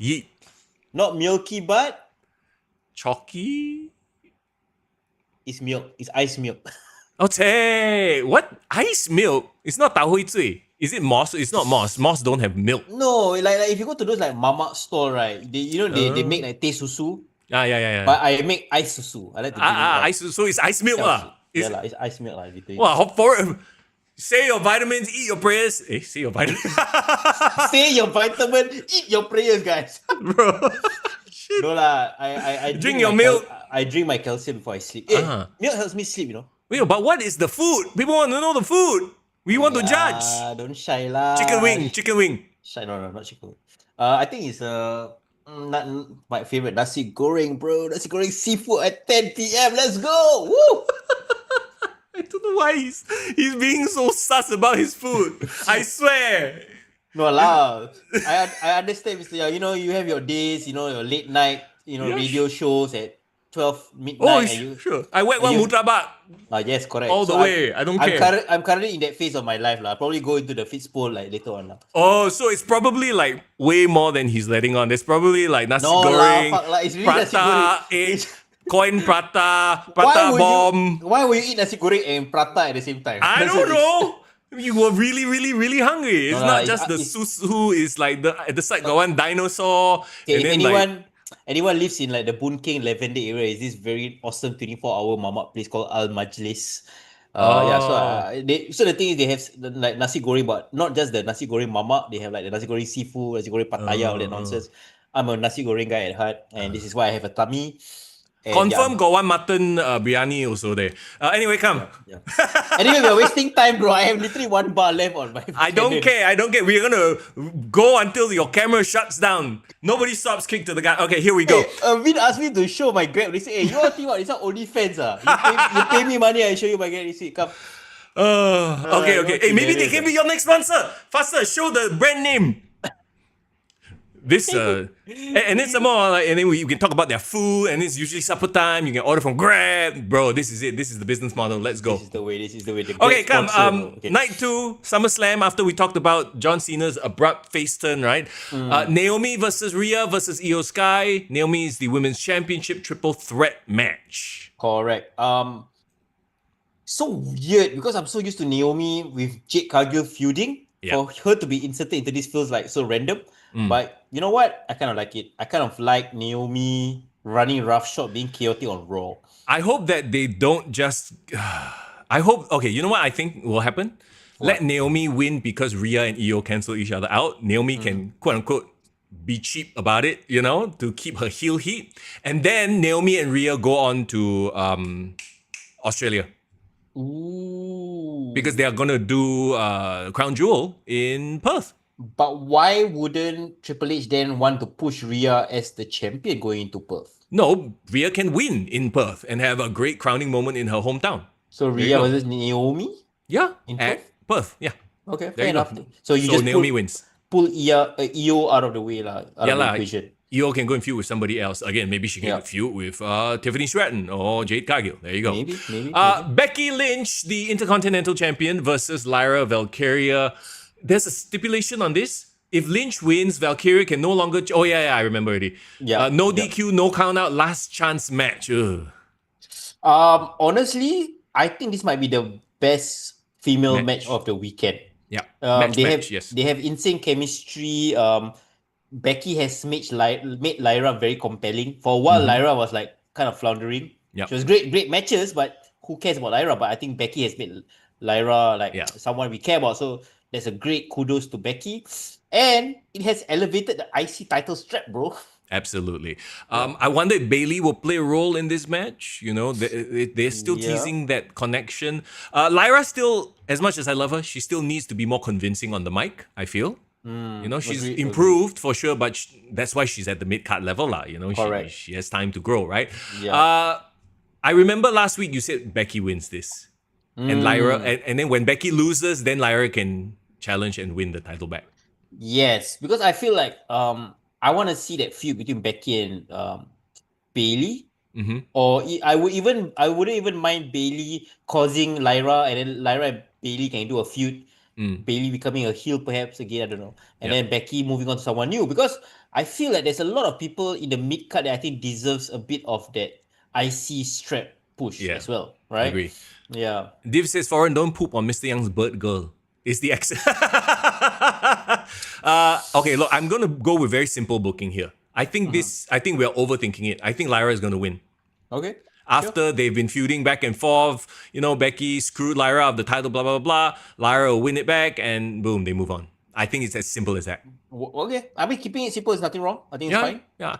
Yeet. not milky, but Chalky. it's milk. It's ice milk. Okay. What? Ice milk? It's not tau hui zui. Is it moss? It's not moss. Moss don't have milk. No, like if you go to those like mama store, right? They make like teh susu. Yeah. But I make ice susu. I like to drink Ice. So it's ice milk lah. Yeah, it's ice milk lah. Wow, hope for it. Say your vitamins, eat your prayers. Say your vitamins. Say your vitamin, eat your prayers, guys. Bro. Shit. No lah, I Drink your milk. I drink my calcium before I sleep. Milk helps me sleep, you know. Wait, but what is the food? People want to know the food. We want to judge. Don't shy lah. Chicken wing. Shy, no, not chicken wing. I think it's not my favorite nasi goreng, bro. Nasi goreng seafood at 10 p.m. Let's go. Woo! I don't know why he's being so sus about his food. I swear. No lah. I understand, Mr. Yao. You know, you have your days, you know, your late night, you know, radio shows at 12 midnight. Sure. I went one mutabak. Yes, correct. All the way. I don't care. I'm currently in that phase of my life lah. I'll probably go into the fits poll like later on lah. Oh, so it's probably like way more than he's letting on. There's probably like nasi No goreng, lah, fuck lah. It's really nasi goreng. prata, egg, coin prata bomb. Why would you eat nasi goreng and prata at the same time? I don't know. You were really, really, really hungry. It's No not lah, just the susu. It's like at the side got one dinosaur. Okay, and if then anyone lives in like the Boon Keng Lavender area, is this very awesome 24-hour mamak place called Al Majlis. So the thing is they have like nasi goreng, but not just the nasi goreng mamak. They have like the nasi goreng seafood, nasi goreng pattaya, all that nonsense. I'm a nasi goreng guy at heart, and this is why I have a tummy. And confirm got one mutton biryani also there. Anyway, come. Yeah. Anyway, we're wasting time, bro. I have literally 1 bar left on my. I don't care. We're gonna go until your camera shuts down. Nobody stops kick to the guy. Okay, here we go. Hey, Vin asked me to show my Grab receipt. Hey, you all think what? It's not OnlyFans ah. You pay me money, I show you my Grab receipt. Come. Okay. Hey, maybe they can be your next sponsor. Faster, show the brand name. This and then some more like, and then you can talk about their food, and it's usually supper time. You can order from Grab, bro. This is it. This is the business model. Let's go. This is the way. Okay, come. Night 2, Summerslam. After we talked about John Cena's abrupt face turn, right? Naomi versus Rhea versus Io Sky. Naomi is the women's championship triple threat match. Correct. So weird because I'm so used to Naomi with Jade Cargill feuding. For her to be inserted into this feels like so random. But you know what? I kind of like it. I kind of like Naomi running roughshod, being chaotic on Raw. I hope that they don't just. Okay, you know what I think will happen? Let Naomi win because Rhea and Io cancel each other out. Naomi can, quote unquote, be cheap about it, you know, to keep her heel heat. And then Naomi and Rhea go on to Australia. Ooh. Because they are going to do Crown Jewel in Perth. But why wouldn't Triple H then want to push Rhea as the champion going into Perth? No, Rhea can win in Perth and have a great crowning moment in her hometown. So Rhea versus Naomi? Yeah, in Perth. Yeah. Okay, fair enough. So you just Naomi wins. Pull Io out of the way, out of the equation. Io can go and feud with somebody else. Again, maybe she can feud with Tiffany Stratton or Jade Cargill. There you go. Maybe. Becky Lynch, the Intercontinental Champion, versus Lyra Valkyria. There's a stipulation on this. If Lynch wins, Valkyria can no longer... I remember already. No DQ, no count out, last chance match. Ugh. Honestly, I think this might be the best female match of the weekend. Yeah, they have insane chemistry. Becky has made Lyra very compelling. For a while, Lyra was like kind of floundering. Yep. She was great matches, but who cares about Lyra? But I think Becky has made Lyra like someone we care about. So there's a great kudos to Becky. And it has elevated the IC title strap, bro. Absolutely. I wonder if Bayley will play a role in this match. You know, they're still teasing that connection. Lyra still, as much as I love her, she still needs to be more convincing on the mic, I feel. You know, she's Agree. improved for sure, but that's why she's at the mid-card level, lah. You know, Correct. she has time to grow, right? Yeah. I remember last week you said Becky wins this. And Lyra, and then when Becky loses, then Lyra can challenge and win the title back. Yes, because I feel like I want to see that feud between Becky and Bailey. Or I wouldn't even mind Bailey causing Lyra, and then Lyra and Bailey can do a feud. Bailey becoming a heel perhaps again, I don't know. And then Becky moving on to someone new, because I feel like there's a lot of people in the mid card that I think deserves a bit of that IC strap push as well, right? Agree. Yeah. Div says, Foreign, don't poop on Mr. Young's bird girl. It's the ex. Okay, look, I'm going to go with very simple booking here. I think we're overthinking it. I think Lyra is going to win. Okay. After they've been feuding back and forth, you know, Becky screwed Lyra of the title, blah, blah, blah. Lyra will win it back and boom, they move on. I think it's as simple as that. Okay. I mean, keeping it simple is nothing wrong. I think it's fine. Yeah.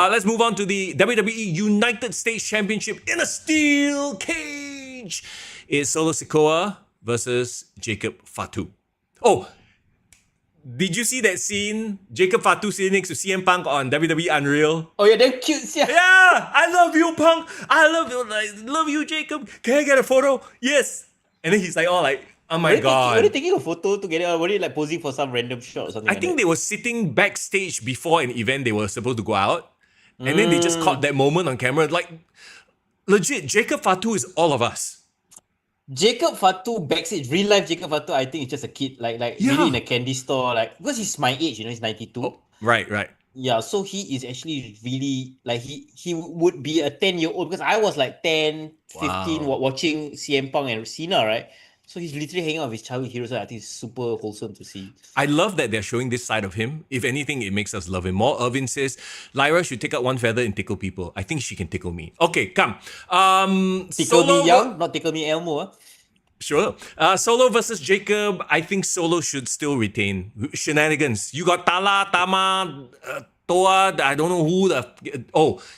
Let's move on to the WWE United States Championship in a steel cage. It's Solo Sikoa versus Jacob Fatu. Oh, did you see that scene? Jacob Fatu sitting next to CM Punk on WWE Unreal. Oh yeah, they're cute. Yeah. Yeah, I love you, Punk. I love you, Jacob. Can I get a photo? Yes. And then he's like, oh, like, oh my god. Were they taking a photo together, or were they like posing for some random shot or something? I think they were sitting backstage before an event they were supposed to go out. And then they just caught that moment on camera. Like, legit, Jacob Fatu is all of us. Jacob Fatu backstage, real life Jacob Fatu, I think it's just a kid, like maybe in a candy store, like, because he's my age, you know, he's 92. Oh, right. Yeah, so he is actually really, like, he would be a 10-year-old, because I was like 10, 15 watching CM Punk and Cena, right? So he's literally hanging out with his childhood heroes. I think it's super wholesome to see. I love that they're showing this side of him. If anything, it makes us love him more. Irvin says, Lyra should take out one feather and tickle people. I think she can tickle me. Okay, come. Tickle me young, not tickle me Elmo. Sure. Solo versus Jacob. I think Solo should still retain. Shenanigans. You got Tala, Tama, Toa, I don't know who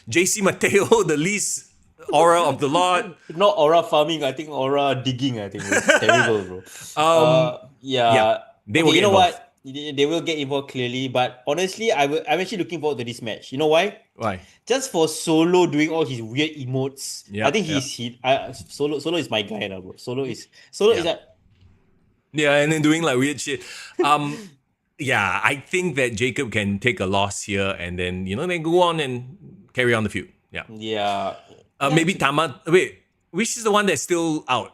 JC Mateo, the least aura of the lot. Not aura farming, I think aura digging. I think it's terrible, bro. Yeah. They will you know involved. what? They will get involved clearly, but honestly, I'm actually looking forward to this match. You know why? Why? Just for Solo doing all his weird emotes. Yeah, I think Solo is my guy now, bro. Solo is that. Yeah, and then doing like weird shit. Yeah, I think that Jacob can take a loss here and then, you know, then go on and carry on the feud. Yeah. Yeah. Maybe Tama. Wait, which is the one that's still out?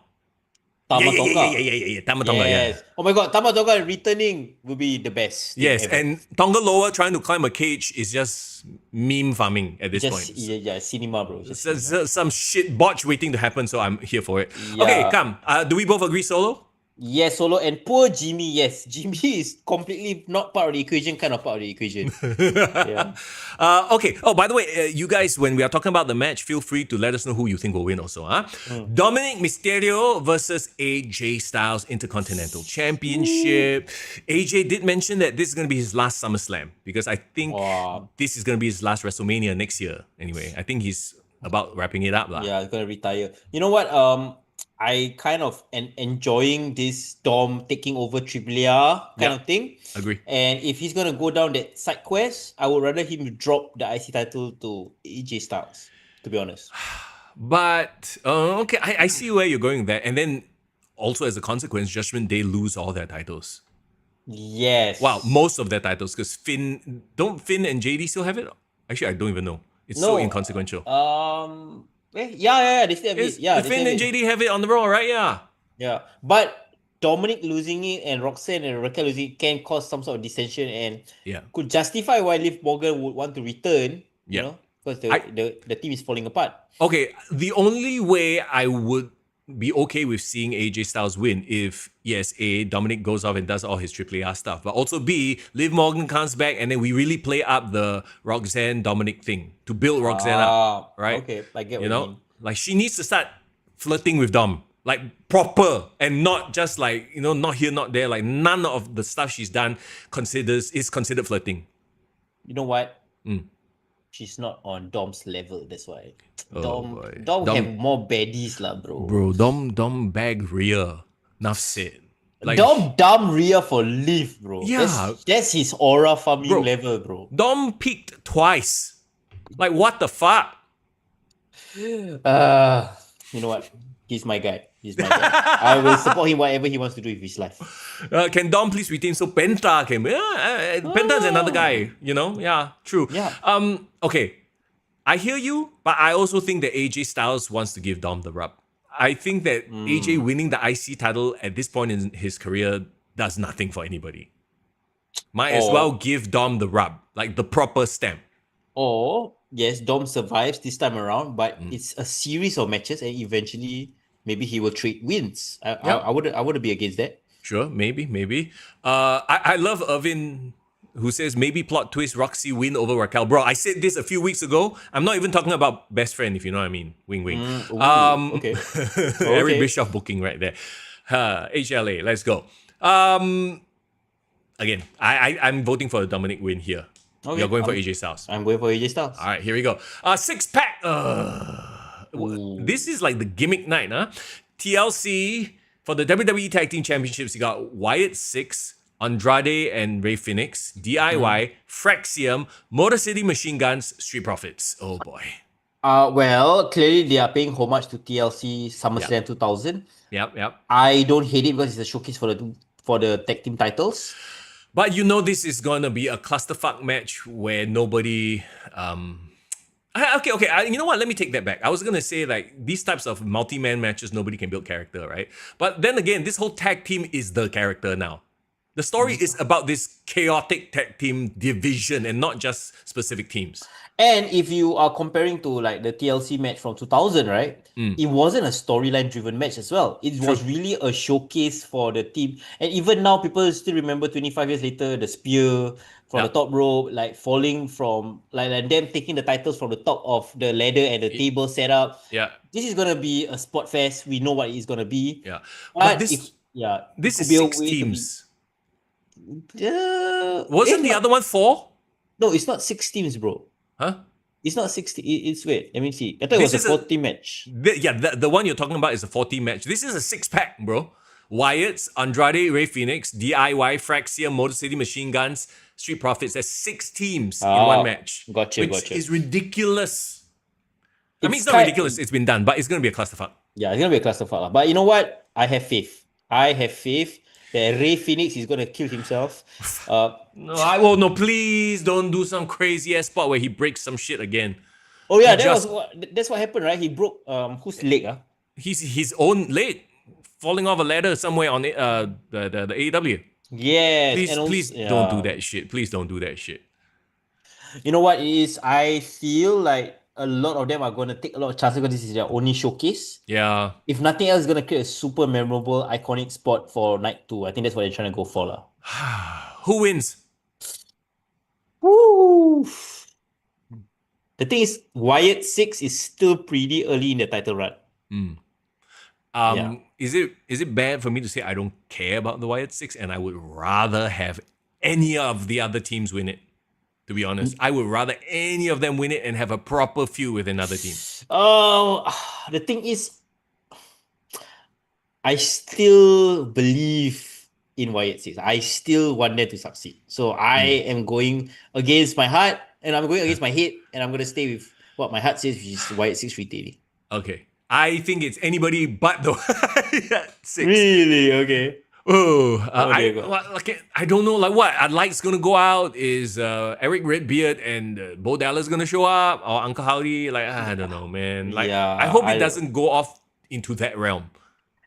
Tama Tonga. Yeah. Tama Tonga, Yes. Oh my god, Tama Tonga returning will be the best. Yes, ever. and Tonga Lower trying to climb a cage is just meme farming at this point. Yeah, cinema, bro. Some shit botch waiting to happen, so I'm here for it. Yeah. Okay, come. Do we both agree Solo? Yes, Solo, and poor Jimmy. Yes, Jimmy is completely not part of the equation, kind of part of the equation. Yeah. Okay. Oh, by the way, you guys, when we are talking about the match, feel free to let us know who you think will win also. Dominic Mysterio versus AJ Styles Intercontinental Championship. AJ did mention that this is going to be his last SummerSlam, because I think this is going to be his last WrestleMania next year. Anyway, I think he's about wrapping it up. Yeah, he's going to retire. You know what? I kind of enjoying this Dom taking over Triple R kind of thing. Agree. And if he's gonna go down that side quest, I would rather him drop the IC title to AJ Styles, to be honest. But okay, I see where you're going there. And then also as a consequence, Judgment Day lose all their titles. Yes. Wow, most of their titles, because Finn and JD still have it? Actually, I don't even know. It's so inconsequential. Yeah, they still have it. Yeah, Finn and JD have it on the Raw, right? Yeah. But Dominic losing it and Roxanne and Raquel losing it can cause some sort of dissension and could justify why Liv Morgan would want to return, you know, because the team is falling apart. Okay, the only way I would be okay with seeing AJ Styles win if, yes, A, Dominic goes off and does all his Triple R stuff, but also B, Liv Morgan comes back and then we really play up the Roxanne Dominic thing to build Roxanne up, right? Okay, I get what you mean. Like she needs to start flirting with Dom, like proper, and not just like, you know, not here, not there. Like none of the stuff she's done is considered flirting. You know what? She's not on Dom's level. That's why. Dom have more baddies lah, bro. Bro, Dom bag rear. Enough said. Like, Dom dumb Rhea for Liv, bro. Yeah. That's his aura farming Bro. level, bro. Dom peaked twice. Like, what the fuck? You know what? He's my guy. He's my guy. I will support him whatever he wants to do with his life. Can Dom please retain so Penta can? Penta's another guy, you know? Yeah, true. Yeah. Okay. I hear you, but I also think that AJ Styles wants to give Dom the rub. I think that AJ winning the IC title at this point in his career does nothing for anybody. Might as well give Dom the rub, like the proper stamp. Or, yes, Dom survives this time around, but it's a series of matches and eventually maybe he will trade wins. I wouldn't be against that. Sure, maybe. I love Irvin, who says maybe plot twist Roxy win over Raquel. Bro, I said this a few weeks ago. I'm not even talking about best friend, if you know what I mean. Wing wing. Okay. Eric Bischoff booking right there. HLA, let's go. Again, I'm voting for a Dominic win here. Okay, you're going for AJ Styles. I'm going for AJ Styles. All right, here we go. Six pack. This is like the gimmick night, huh? TLC for the WWE Tag Team Championships. You got Wyatt 6, Andrade and Rey Fenix, DIY, Fraxium, Motor City Machine Guns, Street Profits. Oh boy. Well, clearly they are paying homage to TLC Summerslam 2000. Yep. I don't hate it because it's a showcase for the tag team titles. But you know this is gonna be a clusterfuck match where nobody. Okay. You know what? Let me take that back. I was gonna say like these types of multi-man matches, nobody can build character, right? But then again, this whole tag team is the character now. The story is about this chaotic tag team division and not just specific teams. And if you are comparing to like the TLC match from 2000, right? It wasn't a storyline driven match as well. It was really a showcase for the team. And even now, people still remember 25 years later, the spear from the top rope, like falling from, like them taking the titles from the top of the ladder and the table setup. Yeah. This is going to be a spot fest. We know what it is going to be. Yeah. But this is be a 6 way to teams. Wasn't the other one 4? No, it's not 6 teams, bro. Huh? It's not 60. It's wait. Let me see. I thought it was a 4-team match. The one you're talking about is a 4-team match. This is a 6-pack, bro. Wyatt's, Andrade, Rey Fenix, DIY, Fraxium, Motor City Machine Guns, Street Profits. There's 6 teams in one match. Gotcha. Which is ridiculous. It's not ridiculous. It's been done, but it's going to be a clusterfuck. Yeah, it's going to be a clusterfuck. But you know what? I have faith that Rey Fenix is going to kill himself. No, please don't do some crazy ass spot where he breaks some shit again. Oh yeah, that's what happened, right? He broke whose leg? His own leg, falling off a ladder somewhere on the AEW. Yes. Please don't do that shit. Please don't do that shit. You know what it is? I feel like a lot of them are going to take a lot of chances because this is their only showcase. Yeah. If nothing else, it's going to create a super memorable, iconic spot for night 2. I think that's what they're trying to go for. Who wins? Woo! The thing is, Wyatt 6 is still pretty early in the title run. Is it bad for me to say I don't care about the Wyatt 6 and I would rather have any of the other teams win it? To be honest, I would rather any of them win it and have a proper feud with another team. Oh, the thing is, I still believe in Wyatt 6. I still want them to succeed. So I am going against my heart and I'm going against my head and I'm going to stay with what my heart says, which is Wyatt 6 retaining. Okay. I think it's anybody but the Wyatt 6. Really? Okay. I don't know, like what? Light's gonna go out? Is Eric Redbeard and Bo Dallas gonna show up? Or Uncle Howdy? Like, I don't know, man. Like, I hope it doesn't go off into that realm.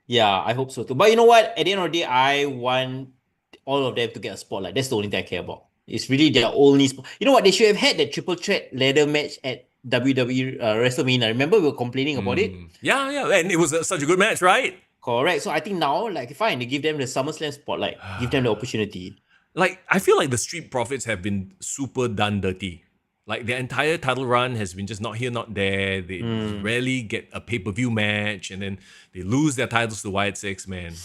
Yeah, I hope so too. But you know what? At the end of the day, I want all of them to get a spotlight. That's the only thing I care about. It's really their only spot. You know what? They should have had that triple threat ladder match at WWE WrestleMania. Remember we were complaining about it? Yeah. And it was such a good match, right? Correct. So I think now, like, fine, they give them the SummerSlam spotlight. Give them the opportunity. Like, I feel like the Street Profits have been super done dirty. Like, their entire title run has been just not here, not there. They rarely get a pay-per-view match, and then they lose their titles to Wyatt 6, man.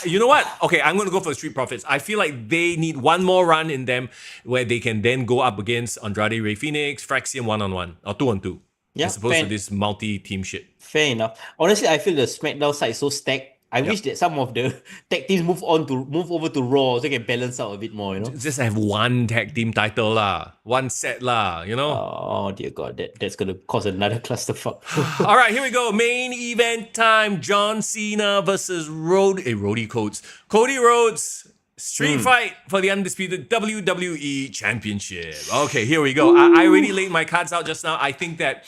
You know what? Okay, I'm going to go for Street Profits. I feel like they need one more run in them where they can then go up against Andrade, Rey Fenix, Fraxium 1-on-1 or 2-on-2. Yeah, as opposed to this multi-team shit. Fair enough. Honestly, I feel the SmackDown side is so stacked. I wish that some of the tag teams move over to Raw so they can balance out a bit more, Just have one tag team title lah, one set lah, Oh dear God, that's gonna cause another clusterfuck. All right, here we go. Main event time. John Cena versus Cody Rhodes. Street fight for the undisputed WWE Championship. Okay, here we go. I already laid my cards out just now. I think that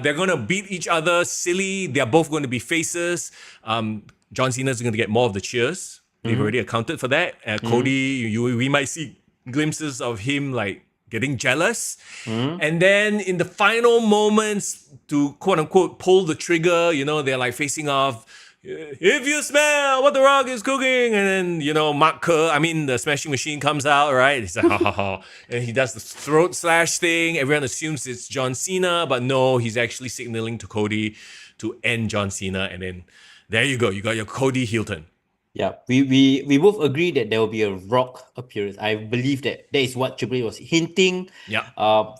they're going to beat each other silly. They're both going to be faces. John Cena's going to get more of the cheers. They've already accounted for that. Cody, we might see glimpses of him like getting jealous. And then in the final moments to quote unquote pull the trigger, they're like facing off. If you smell what the Rock is cooking, and then, Mark Kerr, the Smashing Machine comes out, right? He's like, ha ha ha. And he does the throat slash thing. Everyone assumes it's John Cena, but no, he's actually signaling to Cody to end John Cena. And then there you go. You got your Cody heel turn. Yeah, we both agree that there will be a Rock appearance. I believe that is what Triple H was hinting. Yeah.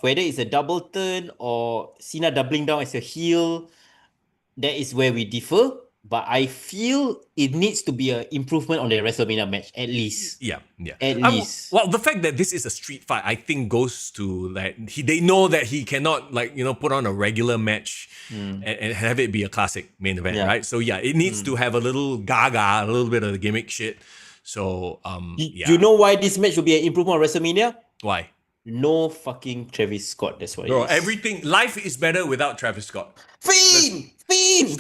Whether it's a double turn or Cena doubling down as a heel, that is where we differ. But I feel it needs to be an improvement on the WrestleMania match, at least. Yeah. At least. Well, the fact that this is a street fight, I think goes to like they know that he cannot put on a regular match and have it be a classic main event, right? So it needs to have a little gaga, a little bit of the gimmick shit. So You know why this match will be an improvement on WrestleMania? Why? No fucking Travis Scott. That's why. Bro, life is better without Travis Scott. Fiend!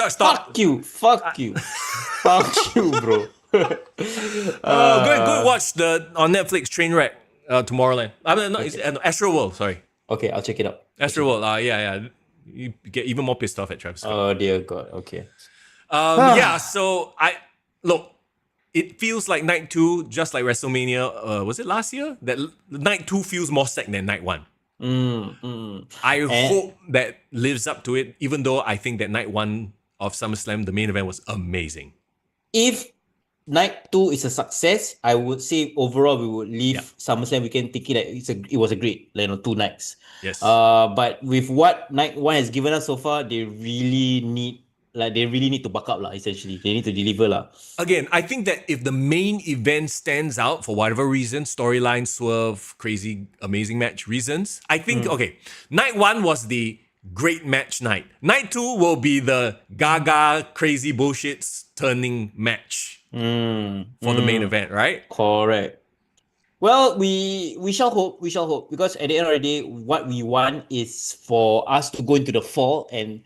Stop. Fuck you, fuck you, bro. Go watch on Netflix Trainwreck Tomorrowland. It's Astro World. Sorry. Okay, I'll check it out. Astro World. Yeah. You get even more pissed off at Travis Scott. Oh dear God. Okay. So it feels like night 2, just like WrestleMania. Was it last year? That night 2 feels more stacked than night 1. I hope that lives up to it, even though I think that night 1 of SummerSlam, the main event, was amazing. If night 2 is a success, I would say overall we would leave SummerSlam weekend thinking that it was a great 2 nights. Yes. But with what night 1 has given us so far, they really need to buck up essentially. They need to deliver. Again, I think that if the main event stands out for whatever reason, storyline, swerve, crazy, amazing match reasons, I think, night 1 was the great match night. Night 2 will be the gaga, crazy bullshits turning match for the main event, right? Correct. Well, we shall hope, because at the end of the day, what we want is for us to go into the fall and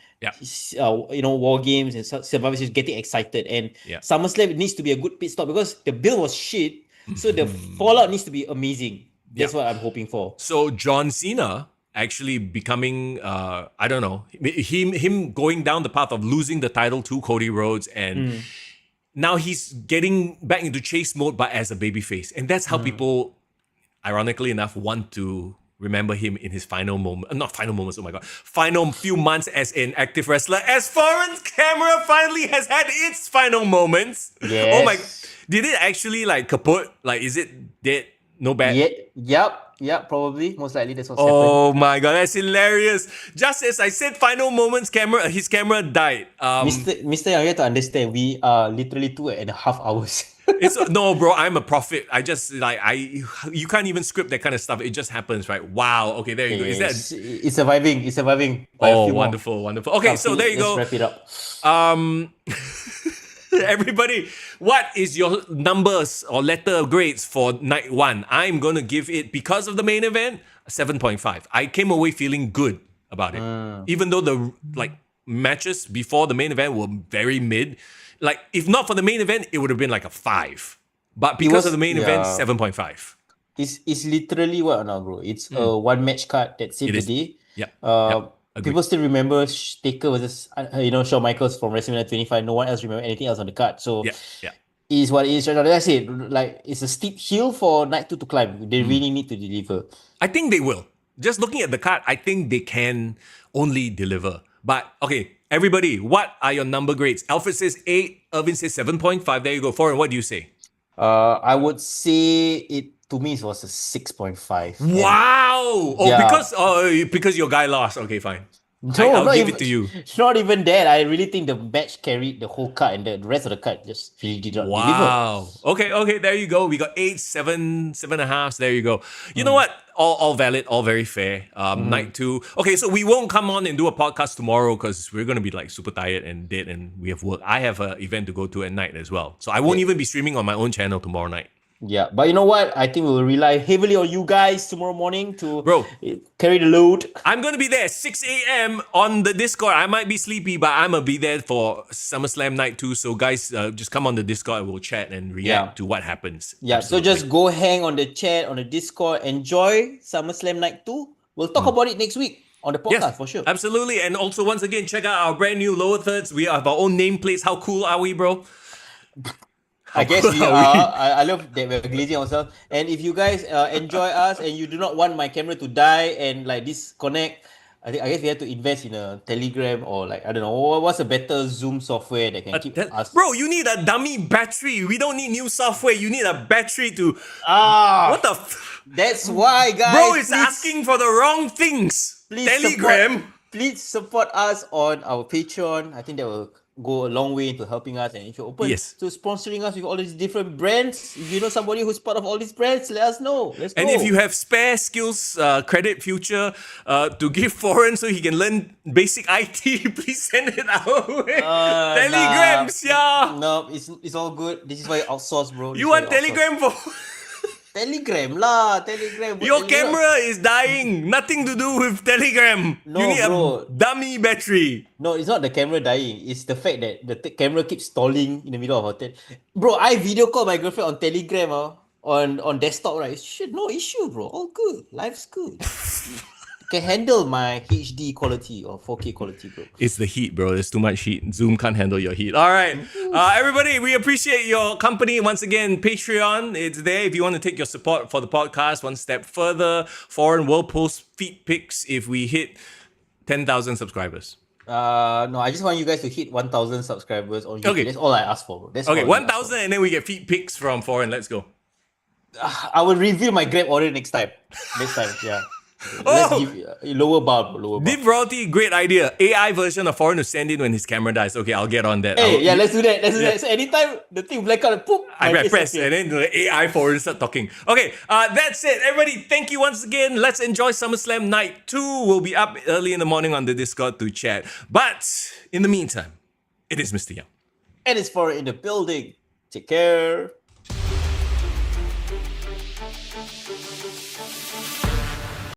War Games and Survivor Series getting excited, and SummerSlam needs to be a good pit stop because the bill was shit, so the fallout needs to be amazing. That's what I'm hoping for. So John Cena actually becoming, I don't know, him going down the path of losing the title to Cody Rhodes, and now he's getting back into chase mode, but as a babyface. And that's how people, ironically enough, want to remember him in his final few months as an active wrestler, as Foreign's camera finally has had its final moments. Yes. Oh my, did it actually kaput? Is it dead? No bad? Yep, probably. Most likely that's what's Oh my God, that's hilarious. Just as I said final moments, his camera died. Mr. Yang, you have to understand, we are literally 2.5 hours. No, bro, I'm a prophet. I just you can't even script that kind of stuff. It just happens, right? Wow. Okay, there you go. It's surviving. Oh, wonderful. Okay, so there you go. Let's wrap it up. Everybody, what is your numbers or letter grades for night 1? I'm going to give it, because of the main event, a 7.5. I came away feeling good about it. Even though the matches before the main event were very mid. If not for the main event, it would have been a 5. But because of the main event, 7.5. It's literally what now, bro? It's a one match card that saved the day. Yeah. People still remember Taker versus Shawn Michaels from WrestleMania 25. No one else remember anything else on the card. So is what it is right now. That's it. It's a steep hill for night 2 to climb. They really need to deliver. I think they will. Just looking at the card, I think they can only deliver. But okay, everybody, what are your number grades? Alfred says 8, Irvin says 7.5. There you go. Foreign, what do you say? I would say to me it was a 6.5. Wow! Because your guy lost. Okay, fine. I'll give it to you. Not even that. I really think the match carried the whole card, and the rest of the card just really did not deliver. Wow. Okay, there you go. We got 8, 7, 7.5. There you go. You know what? All valid, all very fair. Night 2. Okay, so we won't come on and do a podcast tomorrow because we're gonna be like super tired and dead, and we have work. I have an event to go to at night as well, so I won't even be streaming on my own channel tomorrow night. Yeah, but you know what? I think we'll rely heavily on you guys tomorrow morning to Bro, carry the load. I'm gonna be there 6 a.m. on the Discord. I might be sleepy, but I'm gonna be there for SummerSlam night 2. So guys, just come on the Discord and we'll chat and react to what happens. Yeah, Absolutely. so just go hang on the chat, on the Discord, enjoy SummerSlam night 2. We'll talk about it next week on the podcast for sure. Absolutely. And also, once again, check out our brand new lower thirds. We have our own nameplates. How cool are we, bro? I guess we are. I love that we're glazing ourselves. And if you guys enjoy us and you do not want my camera to die and like disconnect, I guess we have to invest in a Telegram or like, I don't know, what's a better Zoom software that can keep us. Bro, you need a dummy battery. We don't need new software. You need a battery to. What the? That's why, guys. Bro, it's asking for the wrong things. Telegram. Please support us on our Patreon. I think that will go a long way into helping us, and if you're open to sponsoring us with all these different brands, if you know somebody who's part of all these brands, let us know. Let's go. And if you have spare skills, credit future to give foreign so he can learn basic IT, please send it our way. Telegrams, yeah. No, it's all good. This is why you outsource, bro. You want Telegram for... Telegram. Your camera is dying. Nothing to do with Telegram. No, you need bro. a dummy battery. No, it's not the camera dying. It's the fact that the camera keeps stalling in the middle of hotel. Bro, I video call my girlfriend on Telegram on desktop, right? Shit, no issue, bro. All good. Life's good. Can handle my HD quality or 4K quality, bro. It's the heat, bro. There's too much heat. Zoom can't handle your heat. All right. Everybody, we appreciate your company. Once again, Patreon, it's there if you want to take your support for the podcast one step further. Foreign will post feet pics if we hit 10,000 subscribers. No, I just want you guys to hit 1,000 subscribers on YouTube. Okay. That's all I ask for, bro. That's okay, 1,000 and then we get feet pics from Foreign. Let's go. I will reveal my Grab order next time. Yeah. Let's give lower bar. Deep royalty, great idea. AI version of Foreign to send in when his camera dies. Okay, I'll get on that. Hey, let's do that. So anytime the thing black out, poop, I press and then the AI Foreign start talking. Okay, that's it. Everybody, thank you once again. Let's enjoy SummerSlam Night 2. We'll be up early in the morning on the Discord to chat. But in the meantime, it is Mr. Young. And it's Foreign in the building. Take care.